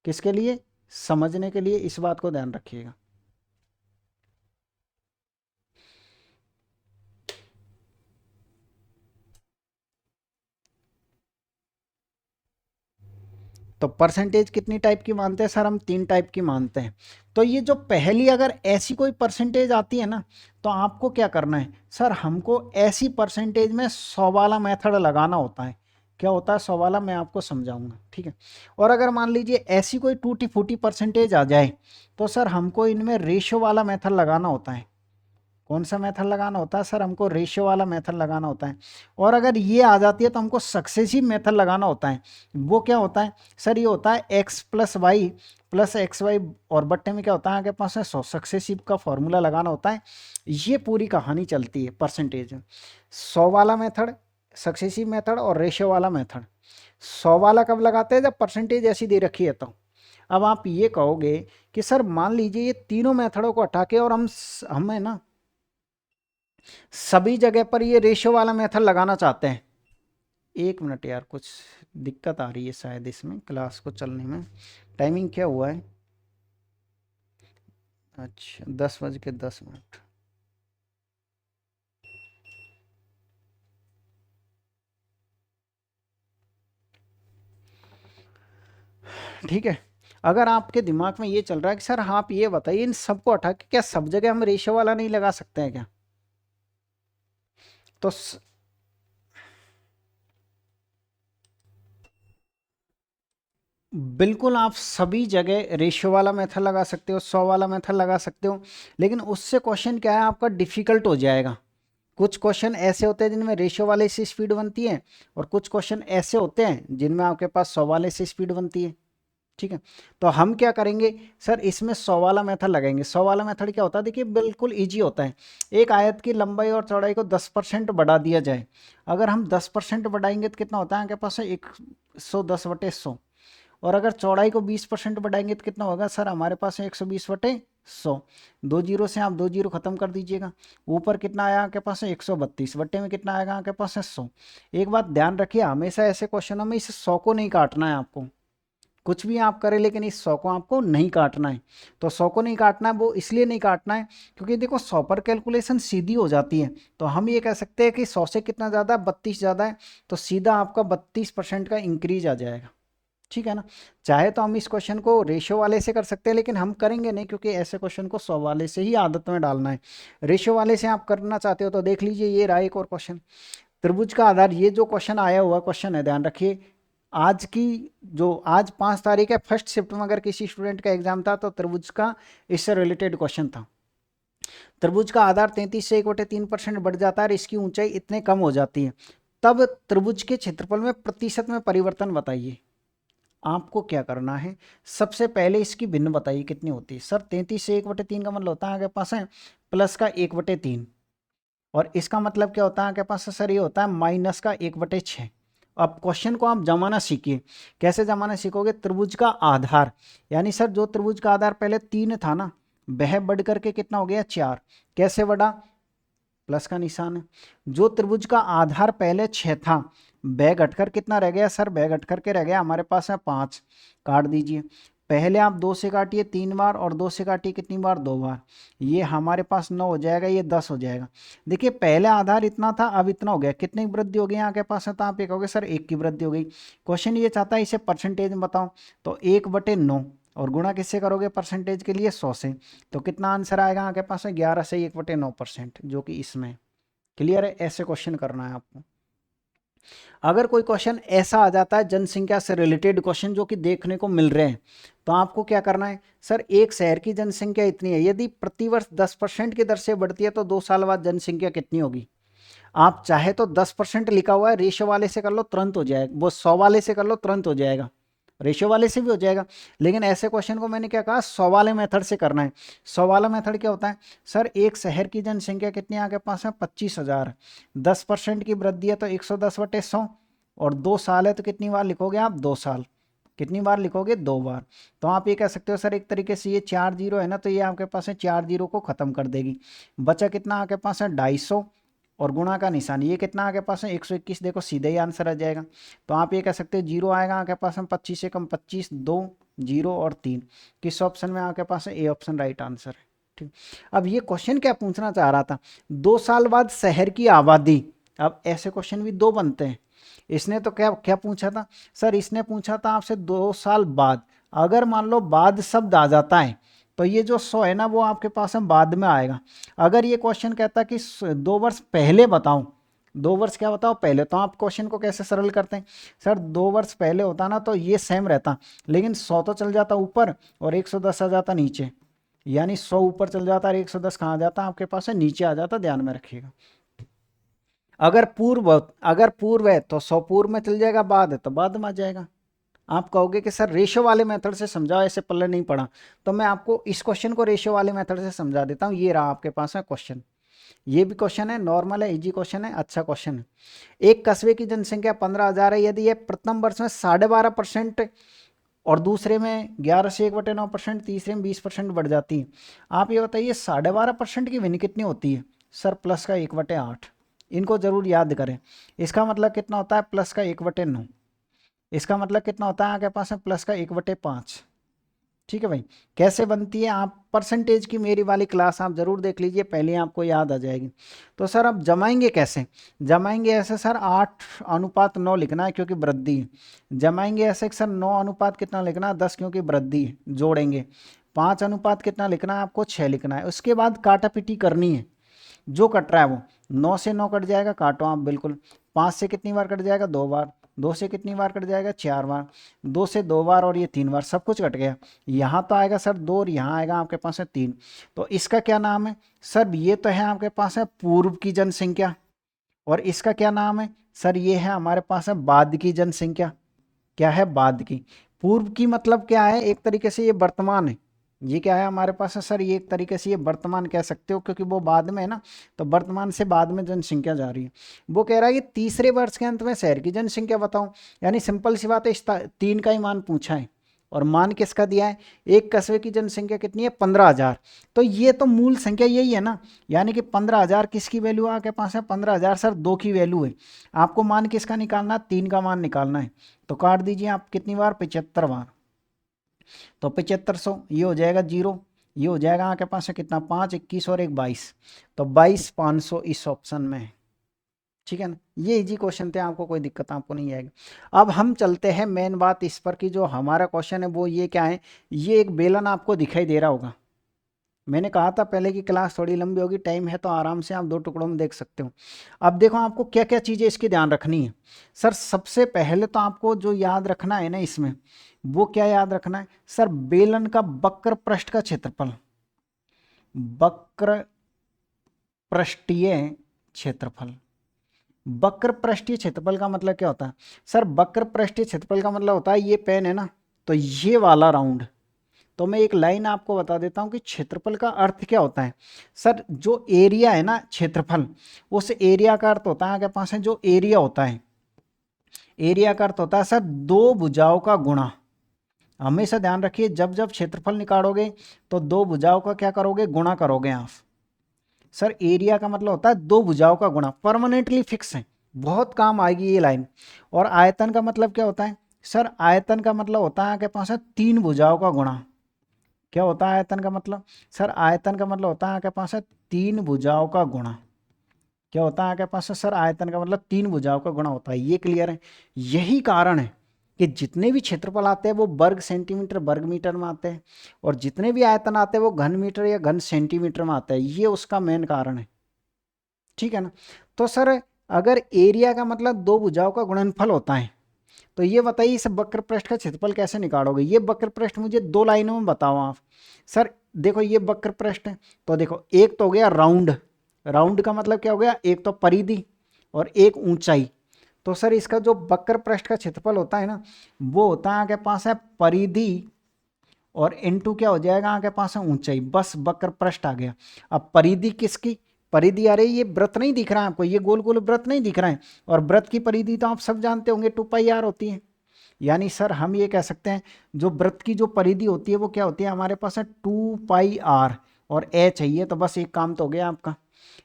किसके लिए, समझने के लिए, इस बात को ध्यान रखिएगा। तो परसेंटेज कितनी टाइप की मानते हैं सर, हम 3 टाइप की मानते हैं। तो ये जो पहली अगर ऐसी कोई परसेंटेज आती है ना, तो आपको क्या करना है सर, हमको ऐसी परसेंटेज में 100 वाला मेथड लगाना होता है। क्या होता है 100 वाला, मैं आपको समझाऊंगा, ठीक है। और अगर मान लीजिए ऐसी कोई टूटी फूटी परसेंटेज आ जाए, तो सर हमको इनमें रेशो वाला मेथड लगाना होता है। कौन सा मेथड लगाना होता है सर, हमको रेशियो वाला मेथड लगाना होता है। और अगर ये आ जाती है तो हमको सक्सेसिव मेथड लगाना होता है। वो क्या होता है सर, ये होता है x + y + xy, और बट्टे में क्या होता है आपके पास है 100, सक्सेसिव का फॉर्मूला लगाना होता है। ये पूरी कहानी चलती है परसेंटेज में। 100 वाला मेथड, सक्सेसिव मेथड और रेशियो वाला मेथड। 100 वाला कब लगाते हैं, जब परसेंटेज ऐसी दे रखी है तो। अब आप ये कहोगे कि सर मान लीजिए ये तीनों मेथडों को हटा के और हमें ना सभी जगह पर ये रेशियो वाला मेथड लगाना चाहते हैं। एक मिनट यार, कुछ दिक्कत आ रही है शायद इसमें क्लास को चलने में। टाइमिंग क्या हुआ है, अच्छा 10:10। ठीक है, अगर आपके दिमाग में ये चल रहा है कि सर आप ये बताइए इन सबको हटा के क्या सब जगह हम रेशियो वाला नहीं लगा सकते हैं क्या, तो बिल्कुल आप सभी जगह रेशियो वाला मेथड लगा सकते हो, 100 वाला मेथड लगा सकते हो। लेकिन उससे क्वेश्चन क्या है आपका डिफिकल्ट हो जाएगा। कुछ क्वेश्चन ऐसे होते हैं जिनमें रेशियो वाले से स्पीड बनती है, और कुछ क्वेश्चन ऐसे होते हैं जिनमें आपके पास 100 वाले से स्पीड बनती है। ठीक है, तो हम क्या करेंगे सर, इसमें 100 वाला मेथड लगाएंगे। 100 वाला मेथड क्या होता है, देखिए बिल्कुल इजी होता है। एक आयत की लंबाई और चौड़ाई को 10% बढ़ा दिया जाए। अगर हम 10% बढ़ाएंगे तो कितना होता है आपके पास है 110/100। और अगर चौड़ाई को 20% बढ़ाएंगे तो कितना होगा सर, हमारे पास है 120/100। 2 जीरो से आप 2 जीरो खत्म कर दीजिएगा। ऊपर कितना आया आपके पास है 132, बट्टे में कितना आएगा आपके पास है 100। एक बात ध्यान रखिए, हमेशा ऐसे क्वेश्चनों में इस 100 को नहीं काटना है आपको। कुछ भी आप करें लेकिन इस 100 को आपको नहीं काटना है। तो 100 को नहीं काटना है, वो इसलिए नहीं काटना है क्योंकि देखो 100 पर कैलकुलेशन सीधी हो जाती है। तो हम ये कह सकते हैं कि 100 से कितना ज़्यादा है, 32 ज़्यादा है, तो सीधा आपका 32% का इंक्रीज आ जाएगा। ठीक है ना। चाहे तो हम इस क्वेश्चन को रेशियो वाले से कर सकते हैं, लेकिन हम करेंगे नहीं क्योंकि ऐसे क्वेश्चन को 100 वाले से ही आदत में डालना है। रेशियो वाले से आप करना चाहते हो तो देख लीजिए, ये रहा एक और क्वेश्चन। त्रिभुज का आधार, ये जो क्वेश्चन आया हुआ क्वेश्चन है, ध्यान रखिए। आज की जो आज 5 तारीख है, फर्स्ट शिफ्ट में अगर किसी स्टूडेंट का एग्जाम था तो त्रिभुज का इससे रिलेटेड क्वेश्चन था। त्रिभुज का आधार 33 से 1/3% बढ़ जाता है और इसकी ऊंचाई इतने कम हो जाती है, तब त्रिभुज के क्षेत्रफल में प्रतिशत में परिवर्तन बताइए। आपको क्या करना है, सबसे पहले इसकी भिन्न बताइए कितनी होती है। सर 33 से 1/3 का मतलब होता है आपके पास है प्लस का 1/3, और इसका मतलब क्या होता है आपके पास, सर ये होता है माइनस का 1/6। अब क्वेश्चन को आप जमाना सीखिए। कैसे जमाना सीखोगे, त्रिभुज का आधार, यानी सर जो त्रिभुज का आधार पहले 3 था ना, वह बढ़ करके कितना हो गया 4। कैसे बढ़ा, प्लस का निशान है। जो त्रिभुज का आधार पहले 6 था, वह घटकर कितना रह गया सर, वह घट करके रह गया हमारे पास है 5। काट दीजिए। पहले आप 2 से काटिए 3 बार, और 2 से काटिए कितनी बार, 2 बार। ये हमारे पास 9 हो जाएगा, ये 10 हो जाएगा। देखिए पहले आधार इतना था, अब इतना हो गया, कितनी की वृद्धि हो गई यहाँ के पास है, तो आप ये कहोगे सर 1 की वृद्धि हो गई। क्वेश्चन ये चाहता है इसे परसेंटेज में बताओ, तो 1/9, और गुणा किससे करोगे परसेंटेज के लिए, 100 से। तो कितना आंसर आएगा आपके पास है 11 से 1/9%, जो कि इसमें। क्लियर है, ऐसे क्वेश्चन करना है आपको। अगर कोई क्वेश्चन ऐसा आ जाता है जनसंख्या से रिलेटेड क्वेश्चन जो कि देखने को मिल रहे हैं, तो आपको क्या करना है, सर एक शहर की जनसंख्या इतनी है, यदि प्रतिवर्ष 10% की दर से बढ़ती है तो 2 साल बाद जनसंख्या कितनी होगी। आप चाहे तो 10% लिखा हुआ है, रेशियो वाले से कर लो तुरंत हो जाएगा, वो 100 वाले से कर लो तुरंत हो जाएगा, रेशियो वाले से भी हो जाएगा। लेकिन ऐसे क्वेश्चन को मैंने क्या कहा, 100 वाले मेथड से करना है। 100 वाला मेथड क्या होता है, सर एक शहर की जनसंख्या कितनी आपके पास है 25,000, 10% की वृद्धि है तो 110/100, और 2 साल है तो कितनी बार लिखोगे आप, 2 साल। कितनी बार लिखोगे, 2 बार। तो आप ये कह सकते हो सर एक तरीके से ये 4 जीरो है ना, तो ये आपके पास है 4 जीरो को खत्म कर देगी। बचा कितना आपके पास है 250, और गुणा का निशान, ये कितना आपके पास है 121। देखो सीधे ही आंसर आ जाएगा। तो आप ये कह सकते हो जीरो आएगा आपके पास में 25 से कम 25, 2 जीरो और 3। किस ऑप्शन में आपके पास है, ए ऑप्शन राइट आंसर है। ठीक। अब ये क्वेश्चन क्या पूछना चाह रहा था, 2 साल बाद शहर की आबादी। अब ऐसे क्वेश्चन भी 2 बनते हैं। इसने तो क्या क्या पूछा था, सर इसने पूछा था आपसे 2 साल बाद। अगर मान लो बाद शब्द आ जाता है तो ये जो 100 है ना, वो आपके पास में बाद में आएगा। अगर ये क्वेश्चन कहता कि 2 वर्ष पहले बताओ, 2 वर्ष क्या बताओ पहले, तो आप क्वेश्चन को कैसे सरल करते हैं, सर 2 वर्ष पहले होता ना तो ये सेम रहता, लेकिन 100 तो चल जाता ऊपर और 110 आ जाता नीचे। यानी 100 ऊपर चल जाता और 110 कहाँ आ जाता, आपके पास है नीचे आ जाता, ध्यान में रखिएगा। अगर पूर्व है तो 100 पूर्व में चल जाएगा, बाद है तो बाद में आ जाएगा। आप कहोगे कि सर रेशियो वाले मेथड से समझाओ, ऐसे पल्ले नहीं पड़ा, तो मैं आपको इस क्वेश्चन को रेशियो वाले मेथड से समझा देता हूँ। ये रहा आपके पास है क्वेश्चन, ये भी क्वेश्चन है, नॉर्मल है, इजी क्वेश्चन है, अच्छा क्वेश्चन है। एक कस्बे की जनसंख्या 15,000 है, यदि ये प्रथम वर्ष में 12.5% और दूसरे में 11 से 1/9%, तीसरे में 20% बढ़ जाती है। आप ये बताइए 12.5% की भिन्न कितनी होती है, सर प्लस का 1/8। इनको जरूर याद करें। इसका मतलब कितना होता है, प्लस का 1/9। इसका मतलब कितना होता है आपके पास है, प्लस का 1/5। ठीक है भाई। कैसे बनती है, आप परसेंटेज की मेरी वाली क्लास आप जरूर देख लीजिए, पहले आपको याद आ जाएगी। तो सर अब जमाएंगे कैसे, जमाएंगे ऐसे सर 8:9 लिखना है क्योंकि वृद्धि है। जमाएंगे ऐसे सर 9 कितना लिखना है, 10 क्योंकि वृद्धि है, जोड़ेंगे। 5 कितना लिखना है आपको, 6 लिखना है। उसके बाद काटापीटी करनी है, जो कट रहा है वो 9 से 9 कट जाएगा, काटो आप बिल्कुल। 5 से कितनी बार कट जाएगा, 2 बार। 2 से कितनी बार कट जाएगा, 4 बार। 2 से 2 बार और ये 3 बार, सब कुछ कट गया। यहाँ तो आएगा सर 2 और यहाँ आएगा आपके पास है 3। तो इसका क्या नाम है, सर ये तो है आपके पास है पूर्व की जनसंख्या, और इसका क्या नाम है, सर ये है हमारे पास है बाद की जनसंख्या। क्या है, बाद की। पूर्व की मतलब क्या है, एक तरीके से ये वर्तमान है। ये क्या है हमारे पास है सर, ये एक तरीके से ये वर्तमान कह सकते हो, क्योंकि वो बाद में है ना, तो वर्तमान से बाद में जनसंख्या जा रही है। वो कह रहा है कि तीसरे वर्ष के अंत में शहर की जनसंख्या बताओ। यानी सिंपल सी बात है, इस 3 का ही मान पूछा है, और मान किसका दिया है, एक कस्बे की जनसंख्या कितनी है 15,000। तो ये तो मूल संख्या यही है ना, यानी कि 15,000 किसकी वैल्यू आपके पास है, 15,000 सर 2 की वैल्यू है। आपको मान किसका निकालना है, 3 का मान निकालना है। तो काट दीजिए आप कितनी बार, 75 बार। तो 7500 ये हो जाएगा 0, ये हो जाएगा आपके पास है कितना 5, 21 और 1 22, तो 22,500 इस ऑप्शन में है। ठीक है ना, ये इजी क्वेश्चन थे, आपको कोई दिक्कत आपको नहीं आएगी। अब हम चलते हैं मेन बात इस पर कि जो हमारा क्वेश्चन है वो ये क्या है, ये एक बेलन आपको दिखाई दे रहा होगा। मैंने कहा था पहले की क्लास थोड़ी लंबी होगी, टाइम है तो आराम से आप 2 टुकड़ों में देख सकते हो। अब देखो आपको क्या क्या चीज़ें इसकी ध्यान रखनी है। सर सबसे पहले तो आपको जो याद रखना है ना इसमें, वो क्या याद रखना है सर, बेलन का वक्र पृष्ठ का क्षेत्रफल, वक्र पृष्ठीय क्षेत्रफल। वक्र पृष्ठीय क्षेत्रफल का मतलब क्या होता है सर, वक्र पृष्ठीय क्षेत्रफल का मतलब होता है ये पेन है ना, तो ये वाला राउंड। तो मैं एक लाइन आपको बता देता हूं कि क्षेत्रफल का अर्थ क्या होता है सर, जो एरिया है ना क्षेत्रफल, उस एरिया का अर्थ होता है आपके पास है जो एरिया होता है, एरिया का अर्थ होता है सर 2 भुजाओं का गुणा। हमेशा ध्यान रखिए जब जब क्षेत्रफल निकालोगे तो 2 भुजाओं का क्या करोगे, गुणा करोगे आप। सर एरिया का मतलब होता है 2 भुजाओं का गुणा, परमानेंटली फिक्स है, बहुत काम आएगी ये लाइन। और आयतन का मतलब क्या होता है सर, आयतन का मतलब होता है आपके पास है 3 भुजाओं का गुणा। क्या होता है आयतन का मतलब सर, आयतन का मतलब होता है आपके पास है 3 भुजाओं का गुणा। क्या होता है आपके पास है सर, आयतन का मतलब 3 भुजाओं का गुणा होता है, ये क्लियर है। यही कारण है कि जितने भी क्षेत्रफल आते हैं वो वर्ग सेंटीमीटर वर्ग मीटर में आते हैं, और जितने भी आयतन आते हैं वो घन मीटर या घन सेंटीमीटर में आते हैं, ये उसका मेन कारण है। ठीक है ना, तो सर अगर एरिया का मतलब 2 भुजाओं का गुणनफल होता है, तो ये बताइए इस वक्र पृष्ठ का क्षेत्रफल कैसे निकालोगे। ये वक्र पृष्ठ मुझे 2 लाइनों में बताओ आप। सर देखो ये वक्र पृष्ठ है, तो देखो एक तो हो गया राउंड, राउंड का मतलब क्या हो गया, एक तो परिधि और एक ऊंचाई। तो सर इसका जो वक्र पृष्ठ का क्षेत्रफल होता है ना, वो होता है आपके पास है परिधि और इनटू क्या हो जाएगा आपके पास है ऊंचाई, बस वक्र पृष्ठ आ गया। अब परिधि किसकी, परिधि आ रही, ये वृत्त नहीं दिख रहा है आपको, ये गोल गोल वृत्त नहीं दिख रहा है, और वृत्त की परिधि तो आप सब जानते होंगे 2πr होती है। यानी सर हम ये कह सकते हैं जो वृत्त की जो परिधि होती है वो क्या होती है, हमारे पास है 2πr और a चाहिए, तो बस एक काम तो हो गया आपका।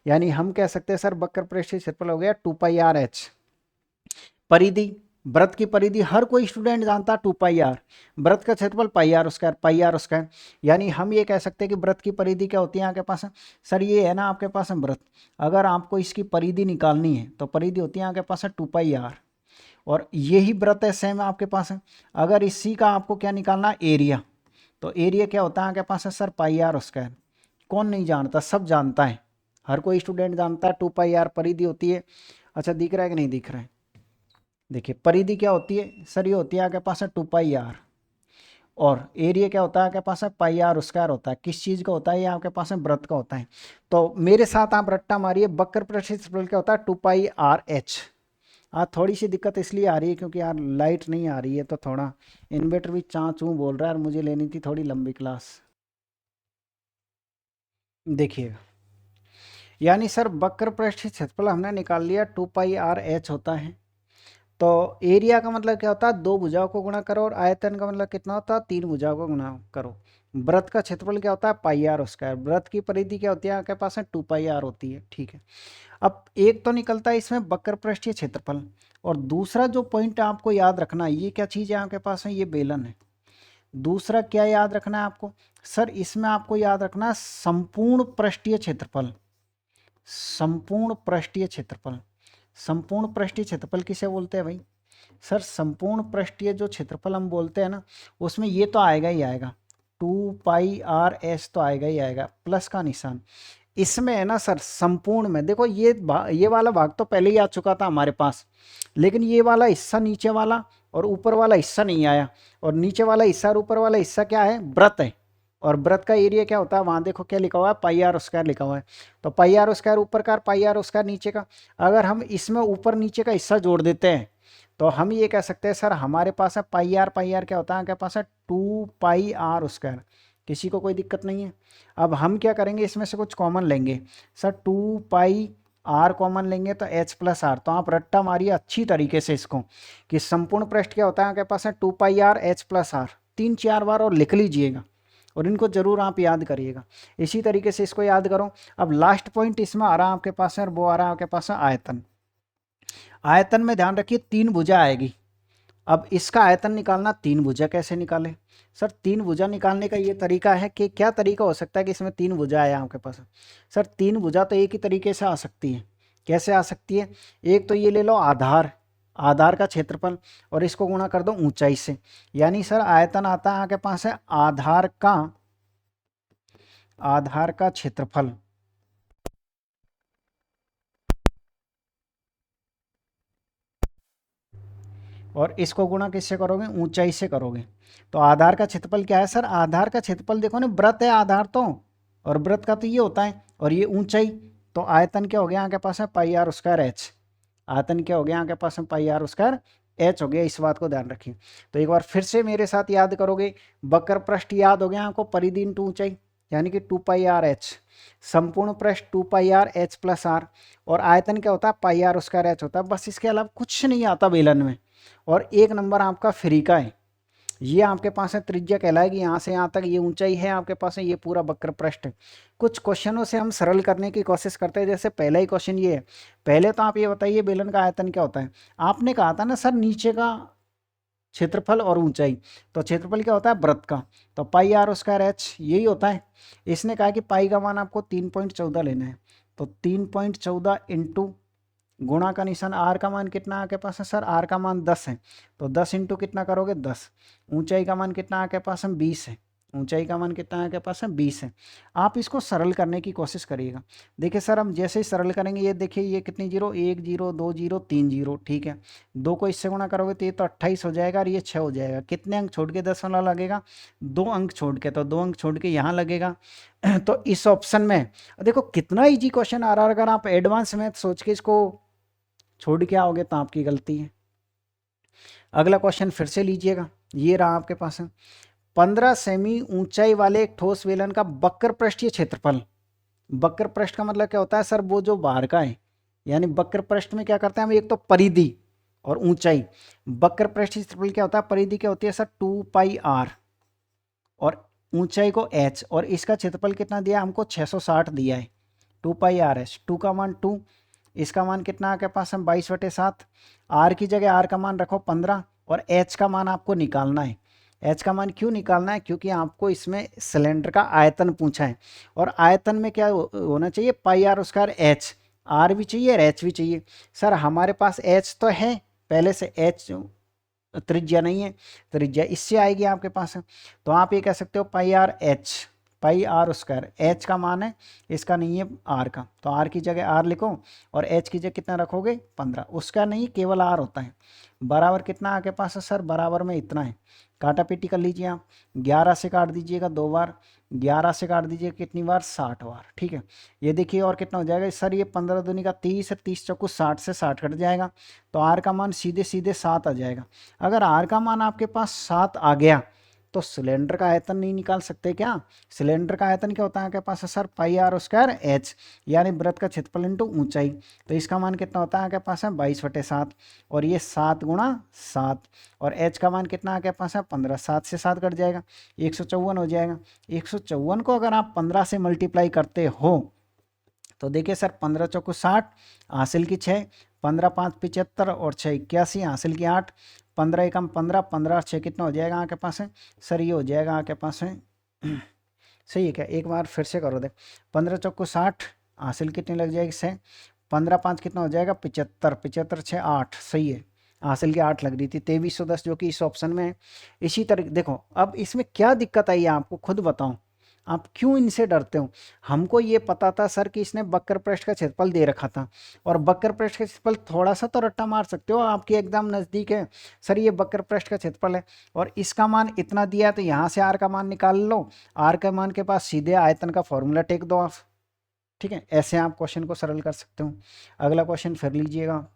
यानी हम कह सकते हैं सर वक्र पृष्ठीय क्षेत्रफल हो गया 2πr/h। परिधि, वृत्त की परिधि हर कोई स्टूडेंट जानता है 2πr, वृत्त का क्षेत्रफल πr², यानी हम ये कह सकते हैं कि वृत्त की परिधि क्या होती है आपके पास है सर, ये है ना आपके पास है वृत्त, अगर आपको इसकी परिधि निकालनी है तो परिधि होती है आपके पास है 2πr, और यही वृत्त है सेम आपके पास है। अगर इसी का आपको क्या निकालना है एरिया, तो एरिया क्या होता है आपके पास है सर πr²। कौन नहीं जानता, सब जानता है, हर कोई स्टूडेंट जानता है 2πr परिधि होती है। अच्छा दिख रहा है कि नहीं दिख रहा है, देखिए परिधि क्या होती है सर, ये होती है आपके पास है 2πr, और एरिया क्या होता है आपके पास है πr² होता है। किस चीज़ का होता है, ये आपके पास है वृत्त का होता है। तो मेरे साथ आप रट्टा मारिए, वक्र पृष्ठीय क्षेत्रफल क्या होता है 2πr/h। आज थोड़ी सी दिक्कत इसलिए आ रही है क्योंकि यार लाइट नहीं आ रही है, तो थोड़ा इन्वर्टर भी चाँ चूँ बोल रहा है, और मुझे लेनी थी थोड़ी लंबी क्लास। देखिएगा, यानी सर वक्र पृष्ठीय क्षेत्रफल हमने निकाल लिया 2πr/h होता है। तो एरिया का मतलब क्या होता है, 2 भुजाओं को गुणा करो, और आयतन का मतलब कितना होता है, 3 भुजाओं को गुणा करो। वृत्त का क्षेत्रफल क्या होता है πr², वृत्त की परिधि क्या होती है आपके पास है 2πr होती है। ठीक है, अब एक तो निकलता है इसमें वक्र पृष्ठीय क्षेत्रफल, और दूसरा जो पॉइंट आपको याद रखना है, ये क्या चीज़ है आपके पास है, ये बेलन है। दूसरा क्या याद रखना है आपको सर, इसमें आपको याद रखना है संपूर्ण पृष्ठीय क्षेत्रफल, संपूर्ण पृष्ठीय क्षेत्रफल। संपूर्ण पृष्ठीय क्षेत्रफल किसे बोलते हैं भाई सर, संपूर्ण पृष्ठीय जो क्षेत्रफल हम बोलते हैं ना, उसमें ये तो आएगा ही आएगा, 2πr/s तो आएगा ही आएगा, प्लस का निशान। इसमें है ना सर संपूर्ण में, देखो ये वाला भाग तो पहले ही आ चुका था हमारे पास, लेकिन ये वाला हिस्सा नीचे वाला और ऊपर वाला हिस्सा नहीं आया, और नीचे वाला हिस्सा और ऊपर वाला हिस्सा क्या है, वृत्त है, और वृत्त का एरिया क्या होता है, वहाँ देखो क्या लिखा हुआ है πr² लिखा हुआ है। तो πr² ऊपर का, πr² नीचे का, अगर हम इसमें ऊपर नीचे का हिस्सा जोड़ देते हैं तो हम ये कह सकते हैं सर हमारे पास है πr क्या होता है आपके पास है 2πr²। किसी को कोई दिक्कत नहीं है। अब हम क्या करेंगे, इसमें से कुछ कॉमन लेंगे सर, 2πr कॉमन लेंगे तो h+r, तो आप रट्टा मारिए अच्छी तरीके से इसको कि संपूर्ण पृष्ठ क्या होता है आपके पास है 2πr h+r, 3-4 बार और लिख लीजिएगा, और इनको जरूर आप याद करिएगा। इसी तरीके से इसको याद करो। अब लास्ट पॉइंट इसमें आ रहा है आपके पास है, और वो आ रहा है आपके पास है आयतन। आयतन में ध्यान रखिए 3 भुजा आएगी, अब इसका आयतन निकालना, तीन भुजा कैसे निकाले सर? तीन भुजा निकालने का ये तरीका है कि क्या तरीका हो सकता है कि इसमें तीन भुजा आया आपके पास? सर तीन भुजा तो एक ही तरीके से आ सकती है। कैसे आ सकती है? एक तो ये ले लो आधार, आधार का क्षेत्रफल और इसको गुणा कर दो ऊंचाई से, यानी सर आयतन आता है आपके पास है आधार का क्षेत्रफल और इसको गुणा किससे करोगे? ऊंचाई से करोगे। तो आधार का क्षेत्रफल क्या है सर? आधार का क्षेत्रफल देखो ना, वृत्त है आधार तो, और वृत्त का तो ये होता है, और ये ऊंचाई, तो आयतन क्या हो गया आपके पास है? पाई आर स्क्वायर एच। आयतन क्या हो गया आपके पास में? पाई आर स्क्वायर एच हो गया। इस बात को ध्यान रखिए। तो एक बार फिर से मेरे साथ याद करोगे, वक्र पृष्ठ याद हो गया आपको, परिधि इंटू ऊंचाई, यानी कि 2 पाई आर एच। संपूर्ण पृष्ठ 2 पाई आर एच प्लस आर, और आयतन क्या होता है? पाई आर स्क्वायर एच होता है। बस इसके अलावा कुछ नहीं आता बेलन में। और एक नंबर आपका फ्री का है, ये आपके पास है त्रिज्या कहलाएगी, यहाँ से यहाँ तक ये ऊंचाई है आपके पास है, ये पूरा वक्र पृष्ठ है। कुछ क्वेश्चनों से हम सरल करने की कोशिश करते हैं। जैसे पहला ही क्वेश्चन ये है, पहले तो आप ये बताइए बेलन का आयतन क्या होता है? आपने कहा था ना सर नीचे का क्षेत्रफल और ऊंचाई, तो क्षेत्रफल क्या होता है? वृत्त का, तो पाई आर स्क्वायर एच यही होता है। इसने कहा कि पाई का मान आपको 3.14 लेना है, तो 3.14 इंटू गुणा का निशान, आर का मान कितना आपके पास है सर? आर का मान 10 है, तो 10 इंटू कितना करोगे? 10। ऊंचाई का मान कितना आपके पास है? 20 है। ऊंचाई का मान कितना आपके पास है? 20 है। आप इसको सरल करने की कोशिश करिएगा। देखिए सर हम जैसे ही सरल करेंगे, ये देखिए ये कितनी जीरो, 1 जीरो 2 जीरो 3 जीरो, ठीक है। 2 को इससे गुणा करोगे तो ये तो 28 हो जाएगा, और ये 6 हो जाएगा। कितने अंक छोड़ के 10 वाला लगेगा? 2 अंक छोड़ के, तो 2 अंक छोड़ के यहाँ लगेगा। तो इस ऑप्शन में देखो कितना ईजी क्वेश्चन आ रहा है। अगर आप एडवांस मैथ सोच के इसको छोड़ के आओगे तो आपकी गलती है। अगला क्वेश्चन फिर से लीजिएगा, ये रहा आपके पास है। 15 सेमी ऊंचाई वाले एक ठोस बेलन का वक्र पृष्ठीय क्षेत्रफल। वक्र पृष्ठ का मतलब क्या होता है सर? वो जो बाहर का है, यानी वक्र पृष्ठ में क्या करते हैं हम? एक तो परिधि और ऊंचाई। वक्र पृष्ठीय क्षेत्रफल क्या होता है? परिधि क्या होती है सर? 2 पाई आर, और ऊंचाई को एच, और इसका क्षेत्रफल कितना दिया हमको? 660 दिया है। 2 पाई आर एच, 2 का मान 2, इसका मान कितना आपके पास हम? 22/7। आर की जगह आर का मान रखो 15, और एच का मान आपको निकालना है। एच का मान क्यों निकालना है? क्योंकि आपको इसमें सिलेंडर का आयतन पूछा है, और आयतन में क्या होना चाहिए? पाई आर स्क्वायर एच। आर भी चाहिए और एच भी चाहिए। सर हमारे पास एच तो है पहले से, एच त्रिज्या नहीं है, त्रिज्या इससे आएगी आपके पास। तो आप ये कह सकते हो pi R H, pi R square. H का मान है, इसका नहीं है आर का, तो आर की जगह आर लिखो, और एच की जगह कितना रखोगे? 15। उसका नहीं, केवल आर होता है। बराबर कितना आपके पास है सर? बराबर में इतना है। काटा पीटी कर लीजिए आप, 11 से काट दीजिएगा 2 बार, 11 से काट दीजिएगा कितनी बार? 60 बार, ठीक है। ये देखिए और कितना हो जाएगा सर? ये 15 दूनी का 30 है, 30 चौको 60 से 60 कट जाएगा, तो आर का मान सीधे सीधे 7 आ जाएगा। अगर आर का मान आपके पास 7 आ गया तो सिलेंडर का आयतन नहीं निकाल सकते क्या? सिलेंडर का आयतन क्या होता है आपके पास? Sir pi R square H, यानी वृत्त का क्षेत्रफल इंटू ऊंचाई। तो इसका मान कितना होता है आपके पास है? 22/7, और ये 7 गुणा 7, और एच का मान कितना आपके पास है? 15। 7 से 7 कट जाएगा, 154 हो जाएगा। 154 को अगर आप 15 से मल्टीप्लाई करते हो तो देखिए सर 15 चौको 60, हासिल की 6, 15 5 75, और 6 81, हासिल की 8, 15 एकम 15, 15 6 कितना हो जाएगा आपके पास है? सर ये हो जाएगा आपके पास है सही है क्या? एक बार फिर से करो देख, 15 चौको 60, हासिल कितनी लग जाएगी? 6, 15 5 कितना हो जाएगा? 75, 75 6 8, सही है। हासिल की 8 लग रही थी, 2310 जो कि इस ऑप्शन में है। इसी तरह देखो अब इसमें क्या दिक्कत आई है आपको खुद बताओ, आप क्यों इनसे डरते हो? हमको ये पता था सर कि इसने वक्र पृष्ठ का क्षेत्रफल दे रखा था, और वक्र पृष्ठ का क्षेत्रफल थोड़ा सा तो रट्टा मार सकते हो, आपके एकदम नज़दीक है। सर ये वक्र पृष्ठ का क्षेत्रफल है, और इसका मान इतना दिया है, तो यहाँ से आर का मान निकाल लो। आर के मान के पास सीधे आयतन का फॉर्मूला टेक दो आप, ठीक है। ऐसे आप क्वेश्चन को सरल कर सकते हो। अगला क्वेश्चन फिर लीजिएगा,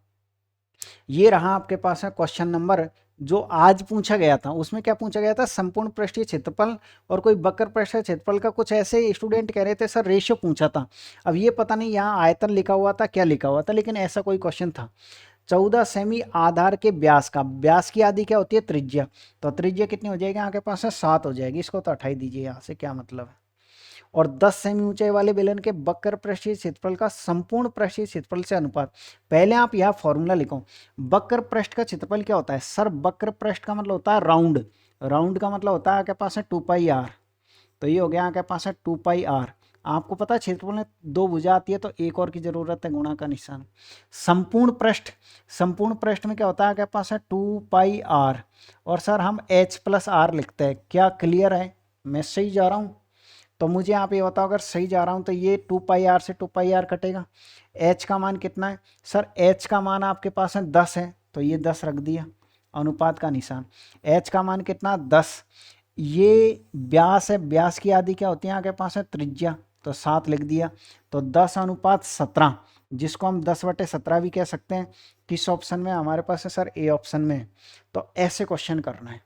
ये रहा आपके पास है क्वेश्चन नंबर जो आज पूछा गया था। उसमें क्या पूछा गया था? संपूर्ण पृष्ठीय क्षेत्रफल और कोई वक्र पृष्ठीय क्षेत्रफल का कुछ ऐसे स्टूडेंट कह रहे थे सर रेशियो पूछा था। अब ये पता नहीं यहाँ आयतन लिखा हुआ था क्या लिखा हुआ था, लेकिन ऐसा कोई क्वेश्चन था। 14 सेमी आधार के व्यास का, व्यास की आदि क्या होती है? त्रिज्या। तो त्रिज्या कितनी हो जाएगी आपके पास है? 7 हो जाएगी। इसको तो हटाई दीजिए यहाँ से, क्या मतलब है। और 10 सेमी ऊंचाई वाले बेलन के वक्र पृष्ठीय क्षेत्रफल का संपूर्ण पृष्ठीय क्षेत्रफल से अनुपात। पहले आप यह फॉर्मूला लिखो। वक्र पृष्ठ का क्षेत्रफल क्या होता है सर? वक्र पृष्ठ का मतलब होता है राउंड, राउंड का मतलब होता है आपके पास है 2πr। तो ये हो गया आपके पास है 2πr। आपको पता है क्षेत्रफल में 2 भुजा आती है तो एक और की जरूरत है, गुणा का निशान। संपूर्ण पृष्ठ, संपूर्ण पृष्ठ में क्या होता है आपके पास है 2πr, और सर हम h+r लिखते हैं। क्या क्लियर है? मैं सही जा रहा हूँ? तो मुझे आप ये बताओ, अगर सही जा रहा हूँ तो ये 2πr से 2πr कटेगा। h का मान कितना है सर? h का मान आपके पास है 10 है, तो ये 10 रख दिया, अनुपात का निशान। h का मान कितना? 10। ये व्यास है, व्यास की आदि क्या होती है आपके पास है? त्रिज्या, तो 7 लिख दिया। तो 10:17, जिसको हम 10/17 भी कह सकते हैं। किस ऑप्शन में हमारे पास है सर? ए ऑप्शन में। तो ऐसे क्वेश्चन करना है।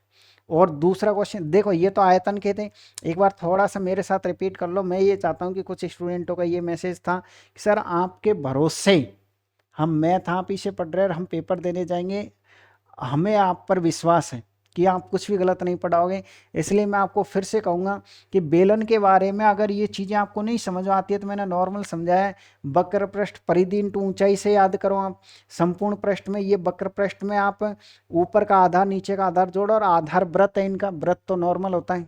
और दूसरा क्वेश्चन देखो, ये तो आयतन के थे, एक बार थोड़ा सा मेरे साथ रिपीट कर लो। मैं ये चाहता हूँ कि कुछ स्टूडेंटों का ये मैसेज था कि सर आपके भरोसे हम मैथ आप इसे पढ़ रहे हैं और हम पेपर देने जाएंगे, हमें आप पर विश्वास है कि आप कुछ भी गलत नहीं पढ़ाओगे। इसलिए मैं आपको फिर से कहूँगा कि बेलन के बारे में अगर ये चीज़ें आपको नहीं समझ आती है तो मैंने नॉर्मल समझाया है। वक्र पृष्ठ परिधि इंटू ऊंचाई से याद करो आप। संपूर्ण पृष्ठ में ये वक्र पृष्ठ में आप ऊपर का आधार नीचे का आधार जोड़ो, और आधार वृत्त है इनका, वृत्त तो नॉर्मल होता है।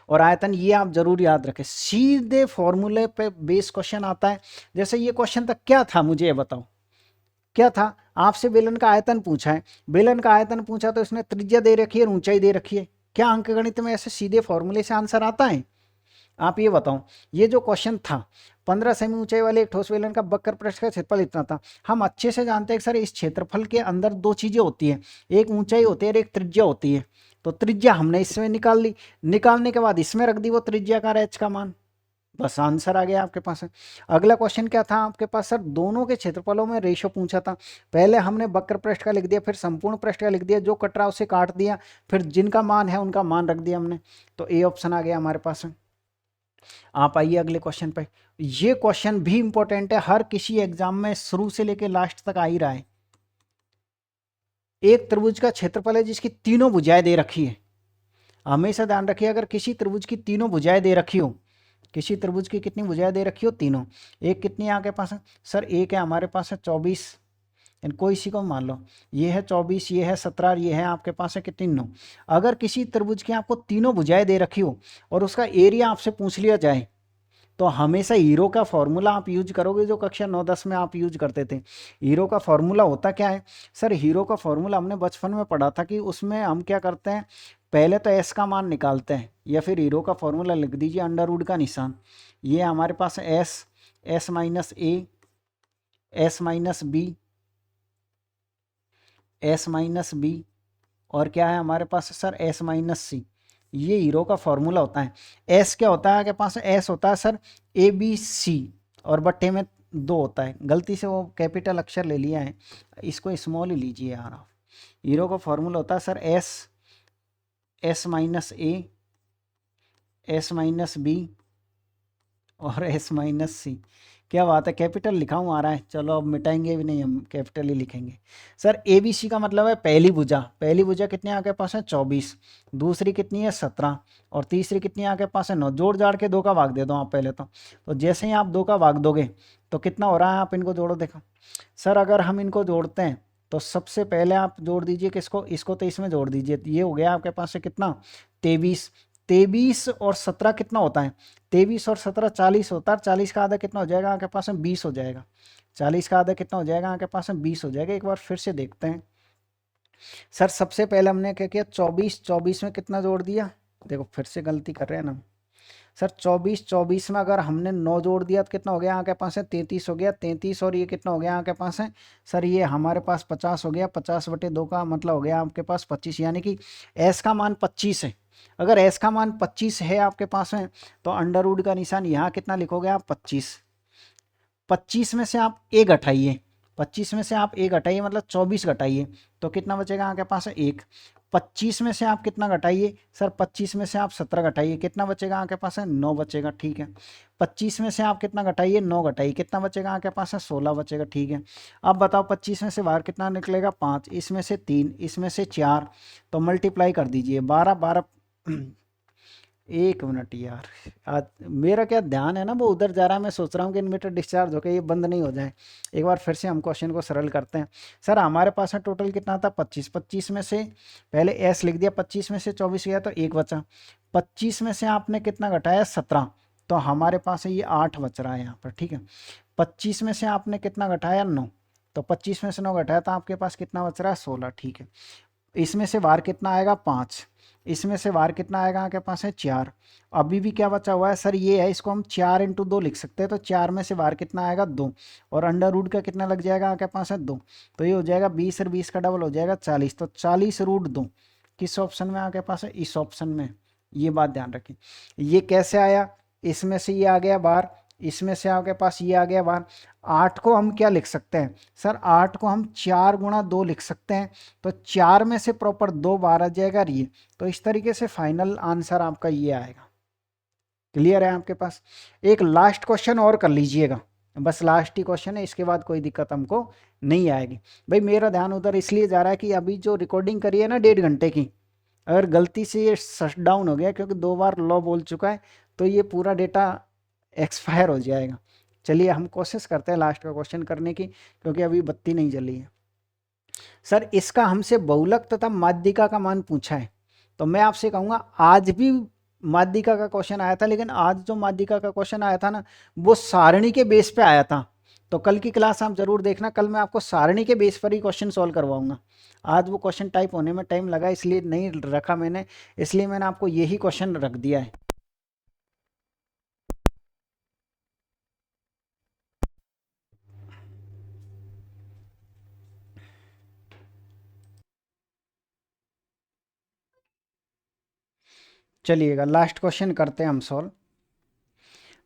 और आयतन ये आप जरूर याद रखें। सीधे फॉर्मूले पे बेस क्वेश्चन आता है। जैसे ये क्वेश्चन तक क्या था मुझे ये बताओ, क्या था? आपसे बेलन का आयतन पूछा है, बेलन का आयतन पूछा तो इसने त्रिज्या दे रखी है और ऊंचाई दे रखी है। क्या अंकगणित में ऐसे सीधे फॉर्मूले से आंसर आता है? आप ये बताओ। ये जो क्वेश्चन था, 15 सेमी ऊंचाई वाले एक ठोस बेलन का वक्र पृष्ठ का क्षेत्रफल इतना था। हम अच्छे से जानते हैं कि सर इस क्षेत्रफल के अंदर 2 चीजें होती हैं, एक ऊंचाई होती है और एक त्रिज्या होती है। तो त्रिज्या हमने इसमें निकाल ली, निकालने के बाद इसमें रख दी वो त्रिज्या का h का मान, बस आंसर आ गया आपके पास है। अगला क्वेश्चन क्या था आपके पास सर? दोनों के क्षेत्रफलों में रेशो पूछा था। पहले हमने वक्र पृष्ठ का लिख दिया, फिर संपूर्ण पृष्ठ का लिख दिया, जो कट रहा उसे काट दिया, फिर जिनका मान है उनका मान रख दिया हमने। तो ए ऑप्शन आ गया हमारे पास है। आप आइए अगले क्वेश्चन पे। ये क्वेश्चन भी इंपॉर्टेंट है, हर किसी एग्जाम में शुरू से लेकर लास्ट तक आ ही रहा है। एक त्रिभुज का क्षेत्रफल है जिसकी तीनों भुजाएं दे रखी है। हमेशा ध्यान रखिए, अगर किसी त्रिभुज की तीनों भुजाएं दे रखी हो, किसी त्रिभुज की कितनी भुजाएं दे रखी हो? तीनों। एक कितनी है आपके पास है सर? एक है हमारे पास है 24, कोई सी को मान लो, ये है 24, ये है 17, ये है आपके पास है कितनी? 9। अगर किसी त्रिभुज की आपको तीनों भुजाएं दे रखी हो और उसका एरिया आपसे पूछ लिया जाए, तो हमेशा हीरो का फॉर्मूला आप यूज करोगे जो कक्षा 9-10 में आप यूज करते थे। हीरो का फॉर्मूला होता क्या है सर? हीरो का फॉर्मूला हमने बचपन में पढ़ा था कि उसमें हम क्या करते हैं, पहले तो एस का मान निकालते हैं, या फिर हीरो का फॉर्मूला लिख दीजिए अंडर का निशान। ये हमारे पास S, S minus A, S minus B, S minus B, और क्या है हमारे पास सर? S minus C. ये हीरो का फॉर्मूला होता है। एस क्या होता है आपके पास? एस होता है सर ए बी सी, और बट्टे में 2 होता है। गलती से वो कैपिटल अक्षर ले लिया है, इसको स्मॉल ही लीजिए यार आप। हीरो का फॉर्मूला होता है sir S, S minus A, S minus B और एस माइनस सी। क्या बात है, कैपिटल लिखा हूँ आ रहा है। चलो अब मिटाएंगे भी नहीं, हम कैपिटल ही लिखेंगे। सर ए बी सी का मतलब है पहली भुजा। पहली भुजा कितनी आपके पास है? 24। दूसरी कितनी है? 17। और तीसरी कितनी आपके पास है? 9। जोड़ जाड़ के 2 का भाग दे दो आप पहले तो जैसे ही आप 2 का भाग दोगे तो कितना हो रहा है? आप इनको जोड़ो। देखो सर, अगर हम इनको जोड़ते हैं तो सबसे पहले आप जोड़ दीजिए किसको? इसको तो इसमें जोड़ दीजिए। ये हो गया आपके पास है कितना? 23। 23 और 17 कितना होता है? 23 और 17 40 होता है। 40 का आधा कितना हो जाएगा आपके पास में? 20 हो जाएगा। 40 का आधा कितना हो जाएगा आपके पास में? 20 हो जाएगा। एक बार फिर से देखते हैं सर। सबसे पहले हमने क्या किया? 24 में कितना जोड़ दिया? देखो फिर से गलती कर रहे हैं ना सर। 24 में अगर हमने 9 जोड़ दिया तो कितना हो गया आपके पास है? 33 हो गया। 33 और ये कितना हो गया आपके पास है सर? ये हमारे पास 50 हो गया। 50/2 का मतलब हो गया आपके पास 25, यानी कि एस का मान 25 है। अगर एस का मान 25 है आपके पास में तो अंडर का निशान यहाँ कितना लिखोगे आप? 25। 25 में से आप ए घटाइए, 25 में से आप ए घटाइए मतलब 24 घटाइए तो कितना बचेगा आपके पास है? 1। 25 में से आप कितना घटाइए सर? 25 में से आप 17 घटाइए, कितना बचेगा आपके पास है? 9 बचेगा। ठीक है। 25 में से आप कितना घटाइए? 9 घटाइए, कितना बचेगा आपके पास है? 16 बचेगा। ठीक है। अब बताओ 25 में से बाहर कितना निकलेगा? 5। इसमें से 3, इसमें से 4, तो मल्टीप्लाई कर दीजिए। 12 एक मिनट यार, आज मेरा क्या ध्यान है ना वो उधर जा रहा है, मैं सोच रहा हूँ कि इन्वर्टर डिस्चार्ज होकर ये बंद नहीं हो जाए। एक बार फिर से हम क्वेश्चन को सरल करते हैं। सर हमारे पास है टोटल कितना था 25, 25 में से पहले एस लिख दिया, 25 में से 24 गया तो एक बचा, 25 में से आपने कितना घटाया 17, तो हमारे पास है ये 8 बच रहा है यहाँ पर, ठीक है। 25 में से आपने कितना घटाया 9, तो 25 में से 9 घटाया तो आपके पास कितना बच रहा है 16, ठीक है। इसमें से वार कितना आएगा 5, इसमें से वार कितना आएगा आपके पास है 4, अभी भी क्या बचा हुआ है सर ये है, इसको हम 4 इंटू 2 लिख सकते हैं, तो 4 में से वार कितना आएगा 2, और अंडर रूट का कितना लग जाएगा आपके पास है 2, तो ये हो जाएगा 20 और 20 का डबल हो जाएगा 40, तो 40 रूट 2 किस ऑप्शन में आपके पास है, इस ऑप्शन में। ये बात ध्यान रखें। ये कैसे आया, इसमें से ये आ गया बार, इसमें से आपके पास ये आ गया बार। 8 को हम क्या लिख सकते हैं सर, 8 को हम 4 गुणा 2 लिख सकते हैं, तो 4 में से प्रॉपर 2 बार आ जाएगा ये, तो इस तरीके से फाइनल आंसर आपका ये आएगा। क्लियर है आपके पास। एक लास्ट क्वेश्चन और कर लीजिएगा, बस लास्ट ही क्वेश्चन है, इसके बाद कोई दिक्कत हमको नहीं आएगी। भाई मेरा ध्यान उधर इसलिए जा रहा है कि अभी जो रिकॉर्डिंग करी है ना 1.5 घंटे की, अगर गलती से ये शट डाउन हो गया क्योंकि 2 बार लॉ बोल चुका है, तो ये पूरा डेटा एक्सपायर हो जाएगा। चलिए हम कोशिश करते हैं लास्ट का क्वेश्चन करने की, क्योंकि अभी बत्ती नहीं जली है। सर इसका हमसे बहुलक तथा माध्यिका का मान पूछा है, तो मैं आपसे कहूँगा आज भी माध्यिका का क्वेश्चन आया था, लेकिन आज जो माध्यिका का क्वेश्चन आया था ना वो सारणी के बेस पे आया था, तो कल की क्लास आप जरूर देखना, कल मैं आपको सारणी के बेस पर ही क्वेश्चन सॉल्व करवाऊंगा। आज वो क्वेश्चन टाइप होने में टाइम लगा इसलिए नहीं रखा मैंने, इसलिए मैंने आपको यही क्वेश्चन रख दिया है। चलिएगा लास्ट क्वेश्चन करते हैं हम सॉल्व।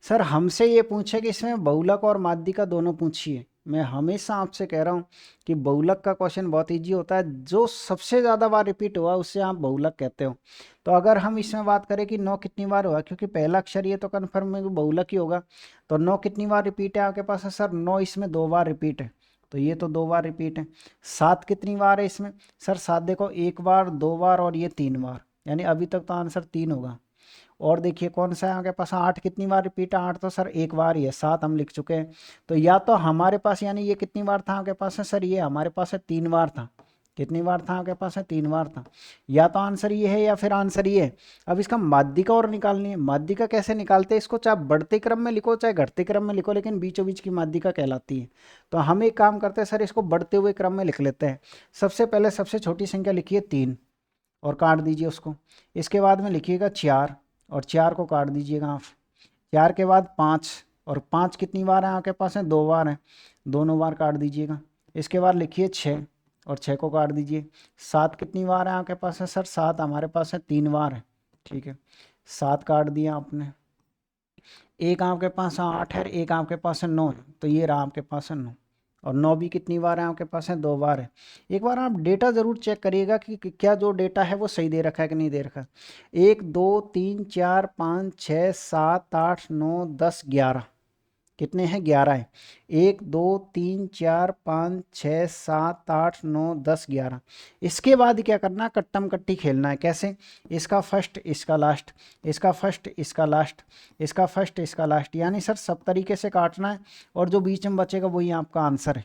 सर हमसे ये पूछे कि इसमें बहुलक और माध्यिका दोनों पूछिए। मैं हमेशा आपसे कह रहा हूँ कि बहुलक का क्वेश्चन बहुत इजी होता है, जो सबसे ज़्यादा बार रिपीट हुआ उससे आप बहुलक कहते हो। तो अगर हम इसमें बात करें कि 9 कितनी बार हुआ, क्योंकि पहला अक्षर ये तो कन्फर्म है कि बहुलक ही होगा, तो 9 कितनी बार रिपीट है आपके पास है सर, 9 इसमें 2 बार रिपीट है, तो ये तो 2 बार रिपीट है। 7 कितनी बार है इसमें सर, 7 देखो 1 बार 2 बार और ये 3 बार, यानी अभी तक तो आंसर 3 होगा। और देखिए कौन सा है आपके पास 8 कितनी बार रिपीट है, 8 तो सर एक बार ही है, 7 हम लिख चुके हैं। तो या तो हमारे पास यानी ये कितनी बार था आपके पास है सर, ये हमारे पास है 3 बार था, कितनी बार था आपके पास है 3 बार था। या तो आंसर ये है या फिर आंसर ये है। अब इसका माध्यिका और निकालनी है, माध्यिका कैसे निकालते हैं इसको, चाहे बढ़ते क्रम में लिखो चाहे घटते क्रम में लिखो, लेकिन बीचों बीच की माध्यिका कहलाती है। तो हम एक काम करते हैं सर, इसको बढ़ते हुए क्रम में लिख लेते हैं। सबसे पहले सबसे छोटी संख्या लिखिए 3 और काट दीजिए उसको, इसके बाद में लिखिएगा 4 और 4 को काट दीजिएगा आप, 4 के बाद 5 और 5 कितनी बार है आपके पास है, 2 बार है, दोनों बार काट दीजिएगा। इसके बाद लिखिए 6 और 6 को काट दीजिए। 7 कितनी बार है आपके पास है सर, 7 हमारे पास है 3 बार है, ठीक है, 7 काट दिया आपने। एक आपके पास 8 है, एक आपके पास है 9 है, तो ये रहा आपके पास है 9, और 9 भी कितनी बार है आपके पास है, 2 बार है। एक बार आप डेटा ज़रूर चेक करिएगा कि क्या जो डेटा है वो सही दे रखा है कि नहीं दे रखा। 1 2 3 4 5 6 7 8 9 10 11, कितने हैं 11 है। 1 2 3 4 5 6 7 8 9 10 11। इसके बाद क्या करना है, कट्टम कट्टी खेलना है। कैसे, इसका फर्स्ट इसका लास्ट, इसका फर्स्ट इसका लास्ट, इसका फर्स्ट इसका लास्ट, यानी सर सब तरीके से काटना है, और जो बीच में बचेगा वही आपका आंसर है।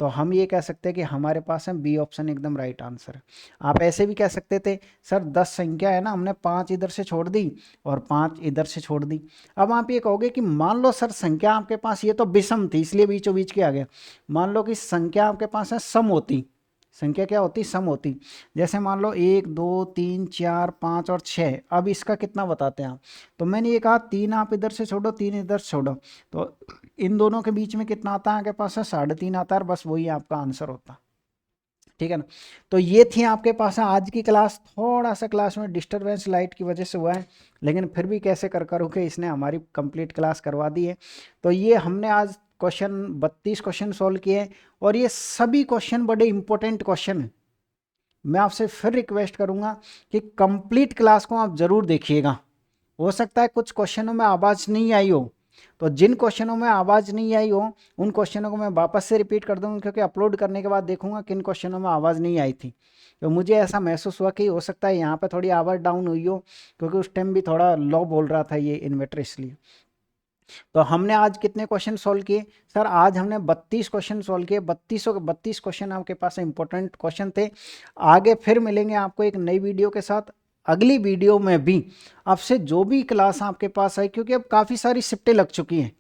तो हम ये कह सकते हैं कि हमारे पास है बी ऑप्शन एकदम राइट आंसर है। आप ऐसे भी कह सकते थे सर 10 संख्या है ना, हमने 5 इधर से छोड़ दी और 5 इधर से छोड़ दी। अब आप ये कहोगे कि मान लो सर संख्या आपके पास ये तो विषम थी इसलिए बीचों बीच के आ गया, मान लो कि संख्या आपके पास है सम होती, संख्या क्या होती, सम होती। जैसे मान लो 1 2 3 4 5 और 6, अब इसका कितना बताते हैं आप, तो मैंने ये कहा 3 आप इधर से छोड़ो 3 इधर से छोड़ो, तो इन दोनों के बीच में कितना आता है आपके पास है 3.5 आता है, बस वही आपका आंसर होता, ठीक है ना। तो ये थी आपके पास है आज की क्लास। थोड़ा सा क्लास में डिस्टरबेंस लाइट की वजह से हुआ है, लेकिन फिर भी कैसे कर के इसने हमारी कंप्लीट क्लास करवा दी है। तो ये हमने आज क्वेश्चन 32 क्वेश्चन सॉल्व किए हैं, और ये सभी क्वेश्चन बड़े इंपॉर्टेंट क्वेश्चन हैं। मैं आपसे फिर रिक्वेस्ट करूंगा कि कंप्लीट क्लास को आप ज़रूर देखिएगा। हो सकता है कुछ क्वेश्चनों में आवाज़ नहीं आई हो, तो जिन क्वेश्चनों में आवाज़ नहीं आई हो उन क्वेश्चनों को मैं वापस से रिपीट कर दूँगा, क्योंकि अपलोड करने के बाद देखूंगा किन क्वेश्चनों में आवाज़ नहीं आई थी। तो मुझे ऐसा महसूस हुआ कि हो सकता है यहाँ पे थोड़ी आवाज़ डाउन हुई हो, क्योंकि उस टाइम भी थोड़ा लो बोल रहा था ये इन्वर्टर, इसलिए। तो हमने आज कितने क्वेश्चन सॉल्व किए सर? आज हमने 32 क्वेश्चन सॉल्व किए। 32 क्वेश्चन आपके पास इंपॉर्टेंट क्वेश्चन थे। आगे फिर मिलेंगे आपको एक नई वीडियो के साथ। अगली वीडियो में भी आपसे जो भी क्लास आपके पास है, क्योंकि अब काफ़ी सारी शिफ्टें लग चुकी हैं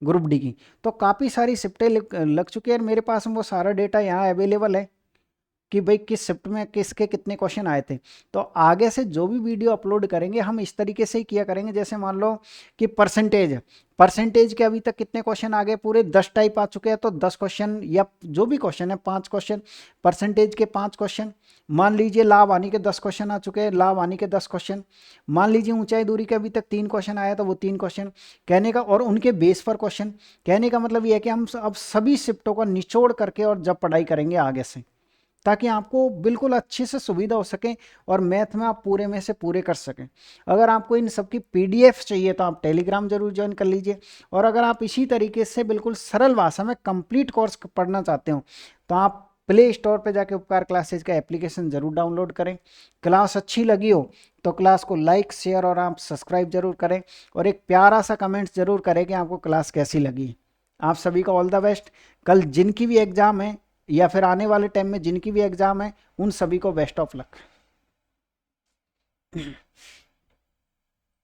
ग्रुप डी की, तो काफ़ी सारी शिफ्टें लग चुकी है। मेरे पास वो सारा डेटा यहाँ अवेलेबल है कि भाई किस शिफ्ट में किसके कितने क्वेश्चन आए थे। तो आगे से जो भी वीडियो अपलोड करेंगे हम इस तरीके से ही किया करेंगे, जैसे मान लो कि परसेंटेज है, परसेंटेज के अभी तक कितने क्वेश्चन आ गए, पूरे 10 टाइप आ चुके हैं, तो 10 क्वेश्चन या जो भी क्वेश्चन है 5 क्वेश्चन, परसेंटेज के 5 क्वेश्चन। मान लीजिए लाभ हानि के 10 क्वेश्चन आ चुके हैं, लाभ हानि के 10 क्वेश्चन। मान लीजिए ऊंचाई दूरी के अभी तक 3 क्वेश्चन आया, तो वो 3 क्वेश्चन कहने का, और उनके बेस पर क्वेश्चन। कहने का मतलब ये है कि हम अब सभी शिफ्टों का निचोड़ करके और जब पढ़ाई करेंगे आगे से, ताकि आपको बिल्कुल अच्छे से सुविधा हो सके और मैथ में आप पूरे में से पूरे कर सकें। अगर आपको इन सब की पीडीएफ चाहिए तो आप टेलीग्राम जरूर ज्वाइन कर लीजिए। और अगर आप इसी तरीके से बिल्कुल सरल भाषा में कंप्लीट कोर्स पढ़ना चाहते हो तो आप प्ले स्टोर पर जाके उपकार क्लासेज का एप्लीकेशन जरूर डाउनलोड करें। क्लास अच्छी लगी हो तो क्लास को लाइक, शेयर और आप सब्सक्राइब जरूर करें, और एक प्यारा सा कमेंट जरूर करें कि आपको क्लास कैसी लगी। आप सभी का ऑल द बेस्ट। कल जिनकी भी एग्जाम है या फिर आने वाले टाइम में जिनकी भी एग्जाम है, उन सभी को बेस्ट ऑफ लक।